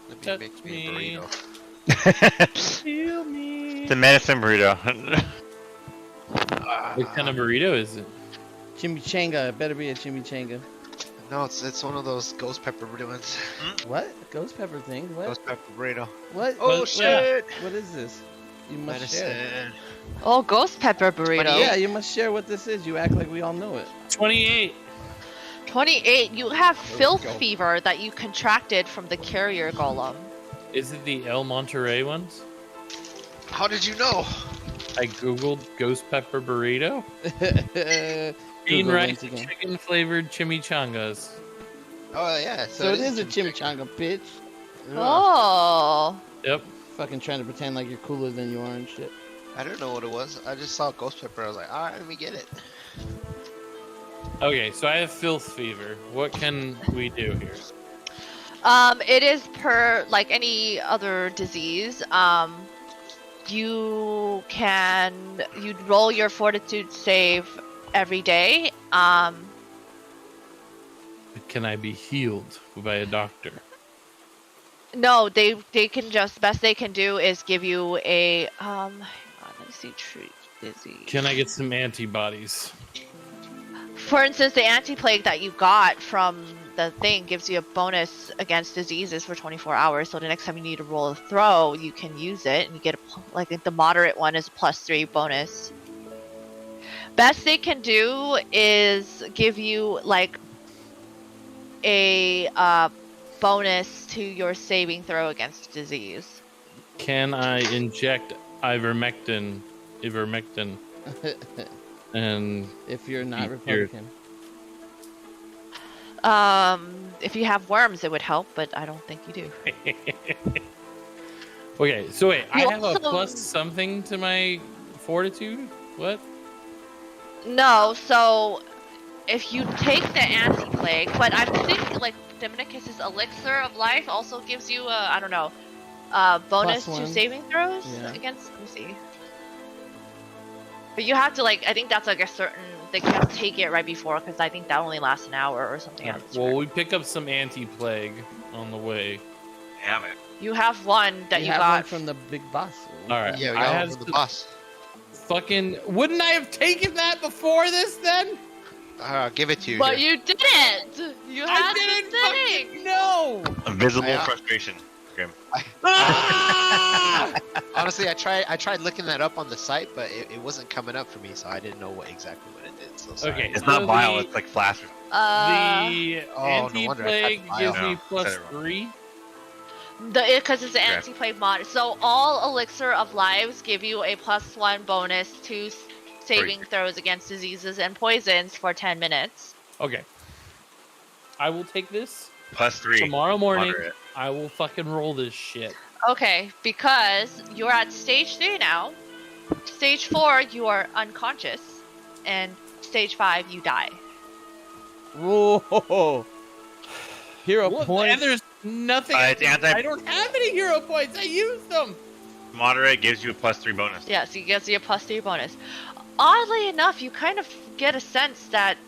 Let me Touch make me me. a burrito. Heal me. The medicine burrito. What kind of burrito is it? Chimichanga. It better be a chimichanga. No, it's one of those ghost pepper ones. What? Ghost pepper thing? What? Ghost pepper burrito. What? Oh What- shit! What is this? You must share. Medicine. Oh, ghost pepper burrito. Yeah, you must share what this is. You act like we all know it. 28. 28. You have filth go. fever that you contracted from the carrier golem. Is it the El Monterey ones? How did you know? I googled ghost pepper burrito. Bean Google rice once and again. chicken flavored chimichangas. Oh yeah. So it is a chimichanga, bitch. Oh. Yep. Fucking trying to pretend like you're cooler than you are and shit. I don't know what it was. I just saw ghost pepper. I was like, all right, let me get it. Okay, so I have filth fever. What can we do here? It is per like any other disease. You roll your fortitude save every day. Can I be healed by a doctor? No, they can just best they can do is give you a hang on, let me see, treat disease. Can I get some antibodies? For instance, the anti-plague that you got from the thing gives you a bonus against diseases for 24 hours. So the next time you need to roll a throw, you can use it, and you get like the moderate one is a +3 bonus. Best they can do is give you like a bonus to your saving throw against disease. Can I inject ivermectin? And If you're not If you're- Republican. If you have worms, it would help, but I don't think you do. okay, so wait, I You have a also- plus something to my fortitude? What? No, so if you take the anti-plague, but I think like Dominicus's elixir of life also gives you a, I don't know, bonus to +1. saving throws Yeah. against. Let me see. But you have to like, I think that's like a certain. They can't take it right before because I think that only lasts an hour or something. Alright, well, we pick up some anti-plague on the way. Damn it. You have one that you have one got from the big boss. All right, Yeah, we I got have one from the some- boss. Fucking, wouldn't I have taken that before this then? I'll give it to you. But here. you didn't! You I had didn't the thing! fucking know! Invisible Yeah. frustration, Grim. Ah! Honestly, I tried looking that up on the site, but it wasn't coming up for me, so I didn't know exactly what it did. So sorry. Okay, It's not so vile, the- it's like flash. The Oh, no wonder I anti-plague typed gives bio. me Said plus it wrong. 3. Because it's an Yeah. anti-plague mod. So all elixir of lives give you a +1 bonus to saving throws against diseases and poisons for 10 minutes. Okay. I will take this. +3. Tomorrow morning, Moderate. I will fucking roll this shit. Okay, because you're at stage 3 now. Stage 4, you are unconscious. And stage 5, you die. Whoa! Hero What? points. And there's nothing. It's anti- I don't have any hero points. I used them. Moderate gives you a +3 bonus. Yeah, so you get your +3 bonus. Oddly enough, you kind of get a sense that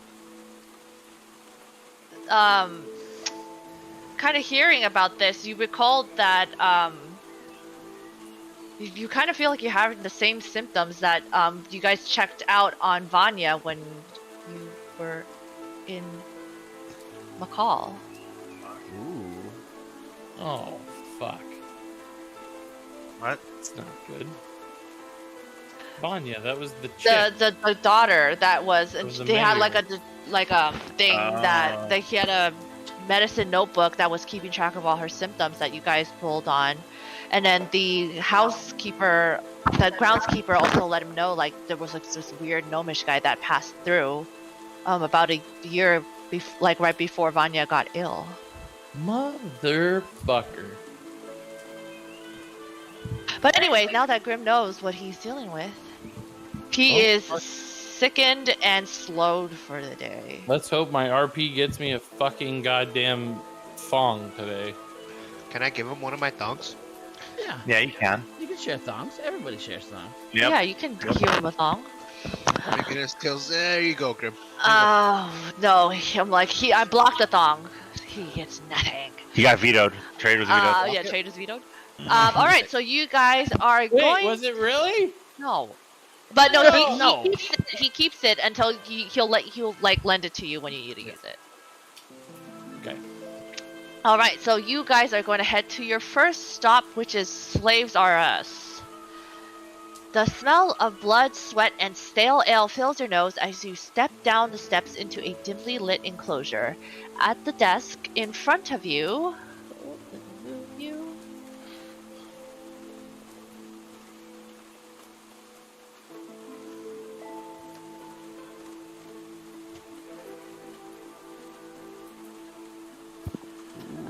kind of hearing about this, you recalled that you kind of feel like you're having the same symptoms that you guys checked out on Vanya when you were in McCall. Ooh. Oh, fuck. What? It's not good. Vanya, that was the chick. The daughter that was, and was the they had mayor. like a thing that he had a medicine notebook that was keeping track of all her symptoms that you guys pulled on, and then the housekeeper, the groundskeeper, also let him know like there was like this weird gnomish guy that passed through, about a year like right before Vanya got ill. Motherfucker. But anyway, now that Grim knows what he's dealing with, he is sickened and slowed for the day. Let's hope my RP gets me a fucking goddamn thong today. Can I give him one of my thongs? Yeah. Yeah, you can. You can share thongs. Everybody shares thongs. Yep. Yeah, you can heal him with thong. My goodness, kills. There you go, Grim. Oh no, I'm like I blocked the thong. He gets nothing. He got vetoed. Trade was vetoed. Yeah, trade is vetoed. All right, so you guys are Wait, going. was it really? No, but no, No. he keeps it until he'll like lend it to you when you need to use it. Okay. All right, so you guys are going to head to your first stop, which is Slaves R Us. The smell of blood, sweat, and stale ale fills your nose as you step down the steps into a dimly lit enclosure. At the desk in front of you.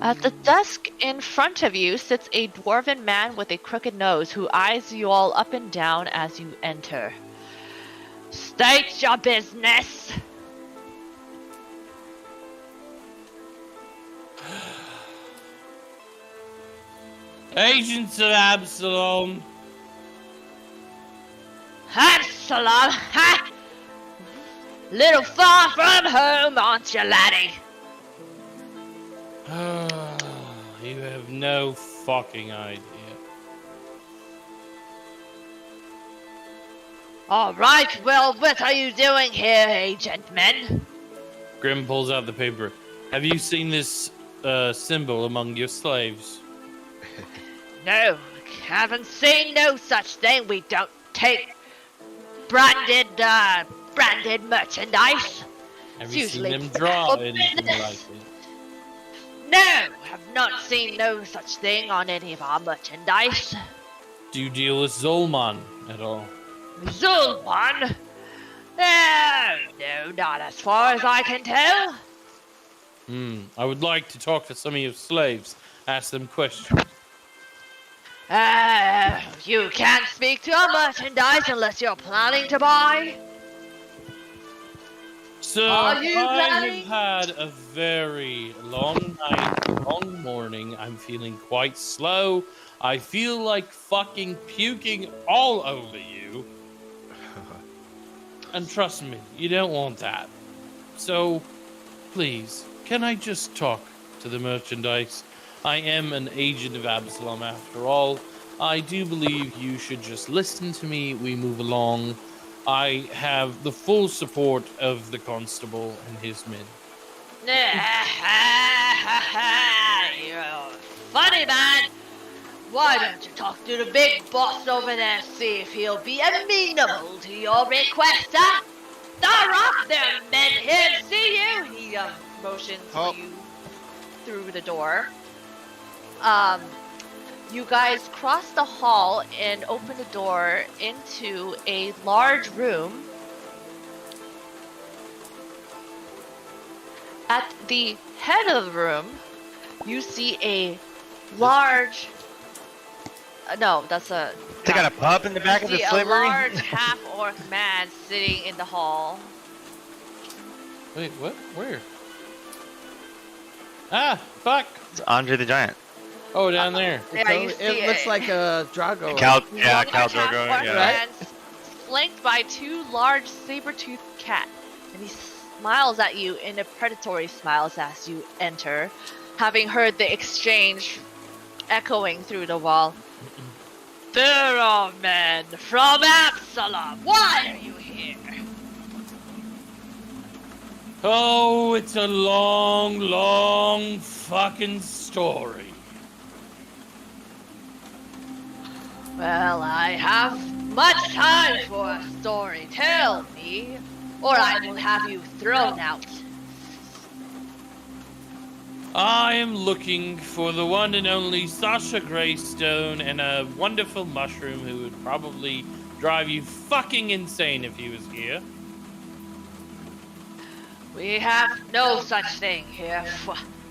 At the desk in front of you sits a dwarven man with a crooked nose who eyes you all up and down as you enter. State your business! Agents of Absalom. Absalom, ha! Little far from home, aren't you, laddie? You have no fucking idea. Alright, well, what are you doing here, agent men? Grim pulls out the paper. Have you seen this symbol among your slaves? No, haven't seen no such thing. We don't take branded merchandise. Have It's you seen usually them draw for anything business. like it? No, have not seen no such thing on any of our merchandise. Do you deal with Zolman at all? Zulwan? No, not as far as I can tell. I would like to talk to some of your slaves. Ask them questions. You can't speak to our merchandise unless you're planning to buy. So Are you I planning? have had a very long night, long morning. I'm feeling quite slow. I feel like fucking puking all over you. And trust me, you don't want that. So, please, can I just talk to the merchandise? I am an agent of Absalom after all. I do believe you should just listen to me. We move along. I have the full support of the constable and his men. You're a funny man. Why don't you talk to the big boss over there and see if he'll be amenable to your request, huh? Stir up there, men here, see you! He motions Oh. you through the door. You guys cross the hall and open the door into a large room. At the head of the room, you see a large. No, that's a. They got a pub in the back of You the see a slavery? large half-orc man sitting in the hall. Wait, what? Where? Ah, fuck. It's Andre the Giant. Oh, down there. Yeah, you see It looks like a Drago. Cal Large Drogo, half-orc yeah. man flanked by two large saber-toothed cats, and he smiles at you in a predatory smile as you enter, having heard the exchange echoing through the wall. There are men from Absalom. Why are you here? Oh, it's a long, long fucking story. Well, I have much time for a story. Tell me, or I will have you thrown out. I am looking for the one and only Sasha Greystone and a wonderful mushroom who would probably drive you fucking insane if he was here. We have no such thing here.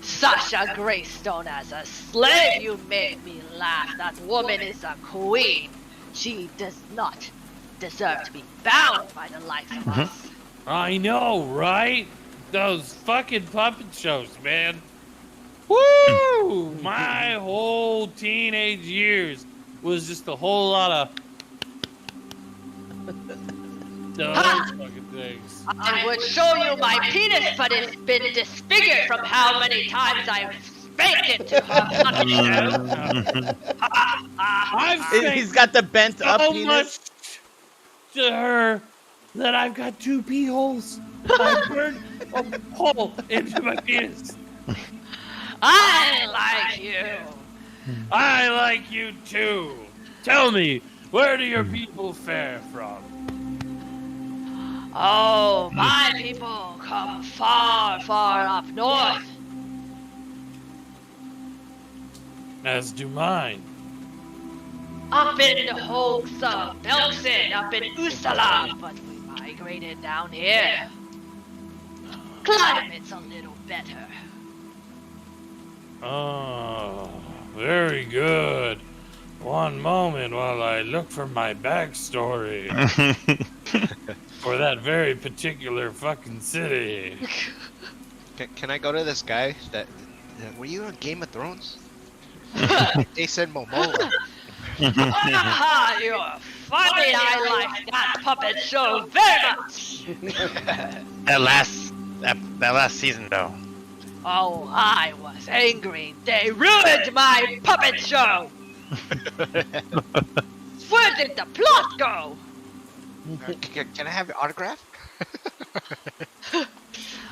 Sasha Greystone as a slave, you make me laugh. That woman is a queen. She does not deserve to be bound by the likes of us. I know, right? Those fucking puppet shows, man. Woo! My whole teenage years was just a whole lot of those fucking things. I would show you my penis, but it's been disfigured from how many times I've spanked it to her puppet show. I've He's got the bent up so penis. much to her that I've got two pee holes. I burned a hole into my penis. I like you. I like you too. Tell me, where do your people fare from? Oh, my people come far, far up north. As do mine. Up in the hulks of Belkson, up in Usala, but we migrated down here. Climate's a little better. Oh, very good. One moment while I look for my backstory for that very particular fucking city. Can I go to this guy were you on Game of Thrones? Jason Momoa. Ah, you're funny. I like that puppet show very much. that last season though. Oh, I was angry. They ruined my puppet show. Where did the plot go? Can I have your autograph?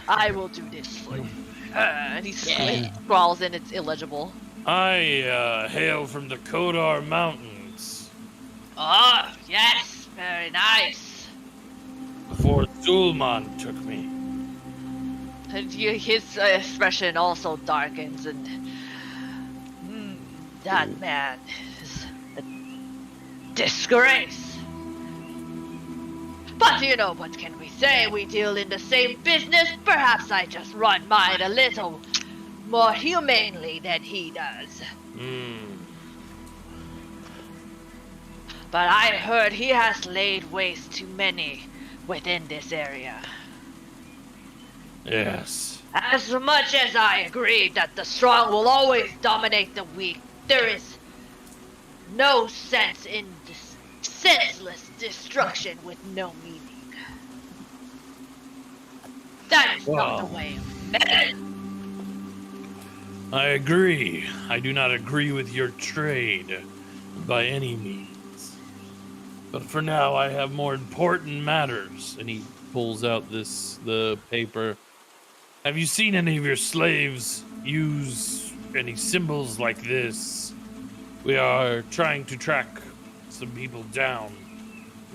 I will do this for you. And he scrawls in, it's illegible. I hail from the Kodar Mountains. Oh, yes, very nice. Before Zulman took me. And his expression also darkens, and that man is a disgrace. But you know, what can we say? We deal in the same business. Perhaps I just run mine a little more humanely than he does. But I heard he has laid waste to many within this area. Yes. As much as I agree that the strong will always dominate the weak, there is no sense in this senseless destruction with no meaning. That is not the way of men. I agree. I do not agree with your trade by any means. But for now, I have more important matters. And he pulls out the paper. Have you seen any of your slaves use any symbols like this? We are trying to track some people down.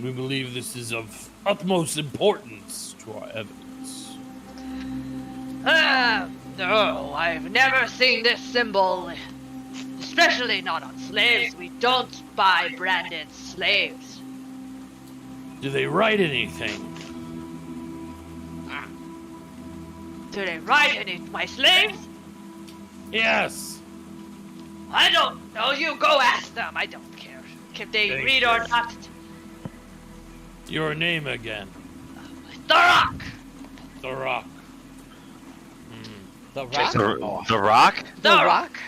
We believe this is of utmost importance to our evidence. No, I've never seen this symbol. Especially not on slaves. We don't buy branded slaves. Do they write anything? Do they write any my slaves? Yes. I don't know. You go ask them. I don't care if they Thank read you. or not. Your name again. The Rock. The Rock. The The Rock? The Rock. The Rock.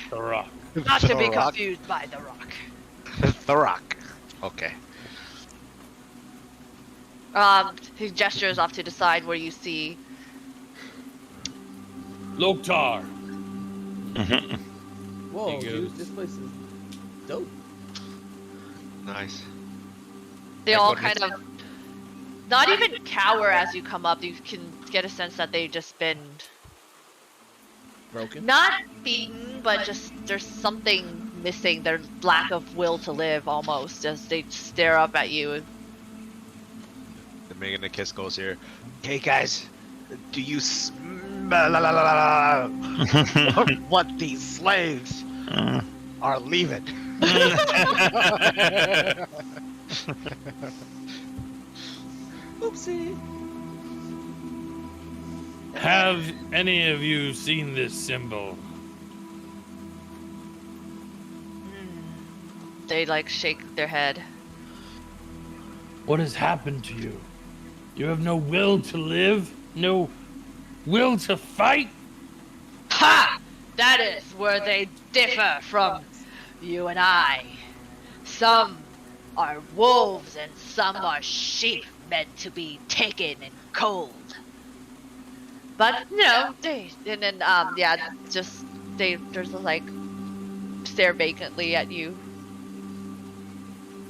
The Rock. Not to be The Rock. confused by The Rock. The Rock. Okay. He gestures off to the side where you see. Loktar. Whoa, He dude, goes- this place is dope. Nice. They I all got kind his- of not even cower as you come up. You can get a sense that they've just been Broken. not beaten, but just there's something missing. Their lack of will to live, almost, as they stare up at you. The Megan the Kiss goes here. Hey guys, do you what these slaves are leaving? Oopsie. Have any of you seen this symbol? They like shake their head. What has happened to you? You have no will to live? No will to fight? Ha! That is where they differ from you and I. Some are wolves and some are sheep meant to be taken and cold. But no, they and then just they're just like stare vacantly at you.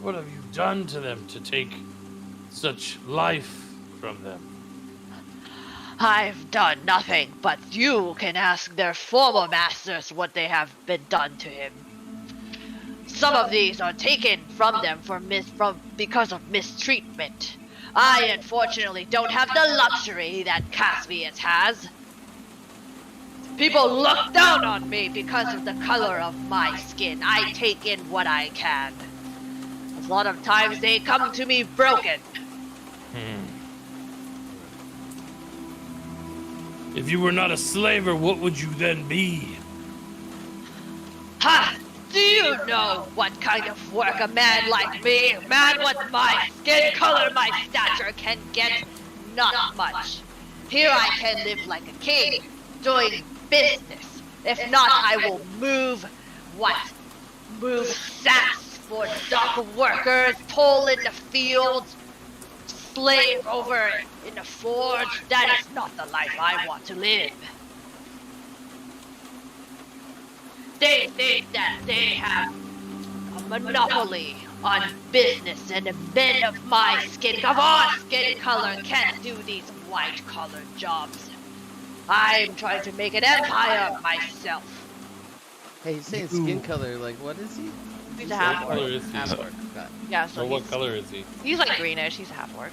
What have you done to them to take such life from them? I've done nothing, but you can ask their former masters what they have been done to him. Some of these are taken from them because of mistreatment. I unfortunately don't have the luxury that Caspian has. People look down on me because of the color of my skin. I take in what I can. A lot of times they come to me broken. If you were not a slaver, what would you then be? Ha! Do you know what kind of work a man like me, a man with my skin color, my stature, can get? Not much. Here I can live like a king, doing business. If not, I will move sacks for dock workers, toll in the fields, slave over in the forge. That is not the life I want to live. They think that they have a monopoly on business, and the men of my skin color can't do these white-collar jobs. I'm trying to make an empire of myself. Hey, he's saying skin color. Like, what is he? He's a What half-orc. color is he? Half-orc. Got it. Yeah, so Or what he's, color is he? he's like greenish. He's a half-orc.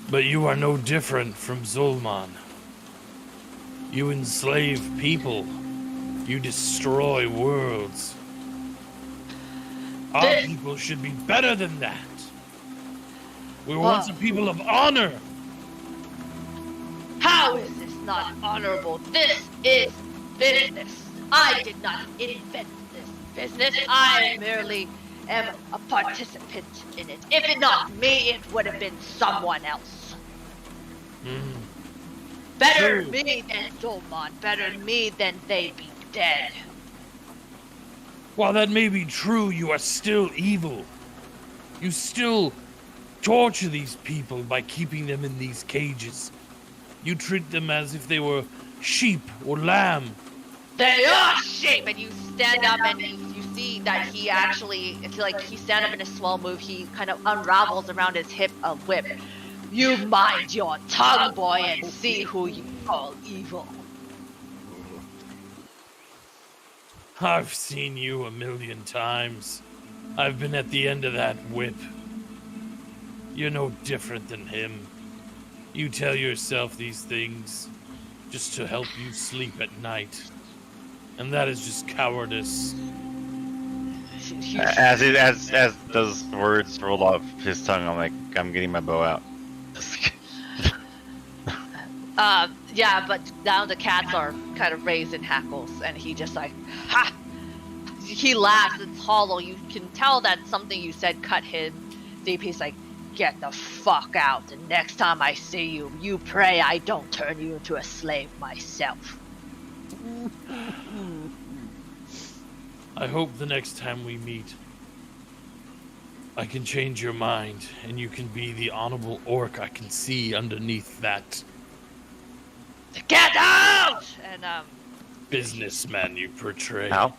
But you are no different from Zulman. You enslave people. You destroy worlds. Our This- people should be better than that. We were What? once a people of honor. How is this not honorable? This is business. I did not invent this business. I merely am a participant in it. If it not me, it would have been someone else. Better True. me than Dolmon. Better me than they be dead. While that may be true, you are still evil. You still torture these people by keeping them in these cages. You treat them as if they were sheep or lamb. They are sheep, and you stand up and you see that he actually, it's like he stand up in a swell move, he kind of unravels around his hip a whip. You mind your tongue, boy, and see who you call evil. I've seen you 1,000,000 times. I've been at the end of that whip. You're no different than him. You tell yourself these things just to help you sleep at night. And that is just cowardice. As those words rolled off his tongue, I'm like, I'm getting my bow out. Yeah, but now the cats are kind of raised in hackles, and he just like, ha! He laughs, it's hollow. You can tell that something you said cut him deep. He's like, get the fuck out, and next time I see you, you pray I don't turn you into a slave myself. I hope the next time we meet, I can change your mind, and you can be the honorable orc I can see underneath that Get out! And businessman you portray. How?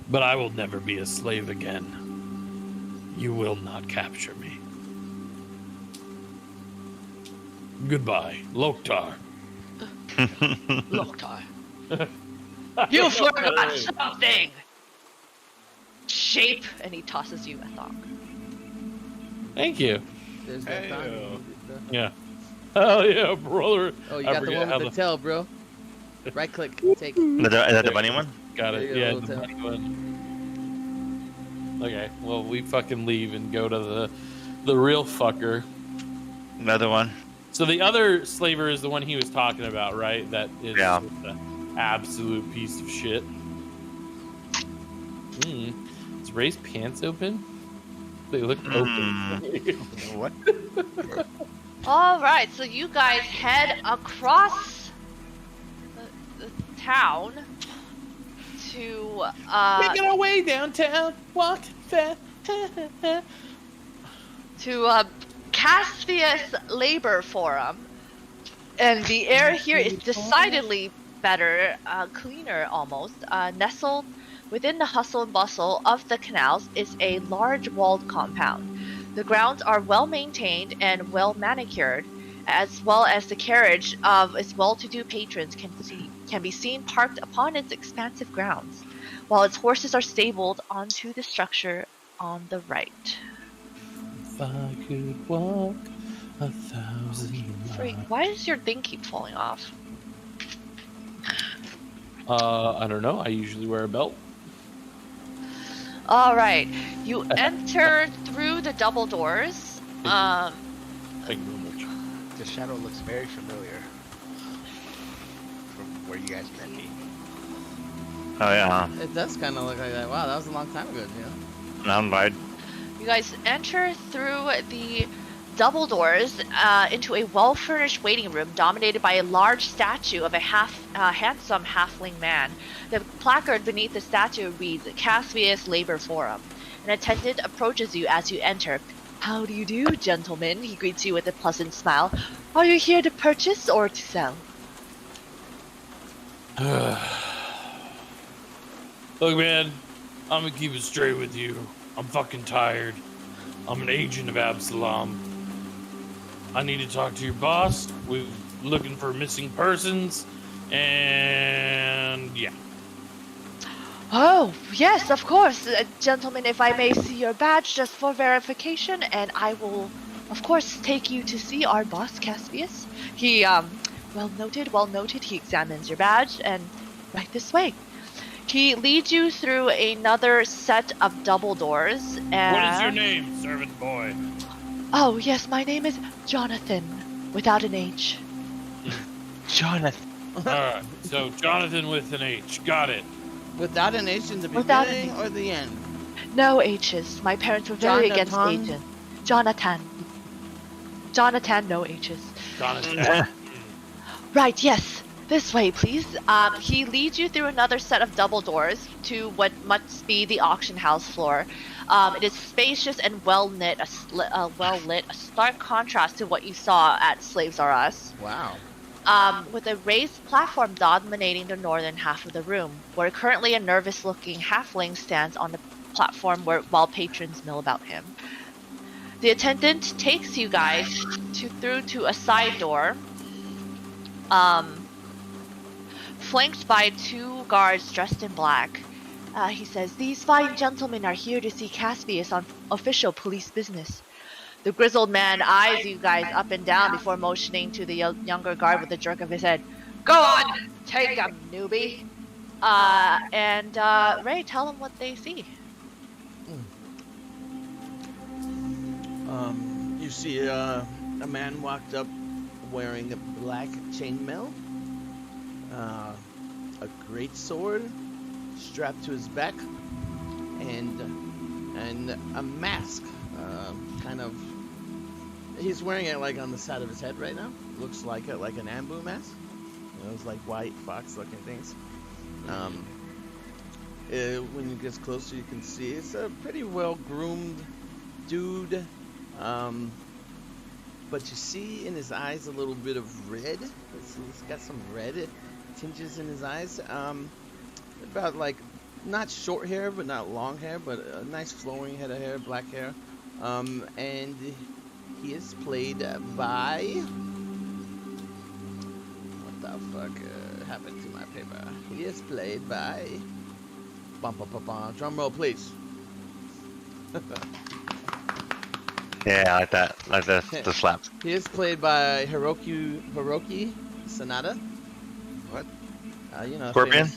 But I will never be a slave again. You will not capture me. Goodbye, Loktar. Loktar, you forgot something! Shape! And he tosses you a thong. Thank you. There's that Hey, thong. Yeah. Hell yeah, brother. Oh, you I got the forget one how with the tail, bro. Right click. Take. Is that the bunny one? Got There it. you go, Yeah. little the tail. funny one. Okay. Well, we fucking leave and go to the real fucker. Another one. So the other slaver is the one he was talking about, right? That is Yeah. an absolute piece of shit. Is Ray's pants open? They look open. What? Alright, so you guys head across the town to, Making our way downtown, walking fast. to Caspius Labor Forum. And the air here is decidedly better, cleaner almost. Nestled within the hustle and bustle of the canals is a large walled compound. The grounds are well maintained and well manicured, as well as the carriage of its well-to-do patrons can be seen parked upon its expansive grounds, while its horses are stabled onto the structure on the right. If I could walk 1,000 Freak, miles. why does your thing keep falling off? I don't know. I usually wear a belt. Alright, you enter through the double doors. Thank you very much. shadow looks very familiar from where you guys met me. Oh yeah. It does kind of look like that. Wow, that was a long time ago, I'm right. You guys enter through the double doors into a well-furnished waiting room dominated by a large statue of a handsome halfling man. The placard beneath the statue reads, Caspius Labor Forum. An attendant approaches you as you enter. How do you do, gentlemen? He greets you with a pleasant smile. Are you here to purchase or to sell? Look, man, I'm gonna keep it straight with you. I'm fucking tired. I'm an agent of Absalom. I need to talk to your boss. We're looking for missing persons, and yeah. Oh, yes, of course. Gentlemen, if I may see your badge just for verification, and I will, of course, take you to see our boss, Caspius. He, well noted, he examines your badge, and right this way. He leads you through another set of double doors, and... What is your name, servant boy? Oh, yes, my name is Jonathan, without an H. Jonathan. Alright, so Jonathan with an H. Got it. Without an H in the Without beginning an or the end? No H's. My parents were very against Jonathan? H's. Jonathan. Jonathan, no H's. Jonathan. Right, yes. This way, please. He leads you through another set of double doors to what must be the auction house floor. It is spacious and well-lit, a stark contrast to what you saw at Slaves R Us. Wow. With a raised platform dominating the northern half of the room, where currently a nervous-looking halfling stands on the platform while patrons mill about him. The attendant takes you guys through to a side door, flanked by two guards dressed in black. He says, "These fine gentlemen are here to see Caspius on official police business." The grizzled man eyes you guys up and down before motioning to the younger guard with a jerk of his head. "Go on! Take him, newbie!" Ray, tell them what they see. You see a man walked up wearing a black chainmail, a great sword strapped to his back, and a mask. Kind of, he's wearing it like on the side of his head right now. Looks like it, like an Ambu mask. Those like white fox-looking things. When you get closer, you can see it's a pretty well-groomed dude. But you see in his eyes a little bit of red. He's got some red tinges in his eyes. About like, not short hair, but not long hair, but a nice flowing head of hair, black hair. And he is played by... What the fuck happened to my paper? He is played by... Drum roll, please. Yeah, I like that. Like the slaps. He is played by Hiroki Sanada. What? You know, Scorpion?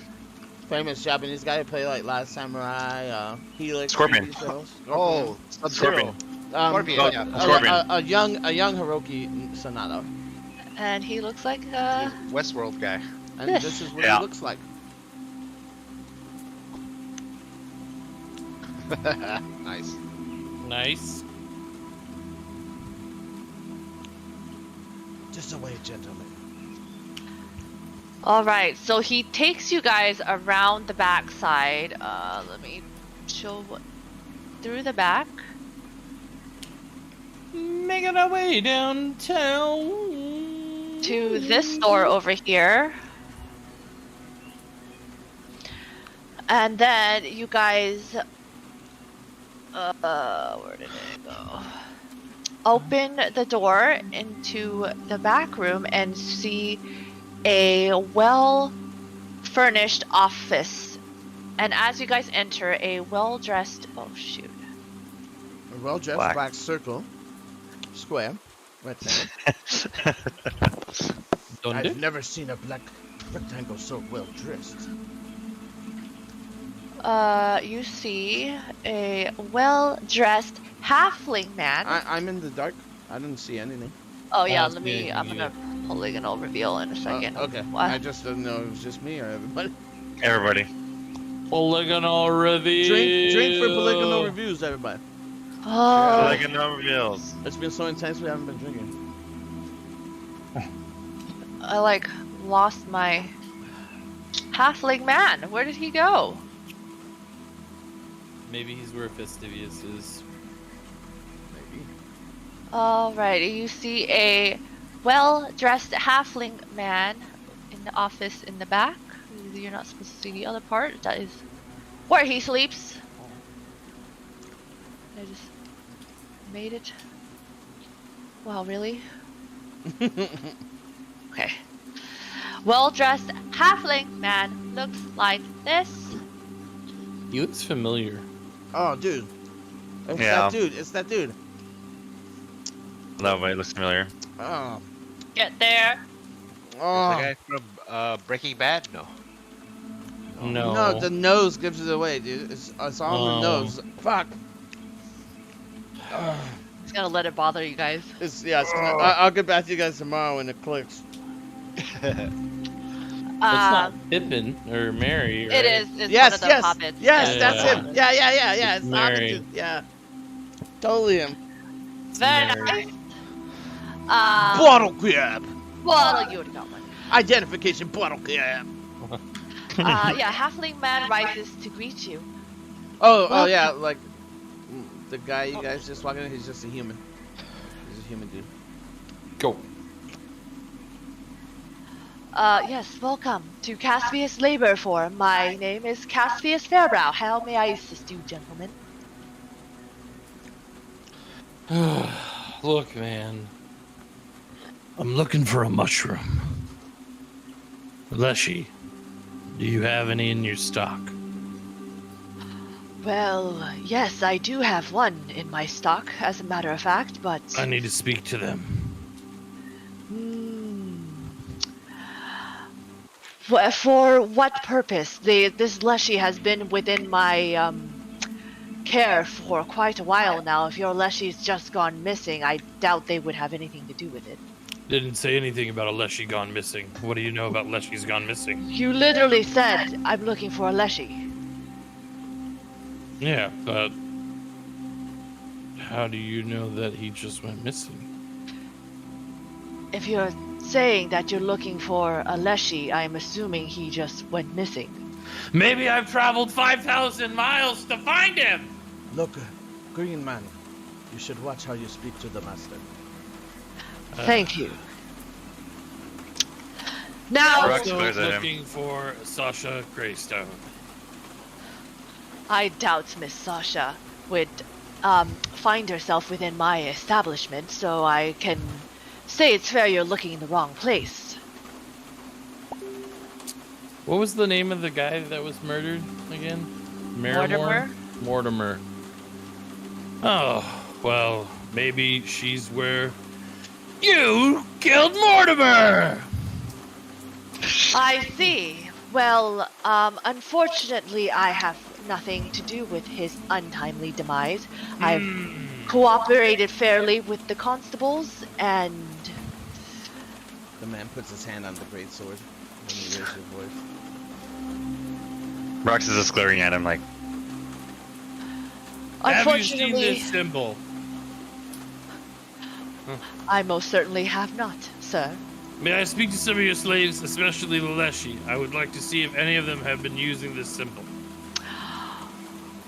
famous Japanese guy who played like Last Samurai, Helix. Scorpion. TV shows. Oh, Scorpion. Scorpion, yeah. Scorpion. A young Hiroki Sanada, And he looks like, Westworld guy. and this is what Yeah. he looks like. Nice. Nice. Just a way, gentlemen. Alright, so he takes you guys around the backside. Let me show through the back. Making our way downtown To this door over here. And then you guys, where did it go? Open the door into the back room and see a well-furnished office. And as you guys enter, a well-dressed, oh shoot. A well-dressed Black. black circle, square, rectangle. Donde? I've never seen a black rectangle so well-dressed. You see a well-dressed halfling man. I'm in the dark. I didn't see anything. Oh yeah, Ask me I'm anything gonna polygonal reveal in a second. Okay. What? I just didn't know if it was just me or everybody. Everybody. Polygonal reveal. Drink for polygonal reviews, everybody. Oh, Like no reveals. It's been so intense we haven't been drinking. I like lost my halfling man. Where did he go? Maybe he's where Festivius is. Maybe. All right, you see a well-dressed halfling man in the office in the back. You're not supposed to see the other part. That is where he sleeps. I just made it. Wow, really? Okay. Well-dressed halfling man looks like this. He looks familiar. Oh, dude. It's Yeah. that dude. It's that dude. No, but it looks familiar. Oh. Get there. Oh. The guy from Breaking Bad? No. No. No, the nose gives it away, dude. It's on the nose. Fuck. Just gonna let it bother you guys. It's I'll get back to you guys tomorrow when it clicks. It's not Pippin or Mary, right? It is. It's Yes, one of the yes, hobbits. yes, Yeah. that's him. Yeah. It's the Hobbit Mary. dude. Yeah. Totally him. Very Mary. nice. Bottle grab. Well, you already got one. Identification bottle grab. Yeah, halfling man rises to greet you. Oh yeah, like the guy you guys just walking in, he's just a human. He's a human dude. Go. Yes, welcome to Caspius Labor Forum. My name is Caspius Fairbrow. How may I assist you, gentlemen? Look, man. I'm looking for a mushroom. Leshy, do you have any in your stock? Well, yes, I do have one in my stock, as a matter of fact, but... I need to speak to them. For what purpose? This Leshy has been within my care for quite a while now. If your Leshy's just gone missing, I doubt they would have anything to do with it. Didn't say anything about a Leshy gone missing. What do you know about Leshy's gone missing? You literally said, I'm looking for a Leshy. Yeah, but how do you know that he just went missing? If you're saying that you're looking for a Leshy, I'm assuming he just went missing. Maybe I've traveled 5,000 miles to find him! Look, green man, you should watch how you speak to the master. Thank you. Now, Rox Also glares at him. looking for Sasha Greystone. I doubt Miss Sasha would find herself within my establishment, so I can say it's fair you're looking in the wrong place. What was the name of the guy that was murdered again? Mortimer? Mortimer. Oh, well, maybe she's where you killed Mortimer! I see. Well, unfortunately, I have nothing to do with his untimely demise. I've cooperated fairly with the constables, and The man puts his hand on the great sword when he raises his voice. Rox is just glaring at him like, Have you seen unfortunately, this symbol? I most certainly have not, sir. May I speak to some of your slaves, especially the Leshy? I would like to see if any of them have been using this symbol.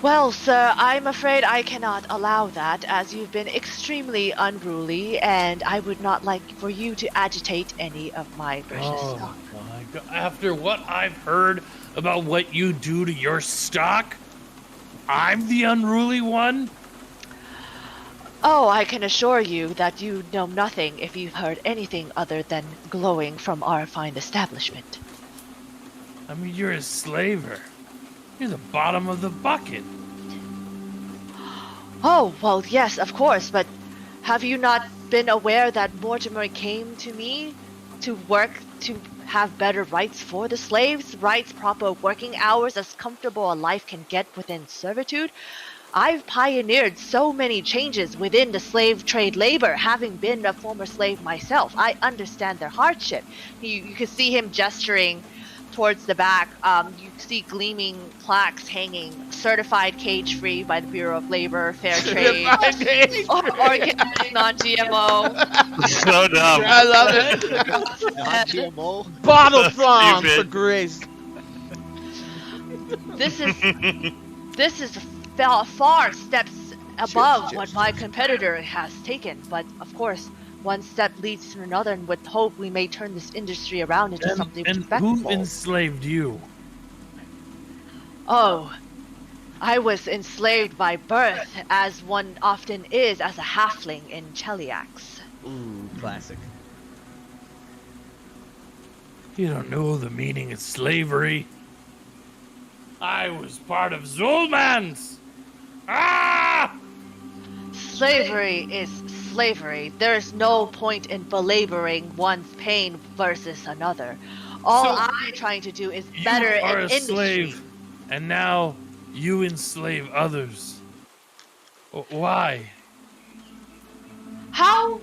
Well, sir, I'm afraid I cannot allow that, as you've been extremely unruly, and I would not like for you to agitate any of my precious stock. My God. After what I've heard about what you do to your stock, I'm the unruly one? Oh, I can assure you that you know nothing if you've heard anything other than glowing from our fine establishment. I mean, you're a slaver. You're the bottom of the bucket. Oh, well, yes, of course, but have you not been aware that Mortimer came to me to work to have better rights for the slaves? Rights, proper working hours, as comfortable a life can get within servitude? I've pioneered so many changes within the slave trade labor, having been a former slave myself. I understand their hardship. You can see him gesturing towards the back. You see gleaming plaques hanging, certified cage-free by the Bureau of Labor, fair trade, organic, non-GMO. So dumb. I love it. Non-GMO. Bottle from for Stupid. grace. This is far steps above what my competitor has taken, but of course, one step leads to another, and with hope we may turn this industry around into something And respectable. who enslaved you? Oh, I was enslaved by birth, as one often is as a halfling in Cheliax. Ooh, classic. You don't know the meaning of slavery. I was part of Zulman's. Ah! Slavery is slavery. There is no point in belaboring one's pain versus another. All So, I'm trying to do is You better are an a industry. slave, and now you enslave others. Why? How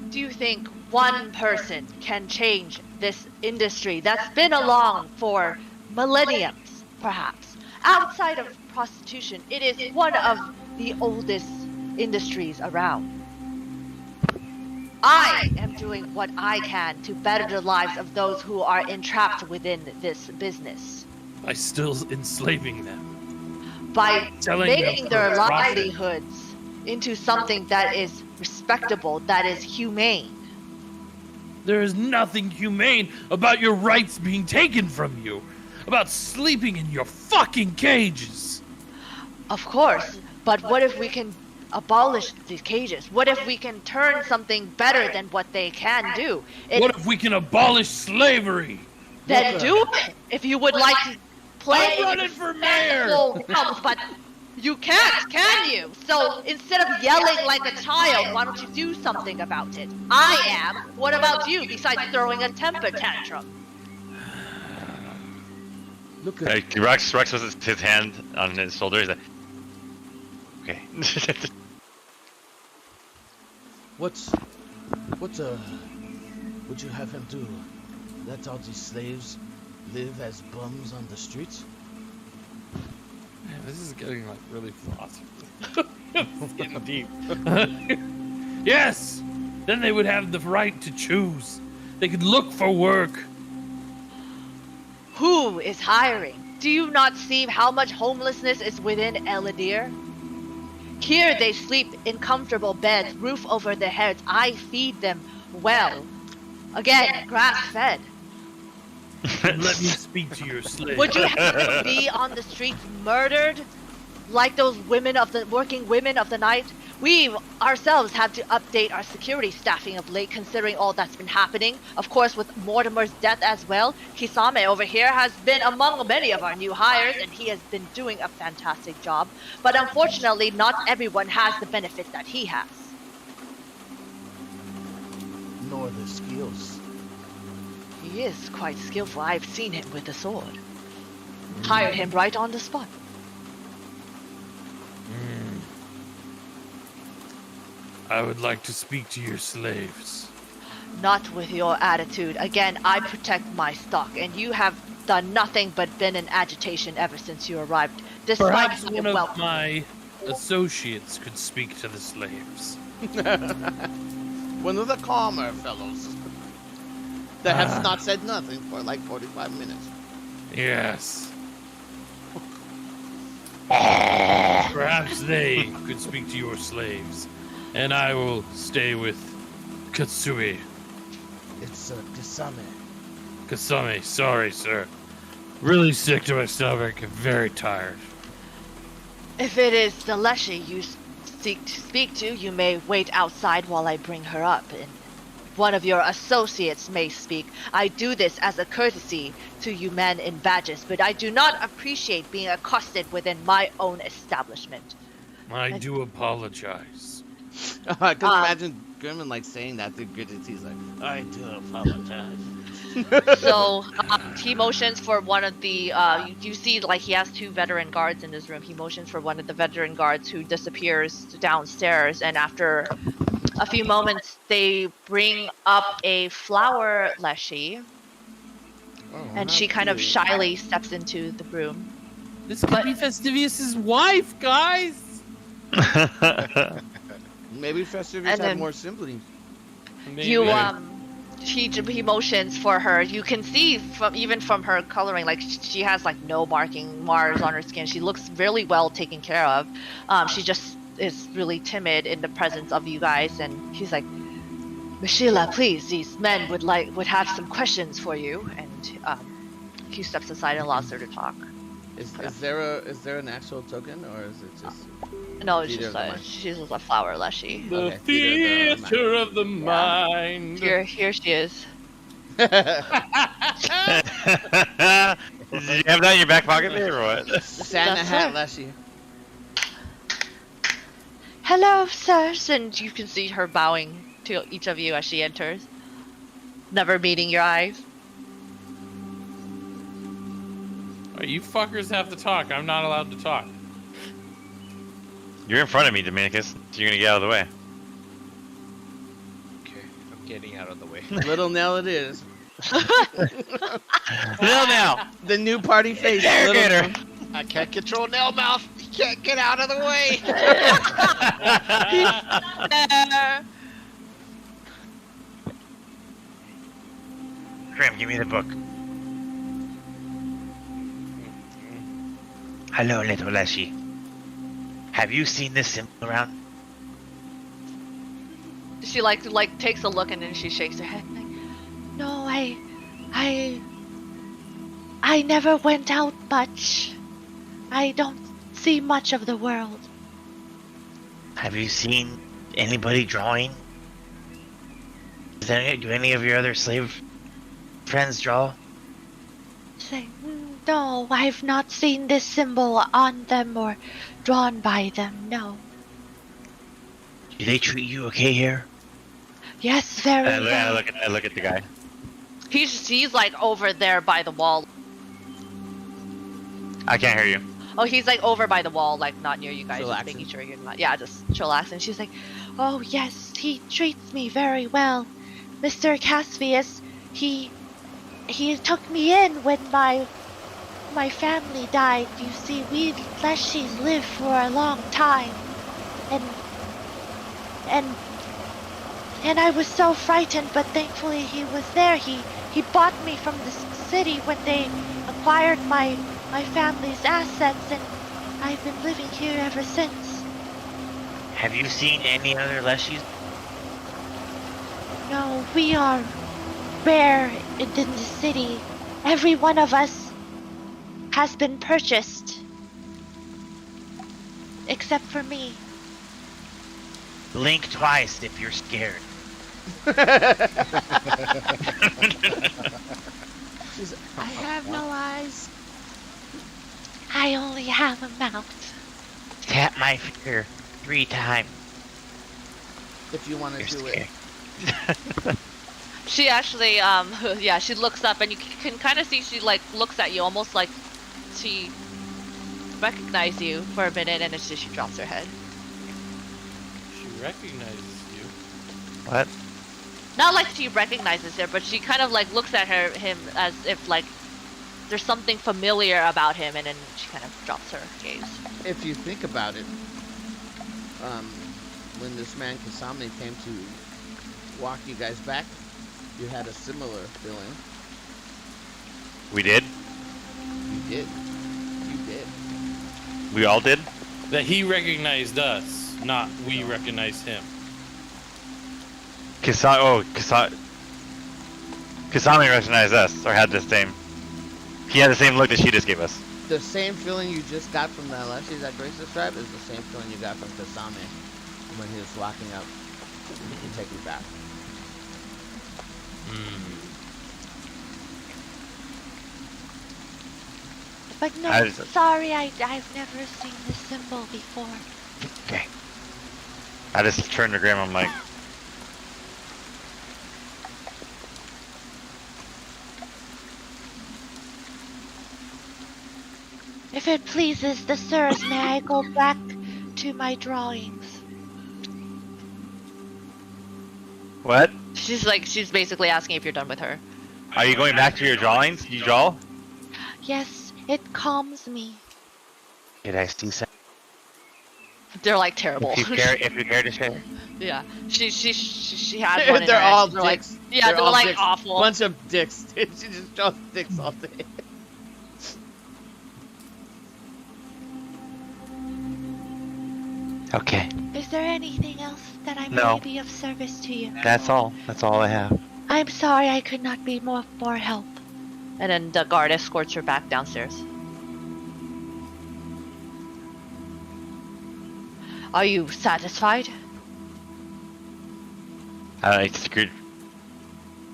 do you think one person can change this industry that's been along for millenniums, perhaps? Outside of prostitution, it is one of the oldest industries around. I am doing what I can to better the lives of those who are entrapped within this business By still enslaving them. by Selling them making for their profit. livelihoods into something that is respectable, that is humane. There is nothing humane about your rights being taken from you. About sleeping in your fucking cages. Of course, but what if we can abolish these cages? What if we can turn something better than what they can do? What if we can abolish slavery? Then do it if you would like to play I'm running for mayor. realms, but you can't, can you? So instead of yelling like a child, why don't you do something about it? I am. What about you, besides throwing a temper tantrum? Look at Like, Rex was his hand on his shoulder. He's like, okay. what's would you have him do? Let all these slaves live as bums on the streets? Man, this is getting like really philosophical. It's getting deep. Yes! Then they would have the right to choose. They could look for work. Who is hiring? Do you not see how much homelessness is within Eladir? Here they sleep in comfortable beds, roof over their heads. I feed them well. Again, grass-fed. Let me speak to your slave. Would you have them be on the streets murdered? Like those working women of the night? We ourselves have to update our security staffing of late, considering all that's been happening. Of course, with Mortimer's death as well. Kisame over here has been among many of our new hires, and he has been doing a fantastic job. But unfortunately, not everyone has the benefits that he has. Nor the skills. He is quite skillful. I've seen him with the sword. Hired him right on the spot. I would like to speak to your slaves. Not with your attitude. Again, I protect my stock, and you have done nothing but been in agitation ever since you arrived. Despite Perhaps my one of wealth. my associates could speak to the slaves. One of the calmer fellows that has not said nothing for like 45 minutes. Yes. Perhaps they could speak to your slaves, and I will stay with Katsui. It's Kisame. Kasame, sorry, sir. Really sick to my stomach and very tired. If it is the Leshy you seek to speak to, you may wait outside while I bring her up, and one of your associates may speak. I do this as a courtesy to you men in badges, but I do not appreciate being accosted within my own establishment. I do apologize. I can imagine Grimmin like saying that to Gritted. He's like, I do apologize. So he motions for one of the. You see, like he has 2 veteran guards in this room. He motions for one of the veteran guards who disappears downstairs, and after a few moments, they bring up a flower leshy, Oh, and how she kind of cute. shyly steps into the room. This could be Festivious's wife, guys. Maybe Festivus And had then- more siblings. Maybe. You he motions for her. You can see from her coloring, like she has like no mars on her skin. She looks really well taken care of. She just is really timid in the presence of you guys, and she's like, Michela, please, these men would have some questions for you. And he steps aside and allows her to talk. Is there an actual token, or is it just? No, it's Theater just of the mind. she's just a flower leshy. The Okay, theater of the mind. Here she is. Did you have that in your back pocket there, or what? Santa That's hat her. Leshy. Hello, sirs, and you can see her bowing to each of you as she enters, never meeting your eyes. Alright, you fuckers have to talk. I'm not allowed to talk. You're in front of me, Dominicus. So you're gonna get out of the way. Okay, I'm getting out of the way. Little Nell it is. No, now. The new party face. Interrogator. Little- I can't control Nail Mouth. He can't get out of the way. Grim, give me the book. Hello, little Leshy. Have you seen this symbol around? She like takes a look and then she shakes her head. Like, no, I never went out much. I don't see much of the world. Have you seen anybody drawing? Do any of your other slave friends draw? Say, no, I've not seen this symbol on them or drawn by them. No. Do they treat you okay here? Yes, very I well. look at the guy. He's like over there by the wall. I can't hear you. Oh, he's like over by the wall, like not near you guys, just Chillaxing. making sure you're not. Yeah, just chillaxing. She's like, oh yes, he treats me very well, Mr. Caspius. He took me in when my family died. You see, we Leshies live for a long time, and I was so frightened, but thankfully he was there. He bought me from the city when they acquired my family's assets, and I've been living here ever since. Have you seen any other Leshies? No, we are rare in the city. Every one of us has been purchased. Except for me. Blink twice if you're scared. She's, I have no eyes. I only have a mouth. Tap my finger 3 times. If you want to You're do scared. it. She actually, yeah, she looks up and you can kind of see she like looks at you almost like she recognizes you for a minute, and it's just she drops her head. She recognizes you. What? Not like she recognizes her, but she kind of like looks at him as if like there's something familiar about him, and then she kind of drops her gaze. If you think about it, when this man Kasami came to walk you guys back, you had a similar feeling. We did? You did. You did. We all did? That he recognized us, not we recognized him. Kasami recognized us, or had the same. He had the same look that she just gave us. The same feeling you just got from the Leshies that Grace described is the same feeling you got from Kasami when he was walking up to take you back. But no, I just- sorry, I've never seen this symbol before. Okay. I just turned to Graham, I'm like, If it pleases the sirs, may I go back to my drawings? What? She's basically asking if you're done with her. Are you going back to your drawings? You draw? Yes, it calms me. Did I see something? They're like terrible. If you care to share. Yeah, she had one in They're her all and they're like, dicks. yeah, they're all like dicks. awful. Bunch of dicks. She just draws dicks all day. Okay, Is there anything else that I No. may be of service to you? that's all. That's all I have. I'm sorry I could not be more help. And then the guard escorts her back downstairs. Are you satisfied? It's screwed.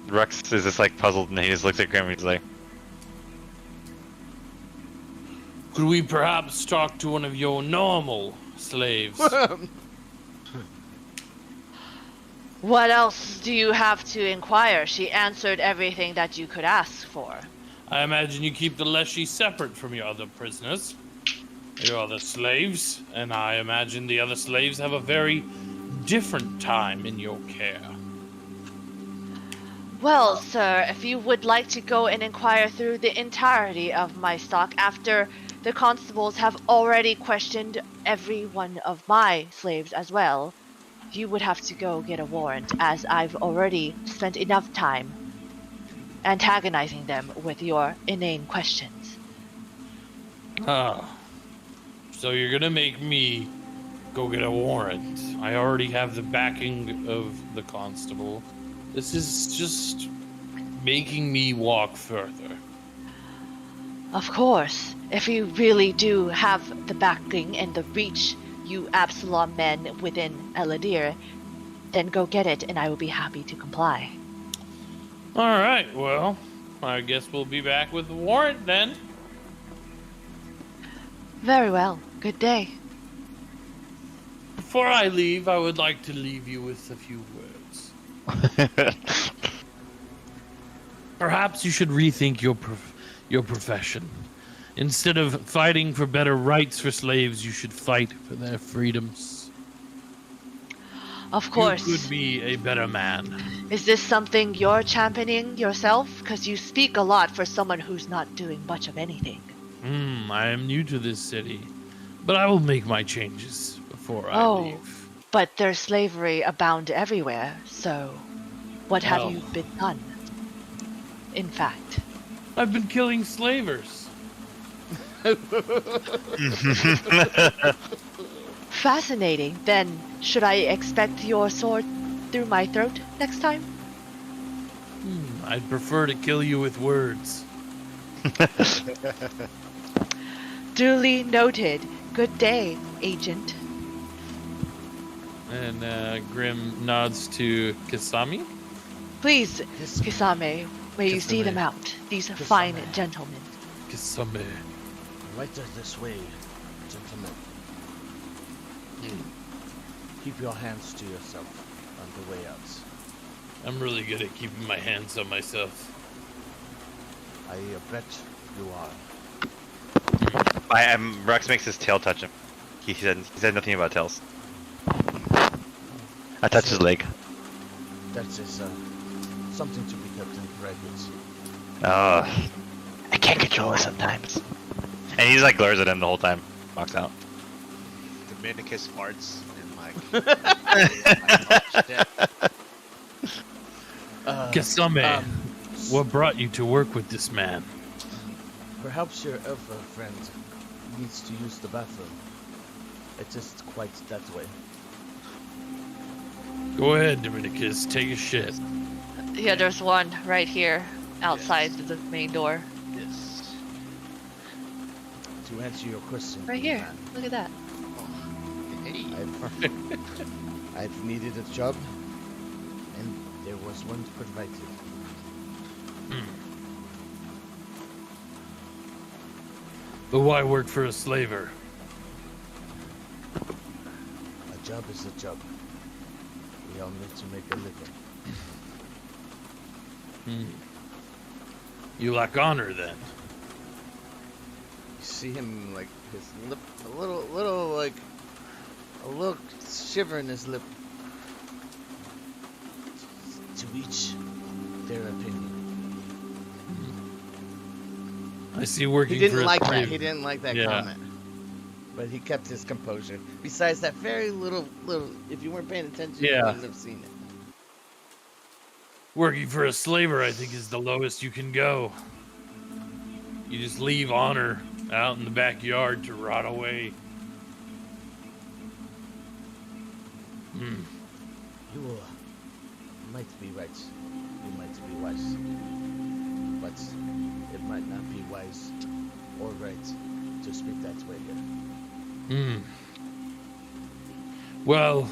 Rex is just like puzzled and he just looks at Grim and he's like, Could we perhaps talk to one of your normal slaves? What else do you have to inquire? She answered everything that you could ask for. I imagine you keep the Leshy separate from your other prisoners, your other slaves, and I imagine the other slaves have a very different time in your care. Well, sir, if you would like to go and inquire through the entirety of my stock after the constables have already questioned every one of my slaves as well, you would have to go get a warrant, as I've already spent enough time antagonizing them with your inane questions. Ah. So you're gonna make me go get a warrant. I already have the backing of the constable. This is just making me walk further. Of course, if you really do have the backing and the reach, you Absalom men within Eladir, then go get it and I will be happy to comply. Alright, well, I guess we'll be back with the warrant then. Very well. Good day. Before I leave, I would like to leave you with a few words. Perhaps you should rethink your profession. Instead of fighting for better rights for slaves, you should fight for their freedoms. Of course. You could be a better man. Is this something you're championing yourself? Because you speak a lot for someone who's not doing much of anything. I am new to this city, but I will make my changes before I leave. But there's slavery abound everywhere, so what have Well. you been done? In fact. I've been killing slavers. Fascinating. Then, should I expect your sword through my throat next time? I'd prefer to kill you with words. Duly noted. Good day, agent. And Grim nods to Kasami. Please, Kisame, may you see Kisame. them out, these fine Kisame. gentlemen. Kasame. Right this way, gentlemen. Keep your hands to yourself on the way out. I'm really good at keeping my hands on myself. I bet you are. Rex makes his tail touch him. He said nothing about tails. I touched his leg. That is something to be kept in private. I can't control it sometimes. And he's like glares at him the whole time. Walks out. Dominicus farts and like. Kasame, what brought you to work with this man? Perhaps your elf friend needs to use the bathroom. It is quite that way. Go ahead, Dominicus, take a shit. Yeah, there's one right here, outside the main door. Yes. To answer your question, Right young here. man, Look at that. Hey. I've needed a job, and there was one provided. But why work for a slaver? A job is a job. We all need to make a living. You lack honor, then. see him like his lip, a little shiver in his lip. To each their opinion. I see working He didn't for a like that. slave. He didn't like that Yeah. comment. But he kept his composure. Besides that very little, if you weren't paying attention, you Yeah. wouldn't have seen it. Working for a slaver, I think, is the lowest you can go. You just leave honor out in the backyard to rot away. Hmm. You might be right. You might be wise. But it might not be wise or right to speak that way here. Hmm. Well,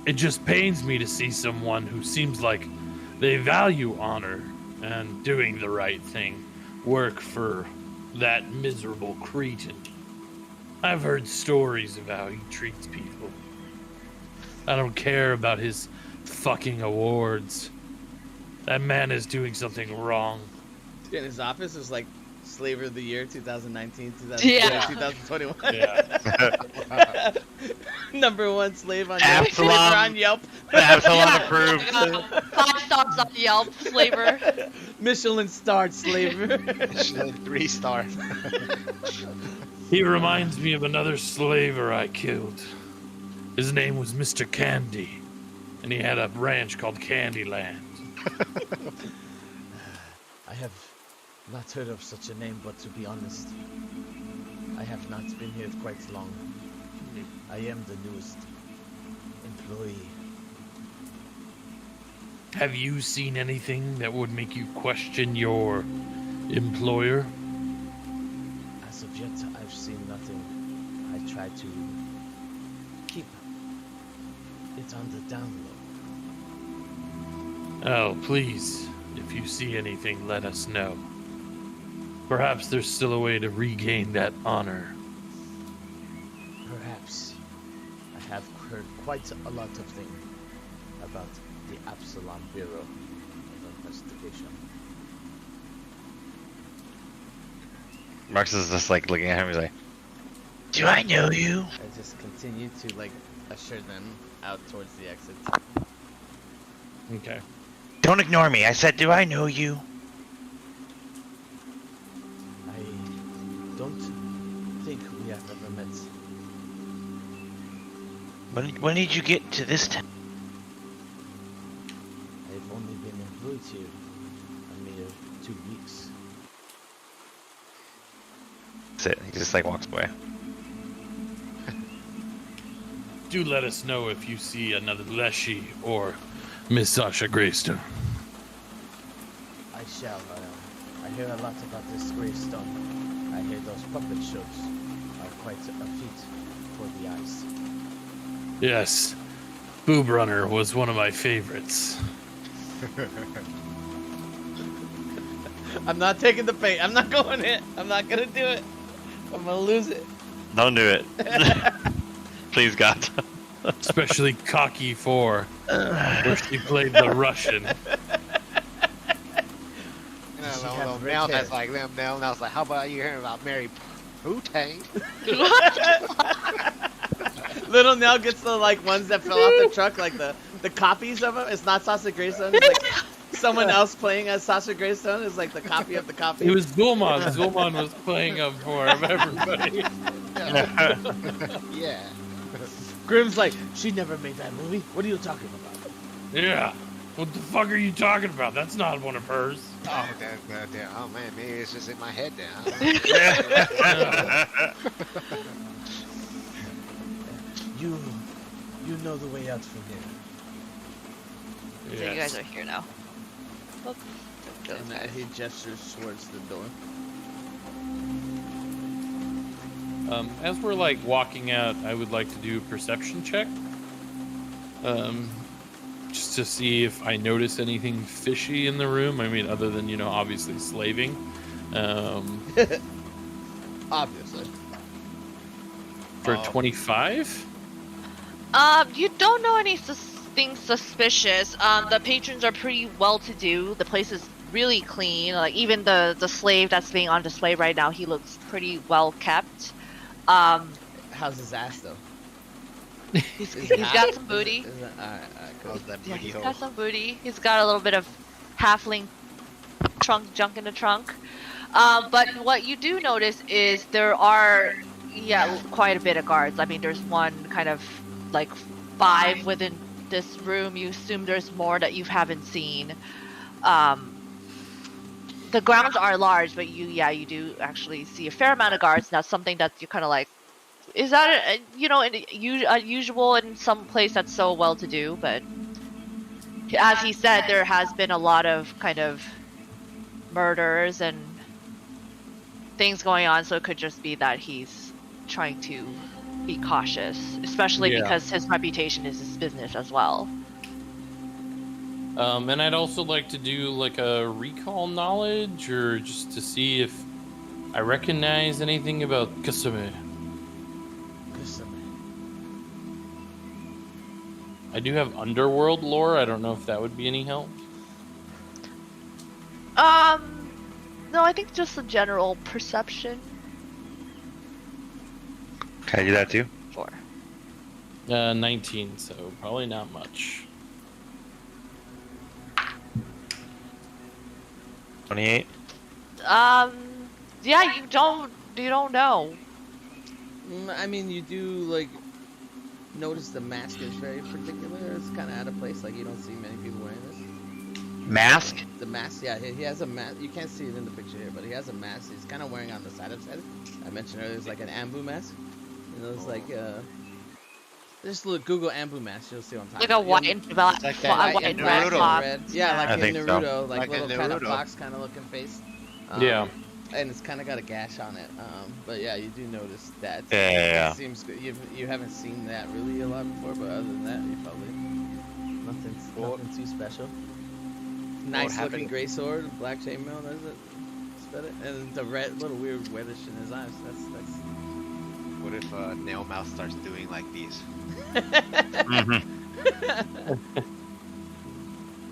it just pains me to see someone who seems like they value honor and doing the right thing work for that miserable cretin. I've heard stories of how he treats people. I don't care about his fucking awards. That man is doing something wrong. In his office is like Slaver of the Year 2019, 2020, Yeah. 2021. Yeah. #1 slave on Absalom. Yelp. Slaver on Yelp. Absalom approved. 5 stars on Yelp, slaver. Michelin starred slaver. Michelin 3-star. He reminds me of another slaver I killed. His name was Mr. Candy, and he had a ranch called Candyland. I have not heard of such a name, but to be honest, I have not been here quite long. I am the newest employee. Have you seen anything that would make you question your employer? As of yet, I've seen nothing. I try to keep it on the down low. Oh, please, if you see anything, let us know. Perhaps there's still a way to regain that honor. Perhaps. I have heard quite a lot of things about the Absalom Bureau of Investigation. Marx is just like looking at him. He's like, "Do I know you?" I just continue to like usher them out towards the exit. Okay. Don't ignore me. I said, "Do I know you?" I don't think we have ever met. When did you get to this town? I've only been employed here a mere 2 weeks. That's it. He just like walks away. Do let us know if you see another Leshy or Miss Sasha Greystone. I shall. I hear a lot about this gravestone. I hear those puppet shows are quite a feat for the eyes. Yes, Boob Runner was one of my favorites. I'm not taking the bait. I'm not going in. I'm not gonna do it. I'm gonna lose it. Don't do it. Please, God. Especially Cocky 4, where she played the Russian. Does she have No, red now hair? that's like them. Now it's like, how about you hearing about Mary Wu-Tang? Little Nell gets the like ones that fell off the truck, like the copies of them. It's not Sasha Greystone. It's like someone else playing as Sasha Greystone. Is like the copy of the copy. It was Zulman. Zulman was playing him for him, everybody. Yeah. Grimm's like, she never made that movie. What are you talking about? Yeah. What the fuck are you talking about? That's not one of hers. Oh, damn. Oh, man, maybe it's just in my head now. You know the way out from here. So you guys are here now. Oop. Don't And go there. he gestures towards the door. As we're like walking out, I would like to do a perception check. Just to see if I notice anything fishy in the room. I mean, other than, obviously slaving. Obviously. For 25? You don't know anything suspicious. The patrons are pretty well-to-do. The place is really clean. Like even the slave that's being on display right now, he looks pretty well kept. How's his ass though? He's Is it got hot? some booty. Is it, alright, cool. How's that Yeah, booty he's hole? got some booty. He's got a little bit of halfling junk in the trunk. But what you do notice is there are, quite a bit of guards. I mean, there's one kind of like 5 within this room. You assume there's more that you haven't seen. The grounds are large, but you do actually see a fair amount of guards. That's something that you're kind of like, is that unusual in some place that's so well to do? But as he said, there has been a lot of kind of murders and things going on, so it could just be that he's trying to be cautious, especially Yeah. because his reputation is his business as well. And I'd also like to do like a recall knowledge, or just to see if I recognize anything about Kasame. I do have underworld lore. I don't know if that would be any help. No, I think just a general perception. Can I do that too? For 19, so probably not much. 28. Yeah, you don't know. I mean, you do like notice the mask is very particular. It's kind of out of place. Like you don't see many people wearing this. Mask? The mask, yeah, he has a mask. You can't see it in the picture here, but he has a mask. He's kind of wearing on the side of his head. I mentioned earlier, it's like an ambu mask. You know, it's like just look, Google ambu mask. You'll see what I'm talking Like a about. white and black, like that white and black Naruto. top. Red. Yeah, like I in think so. Naruto, like Like in little kind of Naruto. fox kind of looking face. Yeah. And it's kind of got a gash on it. But yeah, you do notice that. Yeah. It seems good. You haven't seen that really a lot before, but other than that, you probably nothing too special. Nice looking happened? gray sword, black chainmail. That's it. That's about it. And the red, little weird reddish in his eyes. That's. What if Nail Mouth starts doing like these? Mm-hmm.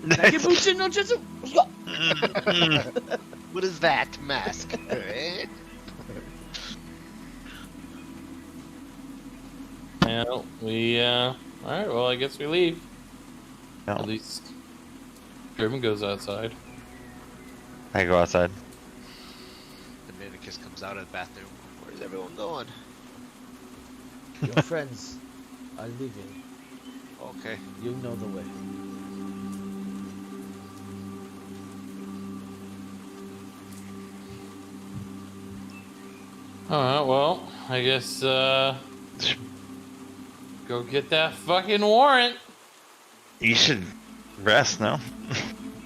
Nakibuchi no jutsu. What is that mask? Eh? Yeah, we alright, well I guess we leave. No. At least German goes outside. I go outside. Dominicus comes out of the bathroom. Where's everyone going? Your friends are leaving. Okay. You know the way. Alright, well, I guess go get that fucking warrant. You should rest, no?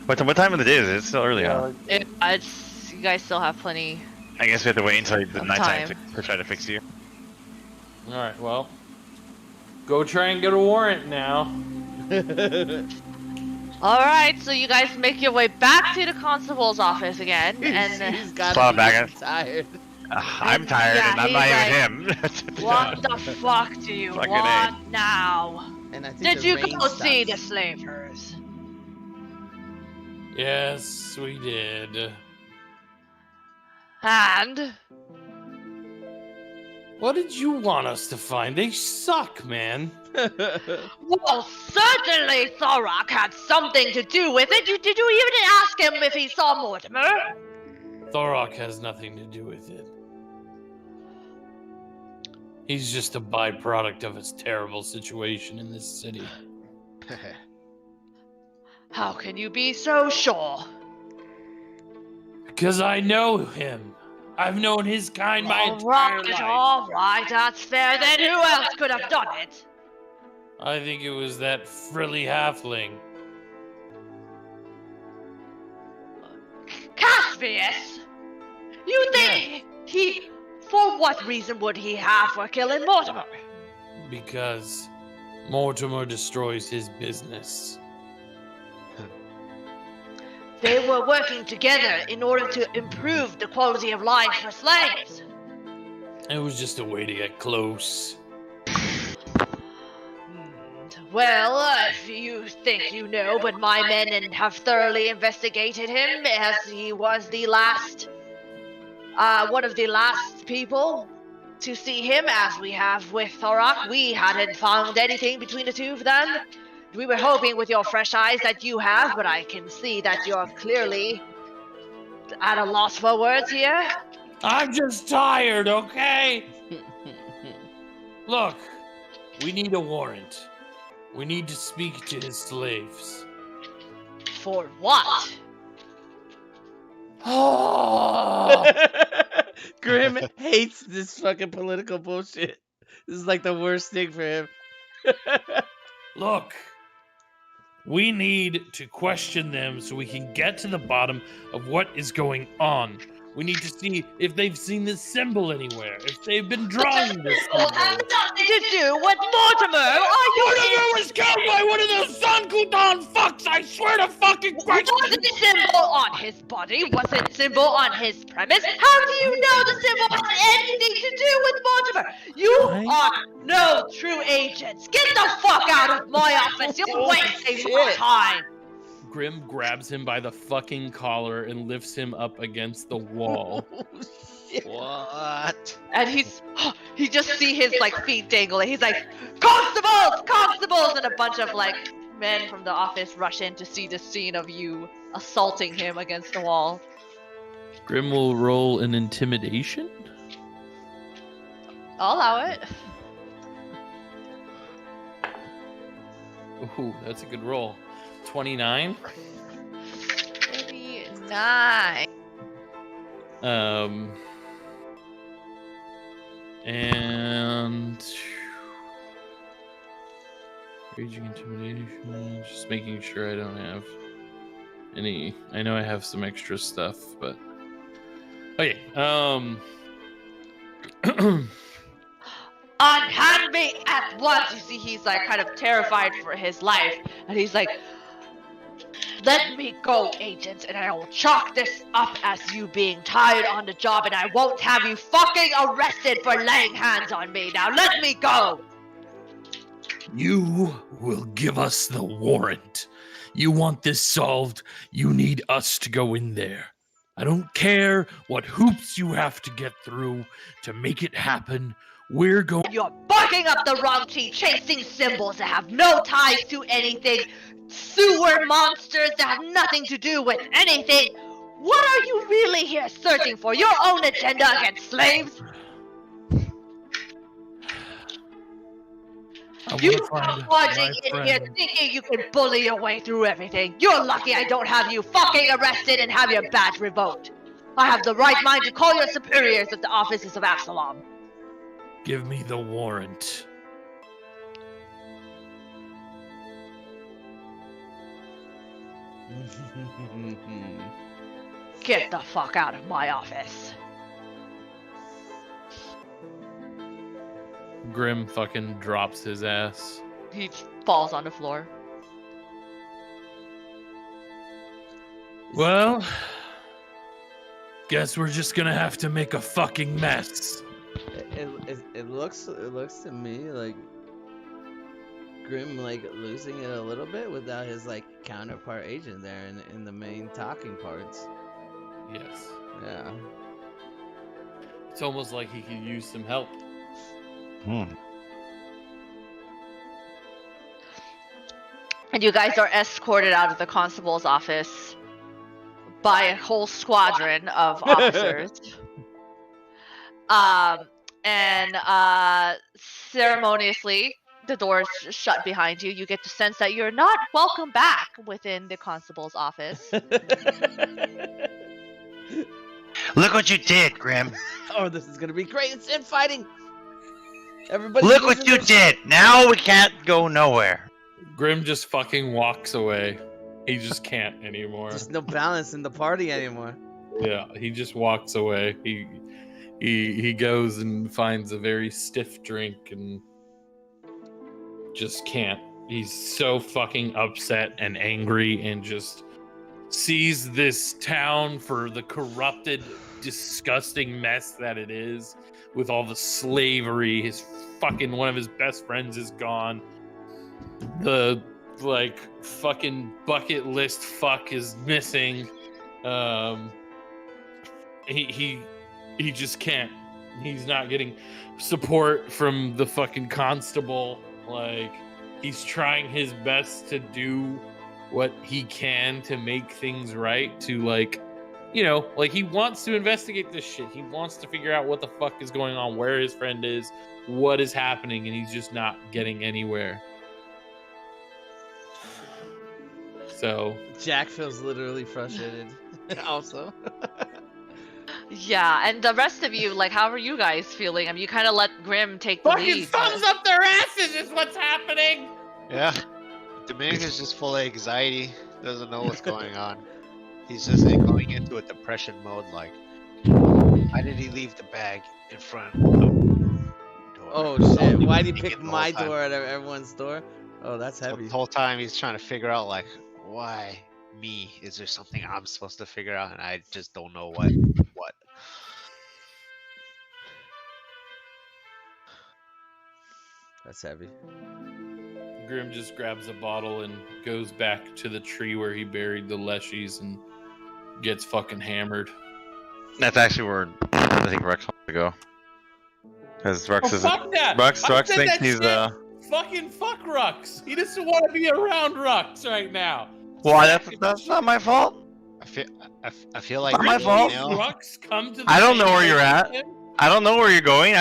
What time of the day is it? It's still early, huh? It's you guys still have plenty. I guess we have to wait until the Of nighttime time. to try to fix you. Alright, well. Go try and get a warrant now. All right, so you guys make your way back to the constable's office again, and He's got Fall back in. tired. I'm tired Yeah, and I'm he's not even him. what the fuck do you Fucking want now? And I think Did the you rain go see the stops. slavers? Yes, we did. And What did you want us to find? They suck, man. well, certainly Thorak had something to do with it. Did you even ask him if he saw Mortimer? Thorok has nothing to do with it. He's just a byproduct of his terrible situation in this city. How can you be so sure? Because I know him. I've known his kind my entire life. All right, that's fair. Then who else could have done it? I think it was that frilly halfling. Caspius! You think he... For what reason would he have for killing Mortimer? Because Mortimer destroys his business. They were working together in order to improve the quality of life for slaves. It was just a way to get close. Well, if you think you know, but my men have thoroughly investigated him, as he was the last, one of the last people to see him, as we have with Thorak. We hadn't found anything between the two of them. We were hoping with your fresh eyes that you have, but I can see that you're clearly at a loss for words here. I'm just tired, okay? Look, we need a warrant. We need to speak to his slaves. For what? Oh! Grim hates this fucking political bullshit. This is like the worst thing for him. Look, we need to question them so we can get to the bottom of what is going on. We need to see if they've seen this symbol anywhere, if they've been drawing this Will have symbol. nothing to do with Mortimer. Are you Mortimer was killed by one of those Sun Kutan fucks! I swear to fucking Christ! Was it symbol on his body? Was it symbol on his premise? How do you know the symbol has anything to do with Mortimer? You are no true agents. Get the fuck out of my office. You're wasting my time. Grim grabs him by the fucking collar and lifts him up against the wall. What? And he just see his like feet dangling. He's like, constables, constables, and a bunch of like men from the office rush in to see the scene of you assaulting him against the wall. Grim will roll an intimidation. I'll allow it. Ooh, that's a good roll. 29. 39. And raging intimidation. Just making sure I don't have any. I know I have some extra stuff, but okay. Unhand me at once! You see, he's like kind of terrified for his life, and he's like, let me go, agents, and I will chalk this up as you being tired on the job, and I won't have you fucking arrested for laying hands on me. Now let me go! You will give us the warrant. You want this solved, you need us to go in there. I don't care what hoops you have to get through to make it happen. We're going. You're barking up the wrong tree, chasing symbols that have no ties to anything, sewer monsters that have nothing to do with anything. What are you really here searching for? Your own agenda against slaves? You come barging in here thinking you can bully your way through everything. You're lucky I don't have you fucking arrested and have your badge revoked. I have the right mind to call your superiors at the offices of Absalom. Give me the warrant. Get the fuck out of my office. Grim fucking drops his ass. He falls on the floor. Well, guess we're just gonna have to make a fucking mess. It looks to me like Grim like losing it a little bit without his like counterpart agent there in the main talking parts. Yes. Yeah. It's almost like he could use some help. And you guys are escorted out of the constable's office by a whole squadron of officers. And ceremoniously, the doors shut behind you. You get the sense that you're not welcome back within the constable's office. Look what you did, Grim. Oh, this is gonna be great. It's infighting. Everybody. Look what you did. Now we can't go nowhere. Grim just fucking walks away. He just can't anymore. There's no balance in the party anymore. Yeah, he just walks away. He goes and finds a very stiff drink and just can't. He's so fucking upset and angry and just sees this town for the corrupted, disgusting mess that it is, with all the slavery. His fucking one of his best friends is gone. The like fucking bucket list fuck is missing. He just can't. He's not getting support from the fucking constable. Like, he's trying his best to do what he can to make things right, to like, you know, like he wants to investigate this shit. He wants to figure out what the fuck is going on, where his friend is, what is happening, and he's just not getting anywhere. So Jack feels literally frustrated. also. Yeah, and the rest of you, like, how are you guys feeling? I mean, you kind of let Grim take the fucking lead. thumbs up their asses is what's happening. Yeah. Dominic is just full of anxiety. Doesn't know what's going on. He's just going into a depression mode. Like, why did he leave the bag in front of the door? Oh shit! Why'd he Thinking pick the whole my time. door out of everyone's door? Oh, that's So heavy. the whole time he's trying to figure out, like, why me? Is there something I'm supposed to figure out, and I just don't know what. That's heavy. Grim just grabs a bottle and goes back to the tree where he buried the leshies and gets fucking hammered. That's actually where I think Rex wants to go. Because Rex is fuck that! Rex I said thinks that he's shit. Fucking fuck Rux. He doesn't want to be around Rux right now. Well, that's not my fault. I feel like Not my Will fault. now- Rux come to the I don't know same where you're place at. with him? I don't know where you're going.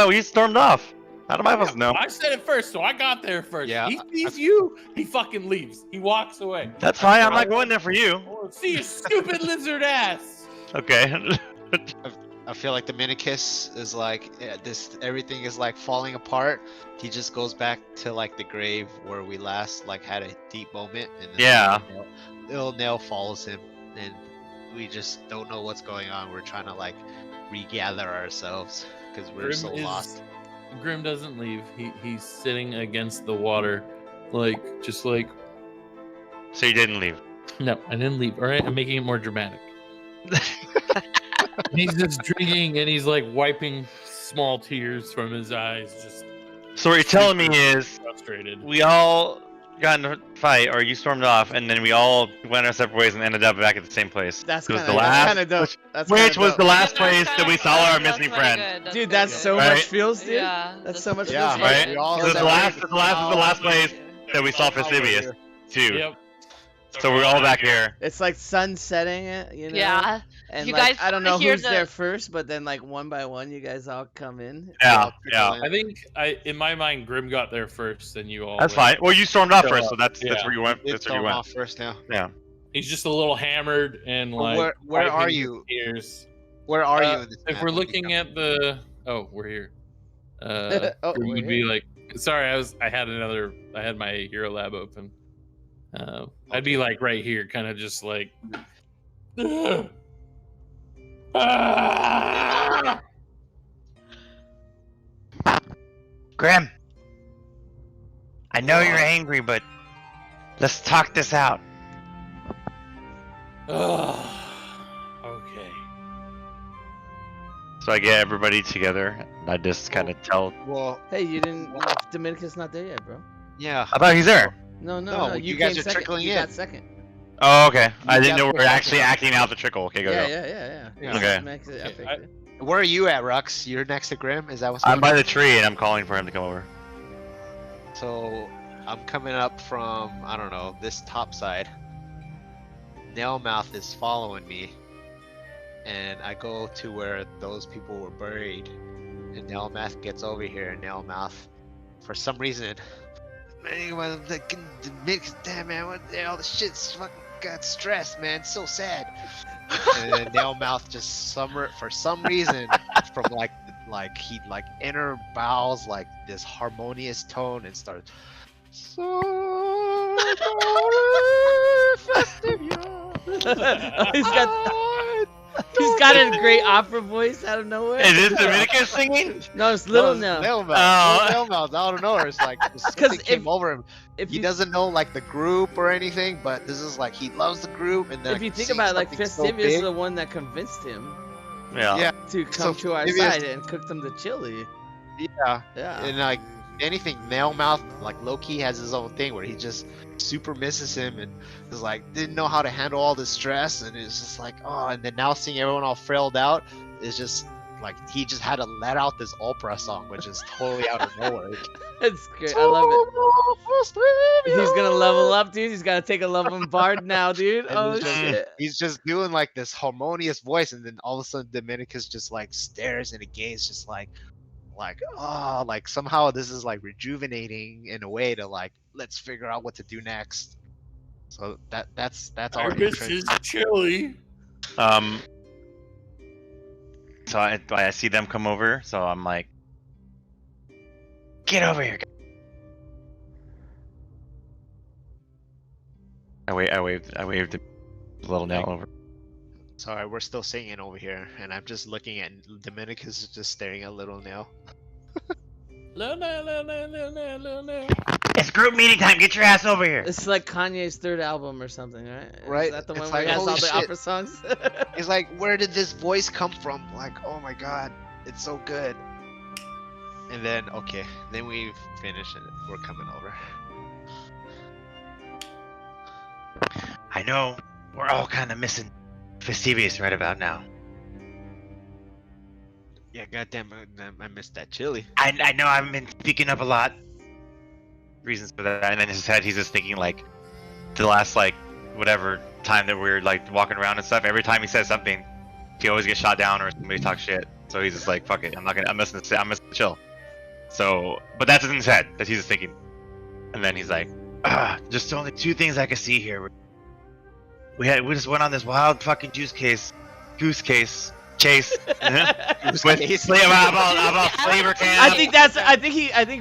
We stormed off. How am I supposed to know? I said it first, so I got there first. Yeah, He sees you, he fucking leaves. He walks away. That's fine. I'm not going there for you. Oh, see your stupid lizard ass. Okay. I feel like Dominicus is like everything is like falling apart. He just goes back to like the grave where we last like had a deep moment, and then Yeah. little Nail follows him, and we just don't know what's going on. We're trying to like regather ourselves because we're so lost. Grim doesn't leave. He's sitting against the water, like just like. So you didn't leave. No, I didn't leave. All right, I'm making it more dramatic. He's just drinking and he's like wiping small tears from his eyes, just So what you're telling me is frustrated. we all got in a fight, or you stormed off, and then we all went our separate ways and ended up back at the same place. That's It was kind the last, of dope. That's which kinda was dope. the last Yeah, place that's that we kinda saw our fun. missing That's pretty friend. good. Dude, pretty that's good. so Right? much feels, dude. Yeah, That's so much Yeah, feels. right? We all So it's the celebrated last, the last place that we saw Fastidious too. Yep. So we're all back here. It's like sun setting it, you know. Yeah. And You like guys I don't know hear who's the- there first, but then like one by one, you guys all come in. Yeah, yeah. I think in my mind, Grim got there first, and you all. That's went. fine. Well, you stormed off So, first, so that's yeah. where you went. It's That's where you going went. off first now. Yeah. He's just a little hammered and Well, like. where wiping are his you? Tears. Where are you in this If map? we're Let me looking know. at the, we're here. Oh, Grim we're would be like, sorry, I had my Hero Lab open. I'd be like right here, kind of just like. Grim, I know you're angry, but let's talk this out. Okay. So I get everybody together, and I just kind of tell. Well, Hey, you didn't. Dominicus not there yet, bro. yeah. I thought he's there. No, No, You you guys came are second. trickling You in. got second. Oh, okay. I You didn't know got we were the actually second. acting out the trickle. Okay, go. Yeah. Yeah. Okay. Makes it epic, I- dude. Where are you at, Rux? You're next to Grim. Is that what's I'm going by on? the tree, and I'm calling for him to come over. So I'm coming up from, I don't know, this top side. Nailmouth is following me, and I go to where those people were buried, and Nailmouth gets over here, and Nailmouth, for some reason, man, damn man, what all the shit's fucking got stressed, man, so sad. And then Nailmouth just for some reason, from like he like inner bowels like this harmonious tone and starts. He's got a great opera voice out of nowhere. Is this Dominicus singing? No, it's little No, now. Nailmouth. Oh. Nailmouth out of nowhere. It's like Because something came over him. If He you doesn't know like the group or anything, but this is like he loves the group. And then if I you can think see about it, like something so Fastidious is big. the one that convinced him Yeah. Yeah. to come So to our Fastidious- side and cook them the chili. Yeah, Yeah. and like anything, Nail Mouth, like low-key has his own thing where he just super misses him and is like, didn't know how to handle all the stress, and it's just like, oh, and then now seeing everyone all frailed out is just like, he just had to let out this opera song, which is totally out of nowhere. It's great. I love it. He's gonna level up, dude. He's gotta take a level bard now, dude. And Oh he's just- shit. He's just doing like this harmonious voice, and then all of a sudden Dominicus just like stares in a gaze, just like oh, like somehow this is like rejuvenating in a way to like, let's figure out what to do next. So that's I already miss his chili. So I see them come over, so I'm like, get over here. I waved the little nail over. Sorry, we're still singing over here, and I'm just looking at Dominicus is just staring at Little Nail. Little nail. It's group meeting time. Get your ass over here. It's like Kanye's third album or something, right? Right, Is that the it's one where he like, has all holy the shit. opera songs? He's like, where did this voice come from? Like, oh my god, it's so good. And then, okay, then we finish and we're coming over. I know we're all kind of missing Festivius right about now. Yeah, goddamn, I missed that chili. I know I've been speaking up a lot. Reasons for that, and then in his head he's just thinking like the last like whatever time that we're like walking around and stuff. Every time he says something, he always gets shot down or somebody talks shit. So he's just like, fuck it, I'm missing chill. So, but that's in his head that he's just thinking. And then he's like, just only two things I can see here. We just went on this wild fucking goose case chase with about flavor cans. I think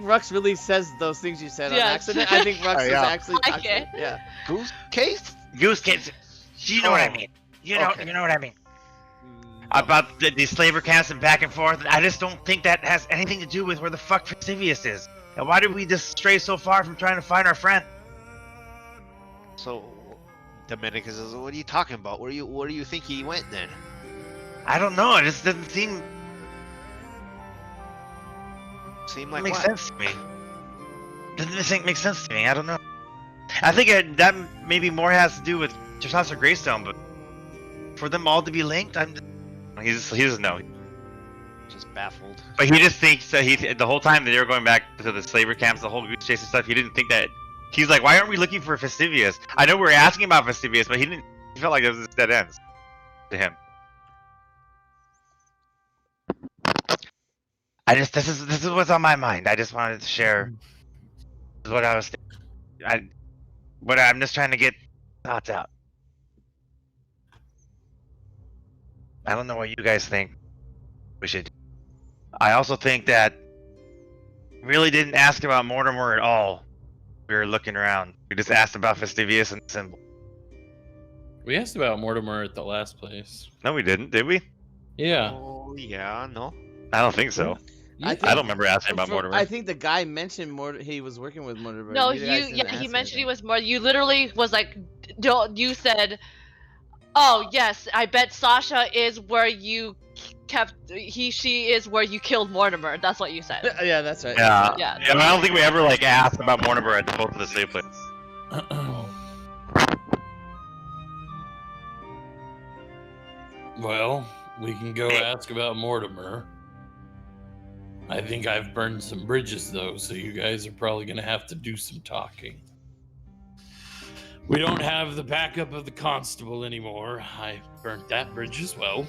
Rux really says those things you said on Yeah. accident. I think Rux is yeah. actually I like talking. it. Yeah. Goose case? Goose case. You know what I Oh, mean. You know what I mean. No. About these flavor cans and back and forth. I just don't think that has anything to do with where the fuck Festivius is. And why did we just stray so far from trying to find our friend? So, Dominicus says, what are you talking about? Where do you think he went then? I don't know. It just doesn't seem Like make what? sense to me. Doesn't make sense to me. I don't know. I think that maybe more has to do with just House of Greystone, but for them all to be linked, he doesn't know. Just baffled. But he just thinks that the whole time that they were going back to the slaver camps, the whole goose chase and stuff, he didn't think that. He's like, why aren't we looking for Festivius? I know we were asking about Festivius, but he felt like it was dead ends to him. This is what's on my mind. I just wanted to share. This is what I was thinking. I'm just trying to get thoughts out. I don't know what you guys think we should do. I also think that really didn't ask about Mortimer at all. We were looking around. We just asked about Festivius and the symbol. We asked about Mortimer at the last place. No, we didn't, did we? Yeah. Oh, yeah, no. I don't think so. I I don't remember asking about Mortimer. I think the guy mentioned he was working with Mortimer. No, You guys didn't he ask mentioned he anything. was more. You literally was like, don't. You said, "Oh yes, I bet Sasha is where you kept. She is where you killed Mortimer." That's what you said. Yeah, that's right. Yeah. Yeah. I don't think we ever like asked about Mortimer at both of the slave places. Well, we can go ask about Mortimer. I think I've burned some bridges though, so you guys are probably gonna have to do some talking. We don't have the backup of the constable anymore. I burnt that bridge as well.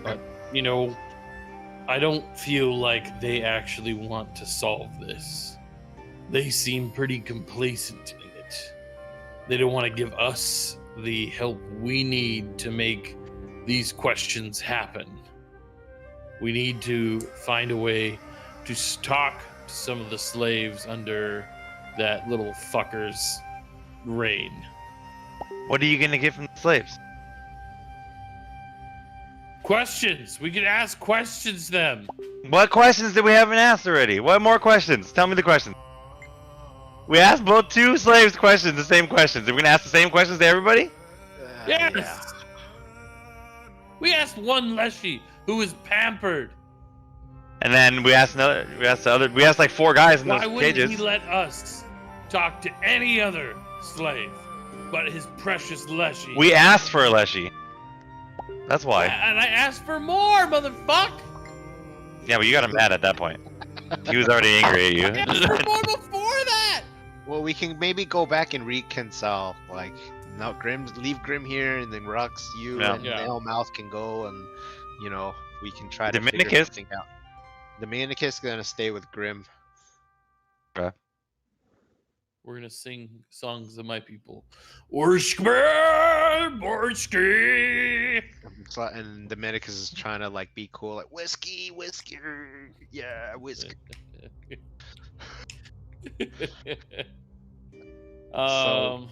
But, you know, I don't feel like they actually want to solve this. They seem pretty complacent in it. They don't want to give us the help we need to make these questions happen. We need to find a way to talk to some of the slaves under that little fucker's reign. What are you gonna get from the slaves? Questions! We could ask questions them! What questions did we haven't asked already? What more questions? Tell me the questions. We asked both two slaves questions, the same questions. Are we gonna ask the same questions to everybody? Yes! Yeah. We asked one Leshy who was pampered. And then we asked like 4 guys in Why those wouldn't cages. he let us talk to any other slave but his precious Leshy? We asked for a Leshy. That's why. And I asked for more, motherfuck! Yeah, but you got him mad at that point. He was already angry at I asked for you. more before that! Well, we can maybe go back and reconcile. Like, now leave Grim here, and then Rux, you, Yeah. and Yeah. Hellmouth can go, and you know we can try to figure Dominicus. something out. Dominicus gonna stay with Grim. We're gonna sing songs of my people. Orski! And Dominicus is trying to like be cool, like whiskey, yeah, whiskey. um,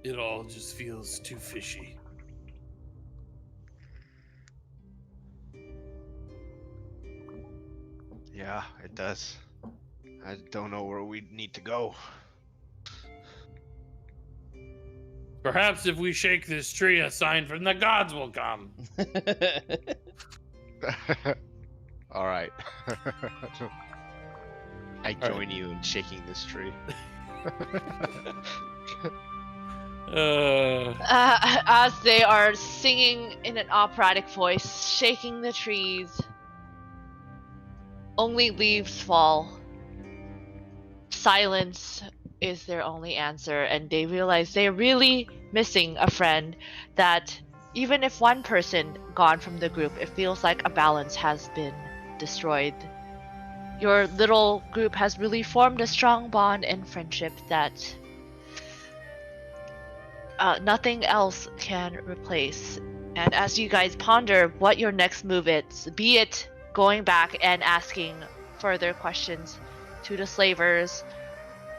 it all just feels too fishy. Yeah, it does. I don't know where we need to go. Perhaps if we shake this tree, a sign from the gods will come. All right. I join you in shaking this tree. As they are singing in an operatic voice, shaking the trees, only leaves fall. Silence is their only answer, and they realize they're really missing a friend. That even if one person gone from the group, it feels like a balance has been destroyed. Your little group has really formed a strong bond and friendship that nothing else can replace. And as you guys ponder what your next move is, be it going back and asking further questions to the slavers,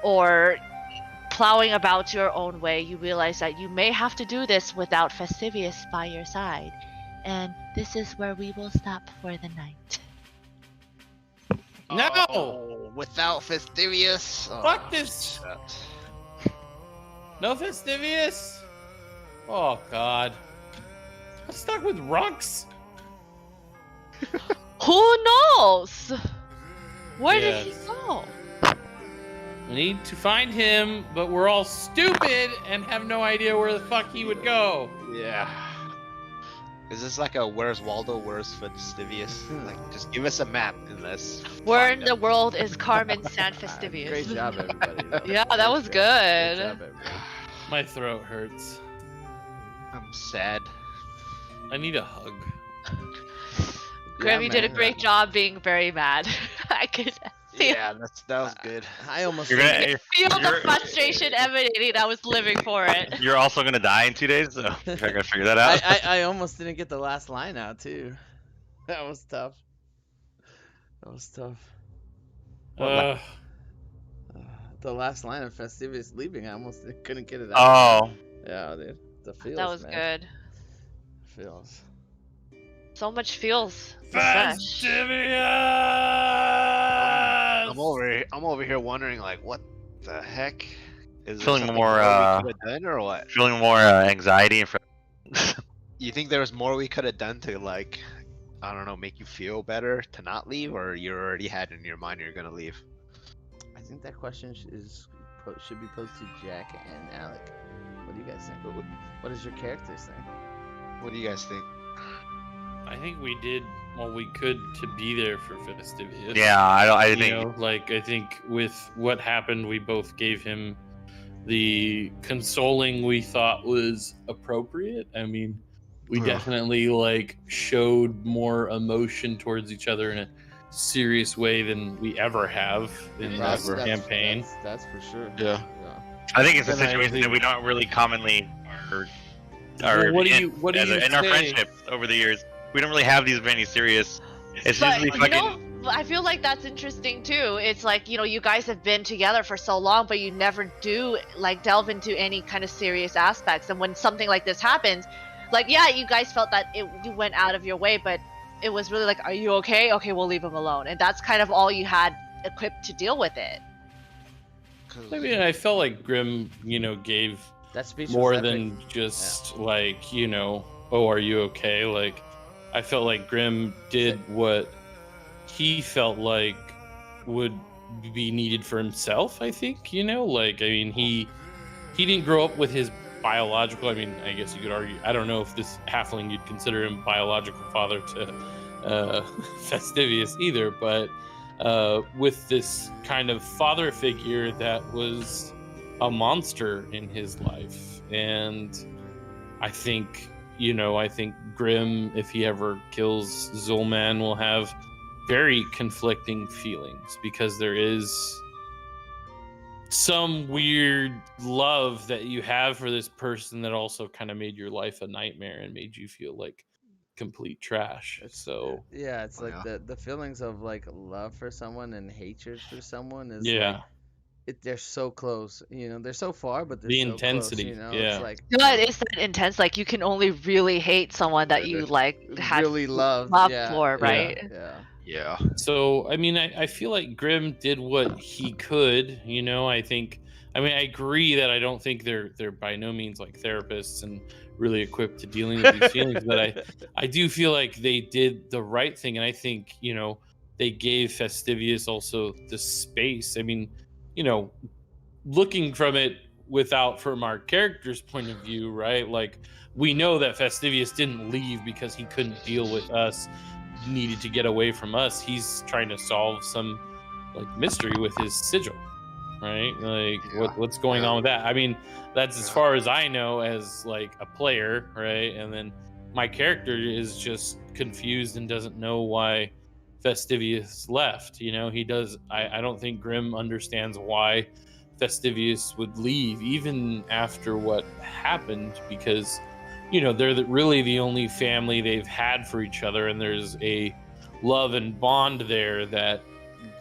or plowing about your own way, you realize that you may have to do this without Festivius by your side. And this is where we will stop for the night. No! Oh, without Festivius. Fuck this! No Festivius? Oh god. I'm stuck with Rux. Who knows? Where did he Yes. go? We need to find him, but we're all stupid and have no idea where the fuck he would go. Yeah. Is this like a Where's Waldo, Where's Festivius? Like, just give us a map and let's. Where find in the him. world is Carmen San Festivius? Great job, everybody. though. Yeah, that Great was job. good. Great job, everybody. My throat hurts. I'm sad. I need a hug. Grim, Yeah, you did a man. great job being very mad. I could feel, Yeah, that was good. I almost. You're gonna, feel the you're- frustration emanating. I was living for it. You're also gonna die in 2 days, so I gotta figure that out. I almost didn't get the last line out too. That was tough. That was tough. Uh, The last line of Festivius leaving, I almost couldn't get it out. Oh, Yeah, dude. The feels, That was man. good. Feels. So much feels. Sesh. Festivius! I'm over here wondering like what the heck is there Feeling something more, we could have done or what? feeling more anxiety and You think there was more we could have done to like I don't know, make you feel better to not leave, or you already had in your mind you're gonna leave? I think that question should be posed to Jack and Alec. What do you guys think? What does your characters think? What do you guys think? I think we did all we could to be there for Festivius. Yeah, I You think know, like I think with what happened, we both gave him the consoling we thought was appropriate. I mean, we Yeah. definitely like showed more emotion towards each other in a serious way than we ever have in That's- that campaign. That's for sure. Yeah. I think it's a Then I situation that think- we don't really commonly are Well, what do in, you in our say? friendship over the years. We don't really have these many serious. It's But usually you fucking. know, I feel like that's interesting too. It's like, you know, you guys have been together for so long, but you never do like delve into any kind of serious aspects. And when something like this happens, like, yeah, you guys felt that you went out of your way, but it was really like, are you okay? Okay, we'll leave him alone. And that's kind of all you had equipped to deal with it. I mean, I felt like Grim, you know, gave That speech more was epic. than just like, you know, "Oh, are you okay?" Like, I felt like Grim did what he felt like would be needed for himself. I think, like, I mean, he didn't grow up with his biological. I mean, I guess you could argue. I don't know if this halfling you'd consider him biological father to Fastivius either, but with this kind of father figure that was a monster in his life. And I think, I think Grim, if he ever kills Zulman, will have very conflicting feelings, because there is some weird love that you have for this person that also kind of made your life a nightmare and made you feel like complete trash. So Yeah, it's Oh, like yeah. the feelings of like love for someone and hatred for someone is like yeah, they're so close. They're so far, but they're the so close. intensity. It's Yeah. like No, it is that intense. Like you can only really hate someone that you like had really loved. love Yeah, for, Yeah. right? yeah. Yeah. So, I mean, I feel like Grim did what he could, I think, I mean, I agree that I don't think they're by no means like therapists and really equipped to dealing with these feelings, but I do feel like they did the right thing. And I think, they gave Fastivius also the space. I mean, looking from it from our character's point of view, right? Like, we know that Fastivius didn't leave because he couldn't deal with us, needed to get away from us. He's trying to solve some like mystery with his sigil, right? Like, Yeah. what's going Yeah. on with that? I mean, that's as Yeah. far as I know as like a player, right? And then my character is just confused and doesn't know why Fastivius left. He does. I don't think Grim understands why Fastivius would leave, even after what happened, because they're really the only family they've had for each other, and there's a love and bond there that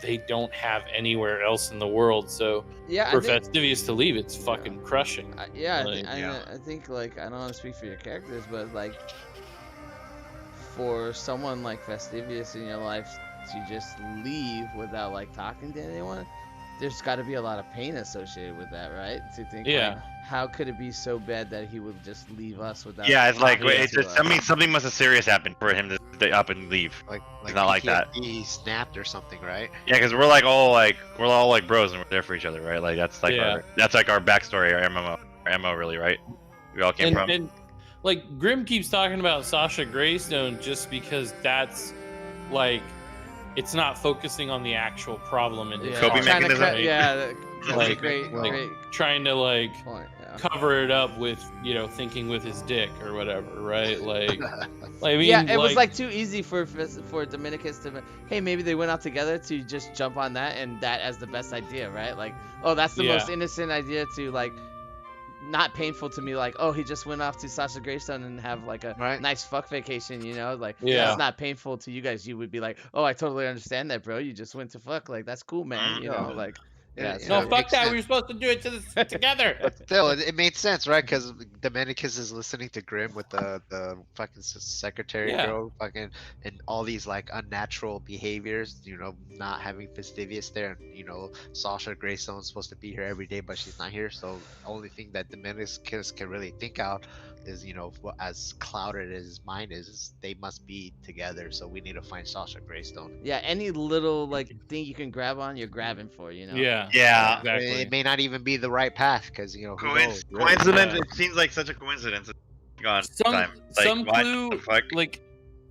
they don't have anywhere else in the world. So Yeah, for Fastivius to leave, it's Yeah. fucking crushing. I think like I don't want to speak for your characters, but like for someone like Fastivius in your life to just leave without like talking to anyone, there's got to be a lot of pain associated with that, right? To think, Yeah. like, how could it be so bad that he would just leave us without? Yeah, it's like talking it's to just, us? I mean, something must have serious happened for him to stay up and leave. Like not like that. He snapped or something, right? Yeah, because we're all like bros and we're there for each other, right? Like that's like Yeah. our backstory, our MMO really, right? We all came from. And like Grim keeps talking about Sasha Greystone just because that's like, it's not focusing on the actual problem in his Yeah, Coping heart, mechanism? right? That's a Like- great, like- great Trying to like point. Yeah. cover it up with thinking with his dick or whatever, right? Like I mean, Yeah, it was like too easy for Dominicus to. Hey, maybe they went out together to just jump on that and that as the best idea, right? Like, oh, that's the most innocent idea to like, not painful to me. Like, oh, he just went off to Sasha Greystone and have like a Right. nice fuck vacation, Like, Yeah. that's not painful to you guys. You would be like, oh, I totally understand that, bro. You just went to fuck. Like, that's cool, man. Yeah. Like, Yeah, yeah. no, so- fuck that. We were supposed to do it together. But still, it made sense, right? Because Dominicus is listening to Grim with the fucking secretary Yeah. girl, fucking, and all these like unnatural behaviors. Not having Fastivius there, and Sasha Greystone's supposed to be here every day, but she's not here. So the only thing that Dominicus can really think out is, as clouded as his mind is they must be together. So we need to find Sasha Greystone. Yeah, any little like thing you can grab on, you're grabbing for, Yeah. Yeah. Exactly. It may not even be the right path, because who knows, really? Coincidence. Yeah. It seems like such a coincidence. Gone. Some Time. Like, some what clue, the fuck? like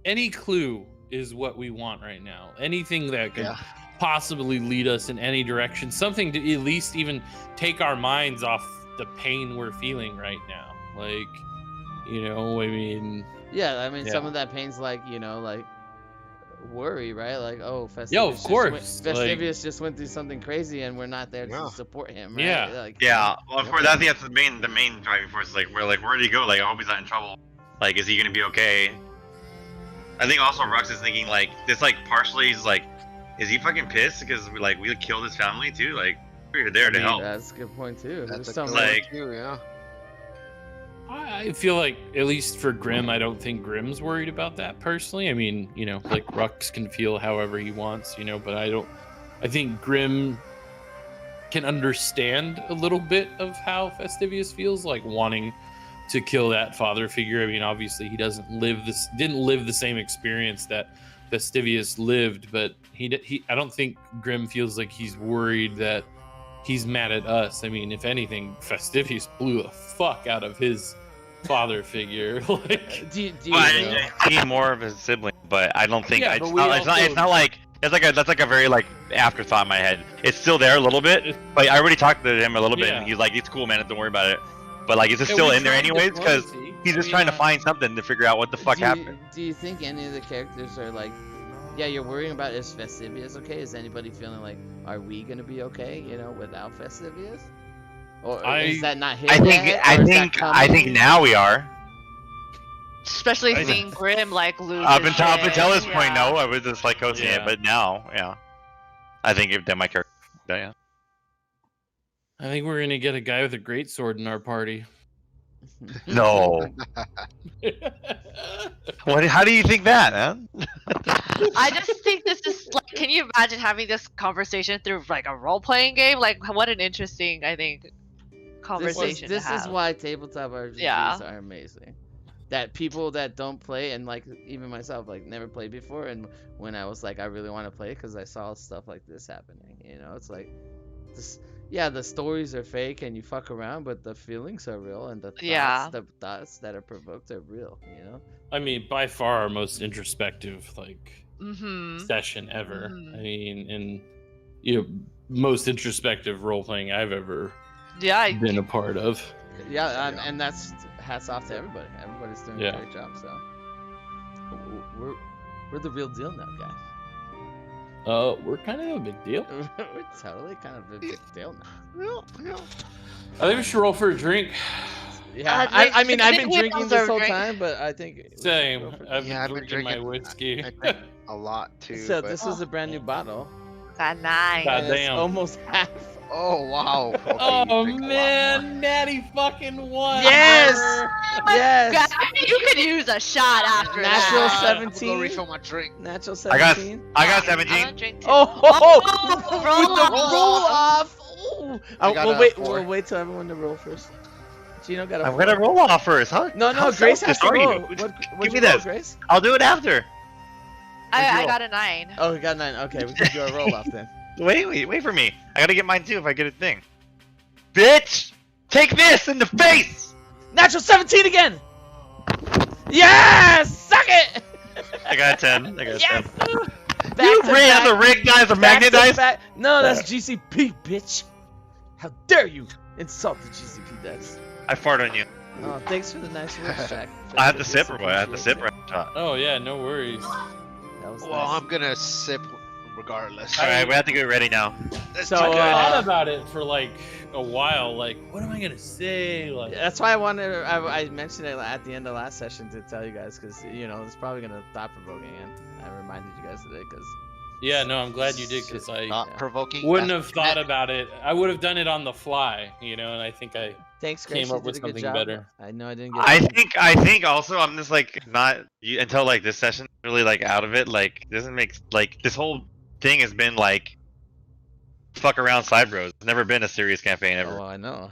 any clue is what we want right now. Anything that could Yeah. possibly lead us in any direction, something to at least even take our minds off the pain we're feeling right now. Like, I mean, Yeah, I mean, some Yeah. of that pain's like, like worry, right? Like, oh, Fastivius Yo, of just course, went, like- Fastivius just went through something crazy, and we're not there Yeah. to support him, right? Yeah. Like, Yeah. Well, of course, I think that's the main driving force. Like, where did he go? Like, I hope he's not in trouble. Like, is he gonna be okay? I think also Rux is thinking like this. Like, partially is like, is he fucking pissed because we killed his family too? Like, we're there to help. That's a good point too. That's There's a some good like- one too, yeah. I feel like, at least for Grim, I don't think Grim's worried about that personally. I mean, like Rux can feel however he wants, but I think Grim can understand a little bit of how Fastivius feels, like wanting to kill that father figure. I mean, obviously he didn't live the same experience that Festivius lived, but I don't think Grim feels like he's worried that he's mad at us. I mean, if anything, Festivius blew the fuck out of his father figure. Like, do you I need more of his sibling, but I don't think Yeah, it's but we not, also- it's not like that's like a very like afterthought in my head. It's still there a little bit, but I already talked to him a little bit, Yeah. and he's like, "It's cool, man. Don't worry about it." But like, is it Yeah, still we in there tried anyways? Because diplomacy. he's just We, trying to find something to figure out what the fuck happened. Do you think any of the characters are like, yeah, you're worrying about is Festivius okay? Is anybody feeling like, are we gonna be okay, you know, without Festivius? Or is that not his? I think now we are. Especially I- seeing Grim like lose. Up his until shit. this point, Yeah. no, I was just like coasting Yeah. it, but now, yeah, I think if that my character, yeah. I think we're gonna get a guy with a great sword in our party. No, what? How do you think that, man? I just think this is like, can you imagine having this conversation through like a role playing game? Like, what an interesting, I think, conversation. This to is have. why tabletop RPGs Yeah. are amazing. That people that don't play, and like even myself, like never played before, and when I was like, I really want to play because I saw stuff like this happening. You know, it's like this. Yeah, the stories are fake and you fuck around, but the feelings are real, and Yeah. the thoughts that are provoked are real. You know. I mean, by far our most introspective Mm-hmm. session ever. Mhm. I mean, and most introspective role playing I've ever Yeah. been a part of. Yeah, and that's hats off to everybody. Everybody's doing Yeah. a great job. So we're the real deal now, guys. We're kind of a big deal. We're totally kind of a big deal now. I think we should roll for a drink. Yeah, I I mean, I've been think we drinking also this whole drink. time, but I think we should Same. go for- I've Yeah, I've been been drinking my drinking- whiskey. I drink a lot too. So but... this is a brand new bottle. Got 9. God and it's damn. almost half. Oh wow. Okay, you Oh drink a lot more. man, Natty fucking won. Yes! Yes! God, you could use a shot after Natural that. I'm gonna 17. go refill my drink. Natural I got 17. I got I'm 17. gonna drink too. Oh, Oh, roll with the off. roll off. Ooh. I got we'll a wait. 4. We'll wait till everyone to roll first. Gino got a. I'm gonna roll off first, huh? No, How Grace has selfish to are roll. you? What'd Give you me roll, this. Grace? I'll do it after. I roll. got a 9. Oh, we got 9. Okay, we can do a roll off then. Wait for me. I gotta get mine too if I get a thing. Bitch! Take this in the face! Natural 17 again. Yes! Suck it! I got 10. I got Yes! 10. Back You to ran back, the rig dice or back magnet to dice? back. No, that's GCP, bitch. How dare you insult the GCP dice? I fart on you. Oh, thanks for the nice words, Jack. I have to sip or what? I have to sip or shot. Oh yeah, no worries. That was Well, nice. I'm gonna sip regardless. Alright, we have to get ready now. So, I thought uh, about it for like a while. Like, what am I gonna say? Like, that's why I mentioned it at the end of last session to tell you guys, because, you know, it's probably going to thought provoking, and I reminded you guys today, because... yeah, no, I'm glad you did because I Not provoking. wouldn't that's have thought about it. I would have done it on the fly, and I think I. Thanks, Came Grace. up You with did a good something job. better. I know I didn't get I think also I'm just like not until like this session really like out of it, like doesn't make like this whole thing has been like fuck around side bros. It's never been a serious campaign ever. Oh, I know.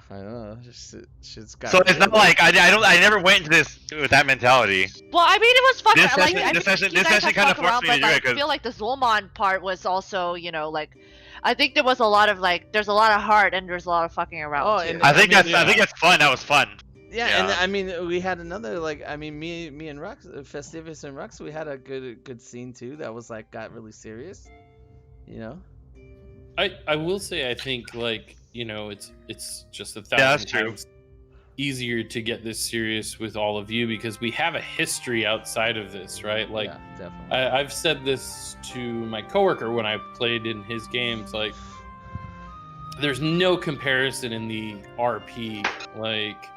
Shit's got So it's not like I never went into this with that mentality. Well, I mean, it was fun. This like, session- I this mean, session- you this guys session have kinda fucked around, forced me to but, do it like, I 'cause- feel like the Zulmon part was also, like, I think there was a lot of like, there's a lot of heart and there's a lot of fucking around. Oh, too. and I think I mean, I think yeah. it's fun. That was fun. Yeah, and Yeah. I mean, we had another, like, I mean, me and Rux, Festivus and Rux, we had a good scene, too, that was, like, got really serious, you know? I will say I think like it's just 1,000 that's true. times easier to get this serious with all of you because we have a history outside of this, right? Like Yeah, definitely. I've said this to my coworker when I played in his games. Like, there's no comparison in the RP. Like,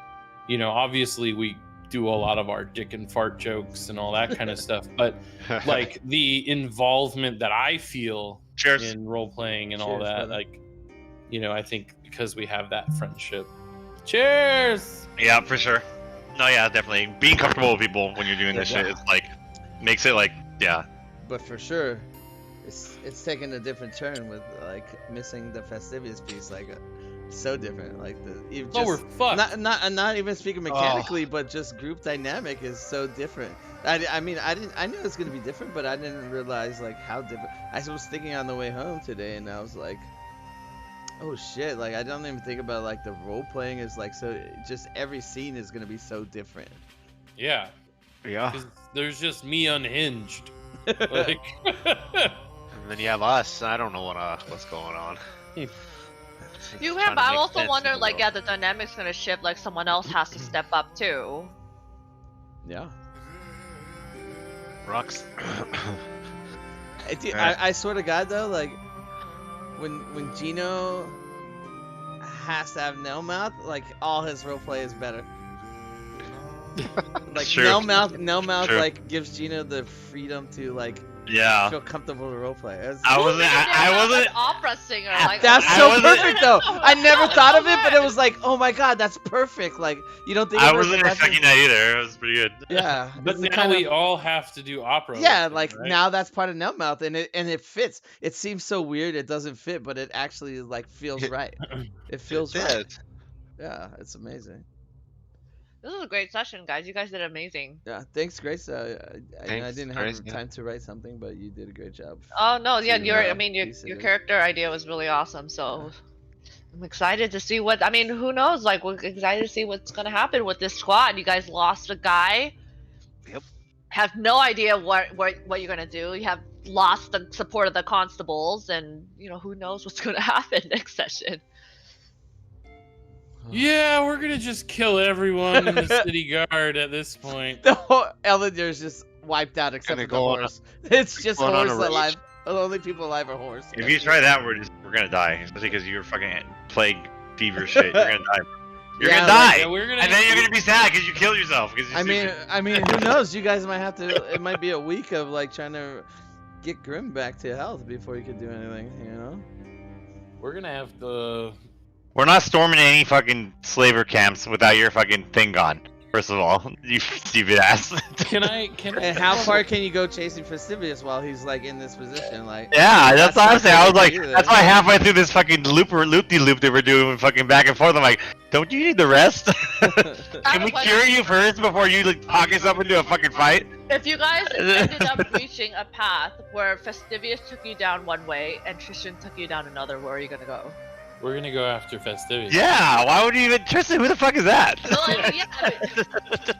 obviously we do a lot of our dick and fart jokes and all that kind of stuff, but like the involvement that I feel Cheers. in role playing and all Cheers, that, brother. like, I think because we have that friendship. Cheers. Yeah, for sure. No, yeah, definitely. Being comfortable with people when you're doing this Yeah. shit, it's like makes it like yeah. But for sure, it's taken a different turn with, like, missing the Festivius piece. Like, so different. Like Oh, we're fucked. not even speaking mechanically, but just group dynamic is so different. I mean, I knew it was gonna be different, but I didn't realize like how different. I was thinking on the way home today, and I was like, oh shit! Like I don't even think about like the role playing is like so. Just every scene is gonna be so different. Yeah. Yeah. 'Cause there's just me unhinged. Like, And then you have us. I don't know what's going on. You Trying have, to but I make also sense wonder, of the like, world. yeah, the dynamics gonna shift. Like, someone else has to step up too. Yeah. Rocks. Dude, I swear to God though, like when Gino has to have no mouth, like all his roleplay is better. Like True. no mouth True. like gives Gino the freedom to like Yeah. feel comfortable with roleplay. I wasn't. I wasn't. An opera singer. Like, That's I so wasn't- perfect though. I never thought of it, but it was like, oh my God, that's perfect. Like you don't think I of it, wasn't but that's expecting that either. It was pretty good. yeah. but it's the now kind we of- all have to do opera. Yeah, with him, like right? now that's part of no mouth, and it fits. It seems so weird, it doesn't fit, but it actually like feels right. It feels right. Yeah, it's amazing. this was a great session, guys. You guys did amazing. Yeah, thanks, Grace. I Thanks, didn't Grace, have yeah. time to write something, but you did a great job. Oh no, yeah, To, I mean, your piece it. character idea was really awesome. So I'm excited to see what. I mean, who knows? Like, we're excited to see what's gonna happen with this squad. You guys lost a guy. Yep. Have no idea what you're gonna do. You have lost the support of the constables, and you know who knows what's gonna happen next session. Yeah, we're gonna just kill everyone in the city guard at this point. The whole Ellender's just wiped out except Gonna for the go on a- horse. It's just going on horse a rage. alive. The only people alive are horse. If you try that, we're gonna die. Especially because you're fucking plague fever shit. You're gonna die. You're Yeah, gonna die. Yeah, we're gonna. And then you're gonna be sad because you killed yourself. Because I mean, who knows? You guys might have to. It might be a week of like trying to get Grim back to health before you can do anything. You know? We're gonna have to. we're not storming any fucking slaver camps without your fucking thing gone. First of all, you stupid ass. Can I? And how far can you go chasing Fastivius while he's like in this position? Like, Yeah, that's what I'm saying. I was like, either. that's why halfway through this fucking loop-de-loop they were doing fucking back and forth, I'm like, don't you need the rest? Can we cure you first before you like talk yourself into a fucking fight? If you guys ended up reaching a path where Fastivius took you down one way and Tristan took you down another, where are you gonna go? We're gonna go after Festivus. Yeah, why would you even Tristan? Who the fuck is that? So, like, yeah, I mean,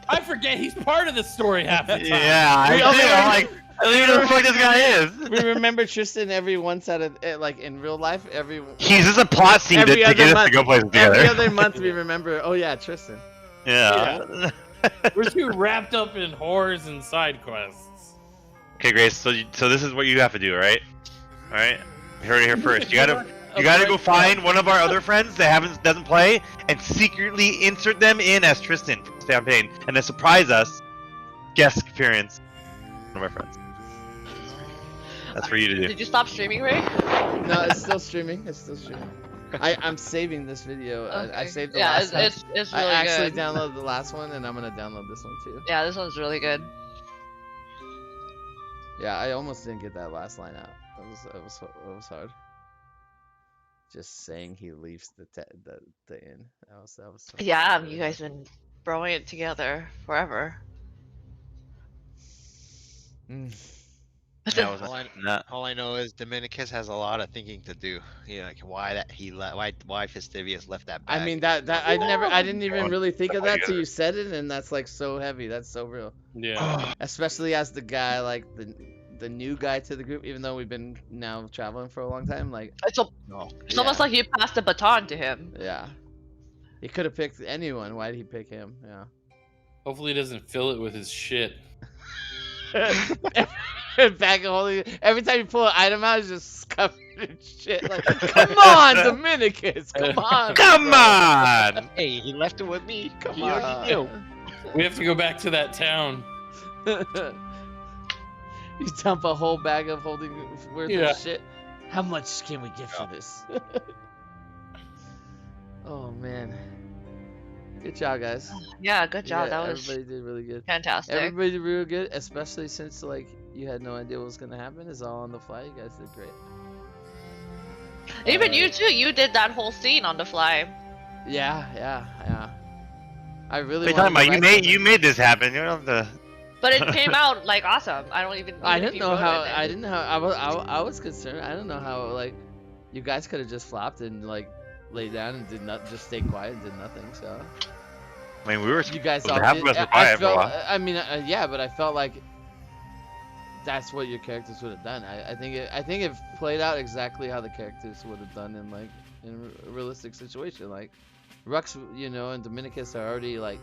I forget he's part of the story half the time. Yeah, I We do. only I'm like, I don't even know who the fuck this guy is. we remember Tristan every once out of like in real life every He's just a plot scene Every to other get us to month. go places every together. other month we remember. Oh yeah, Tristan. Yeah. We're too wrapped up in whores and side quests. Okay, Grace. So this is what you have to do, right? All right. You heard it here first. You gotta go find one of our other friends that doesn't play and secretly insert them in as Tristan from Stampede, and then surprise us. Guest appearance. One of our friends. That's for you to do. did you stop streaming, Ray? No, it's still streaming. It's still streaming. I'm saving this video. I Okay. saved the Yeah, last one. it's I really actually good. downloaded the last one, and I'm gonna download this one too. Yeah, this one's really good. Yeah, I almost didn't get that last line out. It was hard. Just saying he leaves the inn. That was so Yeah, hard. you guys been throwing it together forever. Mm. That was all, I, not. all I know is Dominicus has a lot of thinking to do. You know, like why Fastivius left that bag. I mean that I didn't even really think of that till you said it, and that's like so heavy. That's so real. Yeah. Especially as the guy like the new guy to the group, even though we've been now traveling for a long time. Like It's almost yeah. like you passed the baton to him. Yeah, he could have picked anyone. Why did he pick him? Yeah. Hopefully he doesn't fill it with his shit. Back of holding. Every time you pull an item out, it's just covered in shit. Like, come on, Dominicus, come on, Come on! Hey, he left it with me. come He already knew. on. We have to go back to that town. You dump a whole bag of holding worth Yeah. of shit. How much can we get for this? Oh man. Good job, guys. Yeah, good job. Yeah, That was everybody did really good. fantastic. Everybody did real good, especially since like you had no idea what was gonna happen. It's all on the fly. You guys did great. Even you too. You did that whole scene on the fly. Yeah. I really. What are you talking wanted about? to write You made this happen. You don't have to. But it came out like awesome. I don't even. I even if didn't you know wrote how. it, I didn't know. I was concerned. I don't know how. Like, you guys could have just flopped and like laid down and did not just stay quiet and did nothing. So I mean, we were. you guys the all half did. of us were I quiet for a felt. while. I mean, yeah, but I felt like that's what your characters would have done. I think it played out exactly how the characters would have done in like in a realistic situation. Like Rux, and Dominicus are already like.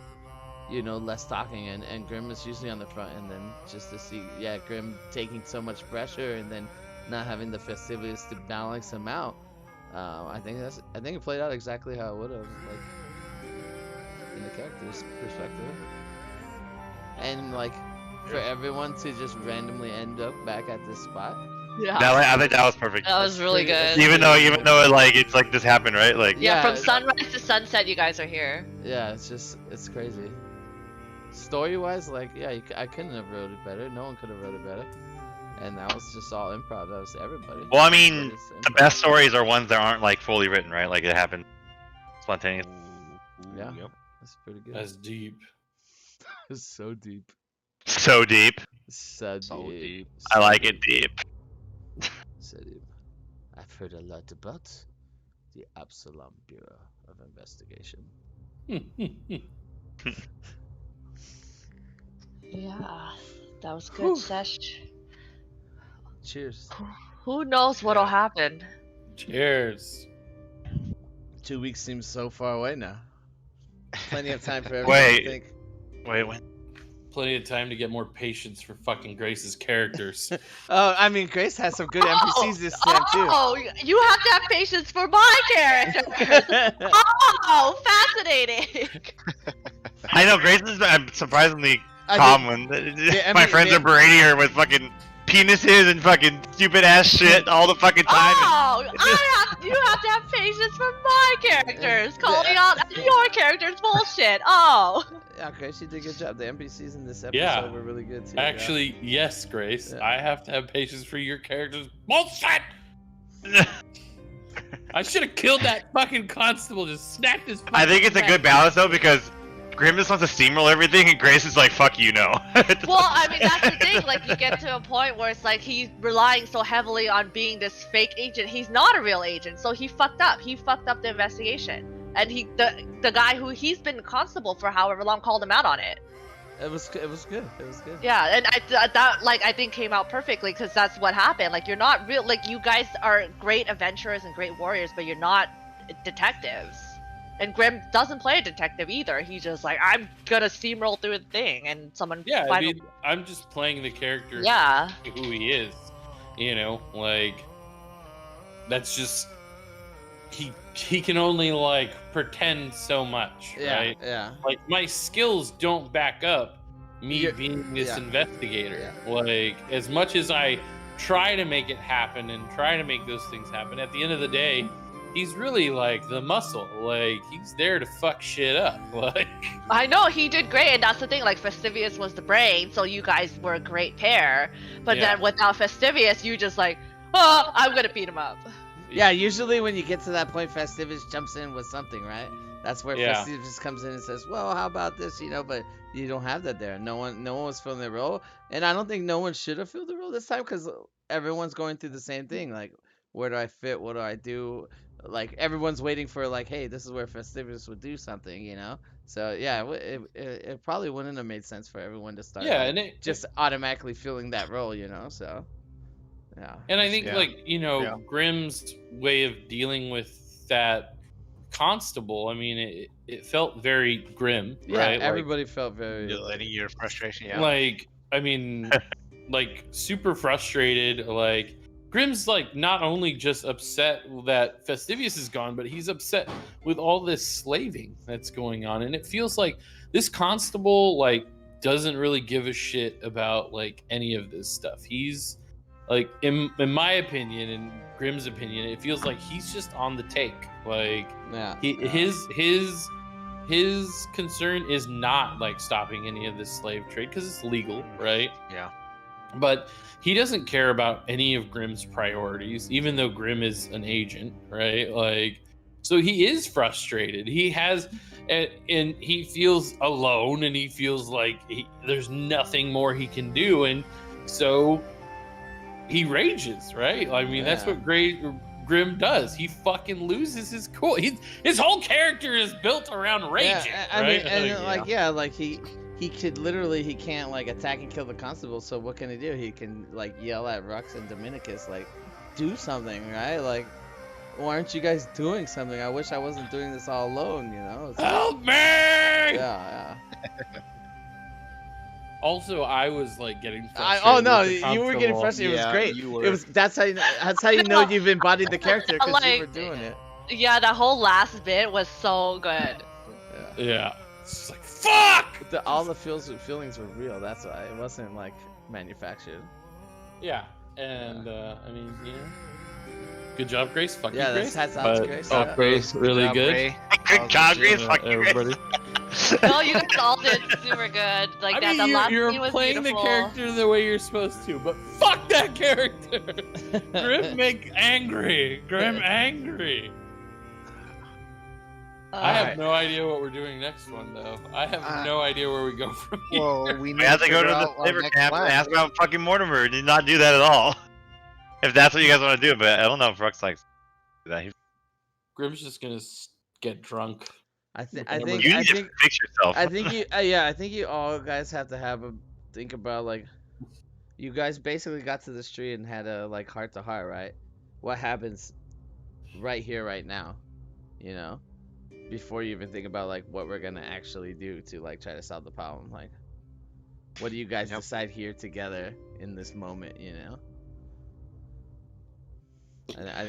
Less talking, and Grim is usually on the front, and then just to see, Grim taking so much pressure, and then not having the festivities to balance him out. I think it played out exactly how it would have, like in the character's perspective, and like for everyone to just randomly end up back at this spot. Yeah. I think that was perfect. That was really good. Even though it's like this happened, right? Like Yeah, from Yeah. sunrise to sunset, you guys are here. Yeah, it's crazy. Story-wise, like, I couldn't have wrote it better. No one could have wrote it better. And that was just all improv. That was everybody. Well, I mean, Everybody's the improv. best stories are ones that aren't like fully written, right? Like it happened spontaneous. Yeah, Yep. that's pretty good. That's deep. It's so deep. So deep. So So deep. deep. I like it deep. So deep. I've heard a lot about the Absalom Bureau of Investigation. Yeah, that was good, Whew. Sesh. Cheers. Who knows what'll happen? Cheers. 2 weeks seems so far away now. Plenty of time for everyone Wait. to think. Wait, when? Plenty of time to get more patience for fucking Grace's characters. Oh, I mean, Grace has some good NPCs this time too. Oh, you have to have patience for my character. Oh, fascinating. I know Grace is surprisingly I calm when I my mean, friends are berating her with fucking penises and fucking stupid ass shit all the fucking time. Oh, you have to have patience for my characters, calling out your character's bullshit. Oh. Yeah, Grace, you did a good job. The NPCs in this episode Yeah. were really good too. Actually, yes, Grace. Yeah. I have to have patience for your character's bullshit. I should have killed that fucking constable. Just snapped his. I think it's a fucking good neck. balance though because Grim just wants to steamroll everything and Grace is like, fuck you, no. Well, I mean, that's the thing. Like, you get to a point where it's like he's relying so heavily on being this fake agent. He's not a real agent, so he fucked up. He fucked up the investigation, and the guy who he's been constable for however long called him out on it. It was good. It was good. Yeah, and I think came out perfectly because that's what happened. Like, you're not real. Like, you guys are great adventurers and great warriors, but you're not detectives. And Grim doesn't play a detective either. He's just like, I'm gonna steamroll through the thing, and someone. Yeah, I finally- mean, I'm just playing the character. Yeah. Who he is, like that's just he can only like pretend so much, Yeah, right? yeah. Like my skills don't back up me You're- being this yeah. investigator. Like as much as I try to make it happen and try to make those things happen, at the end of the day, he's really like the muscle. Like he's there to fuck shit up. Like I know he did great, and that's the thing. Like, Festivius was the brain, so you guys were a great pair. But Yeah. then without Festivius, you just like, oh, I'm gonna beat him up. Yeah, usually when you get to that point, Festivus jumps in with something, right? That's where Yeah. Festivus comes in and says, "Well, how about this?" But you don't have that there. No one was filling their role, and I don't think no one should have filled the role this time because everyone's going through the same thing. Like, where do I fit? What do I do? Like, everyone's waiting for like, hey, this is where Festivus would do something, So yeah, it probably wouldn't have made sense for everyone to start. yeah, like, and it just automatically filling that role, So yeah. And I think, Yeah. like, Yeah. Grimm's way of dealing with that constable, I mean, it felt very grim, Yeah, right? everybody felt very. You're letting your frustration. Yeah. Like, I mean, like, super frustrated. Like, Grimm's, like, not only just upset that Festivius is gone, but he's upset with all this slaving that's going on. And it feels like this constable, like, doesn't really give a shit about, like, any of this stuff. He's like in my opinion and Grimm's opinion, it feels like he's just on the take. Like Yeah. his concern is not like stopping any of this slave trade because it's legal, right? Yeah. But he doesn't care about any of Grimm's priorities, even though Grimm is an agent, right? Like, so he is frustrated. He has, and he feels alone, and he feels like there's nothing more he can do, and so he rages, right? I mean, that's what Grimm does. He fucking loses his cool. His whole character is built around raging. Yeah, I right? mean, and like he could literally, he can't like attack and kill the constable. So what can he do? He can like yell at Rux and Dominicus, like, do something, right? Like, why aren't you guys doing something? I wish I wasn't doing this all alone, you know? It's Help me! Yeah. Also, I was like getting frustrated. Oh no, with the you were getting constable. frustrated. It was Yeah, great. you were. It was that's how you know you've embodied the character because you Like- were doing it. Yeah, that whole last bit was so good. Yeah. It's like, fuck! All the feelings were real. That's why it wasn't like manufactured. Yeah. And, I mean, you know. Good job, Grace. Fuck Yeah, you, that's Grace. hats out to But Grace. also Yeah. really job, good. Ray. Good job, Grace. Fuck you, Grace. Everybody. No, you guys all did super good. Like I that. mean, The last you're scene was playing beautiful. the character the way you're supposed to, but fuck that character. Grim make angry. Grim angry. I have no idea what we're doing next one, though. I have no idea where we go from here. Well, we We have to go to the flavor camp and ask about fucking Mortimer. Did not do that at all. If that's what you guys want to do, but I don't know if Rux likes that. Grim's just gonna get drunk. I think You need to fix yourself. I think you all guys have to think about like, you guys basically got to the street and had a like heart to heart, right? What happens right here, right now, you know, before you even think about like what we're gonna actually do to like try to solve the problem. Like, what do you guys decide here together in this moment, you know?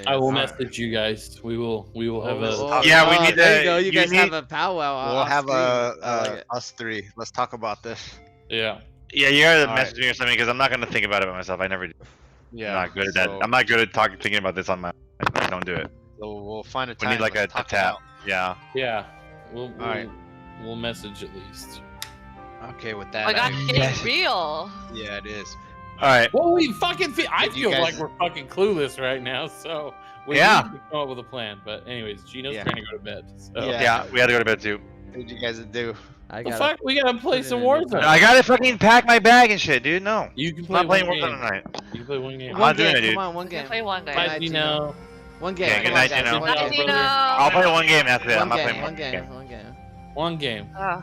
I will message you guys. We will have a. Yeah, we need there to- you go. You you guys need- have a powwow. We'll off have screen. I like it. us three. Let's talk about this. Yeah. Yeah, you gotta All right. message me or something because I'm not gonna think about it by myself. I never do. Yeah. I'm not good at that. so- I'm not good at thinking about this on my. I don't do it. So we'll find a We time. need like a let's talk tap. about- Yeah. Yeah. We'll right. we'll message at least. Okay, with Oh that. my god, I- it's getting real. Yeah, it is. All right. Well, we fucking I Did you feel guys- like we're fucking clueless right now, so we Yeah. need to come up with a plan. But anyways, Gino's Yeah. trying to go to bed. So. Yeah. Yeah, we had to go to bed too. What did you guys do? I The got fuck, we gotta play put it some in Warzone. I gotta fucking pack my bag and shit, dude. No. You can I'm play not playing one Warzone game. tonight. You can play one game. I'm one not doing game. it, dude. Come on, one You game. can play one game. Bye, Bye, Gino. Gino. One game. Yeah, Come good on, night, guys. Gino. One Bye, game. Gino. I'll play one game after that. I'm One not game. playing One game. game. One game. One game. Ah.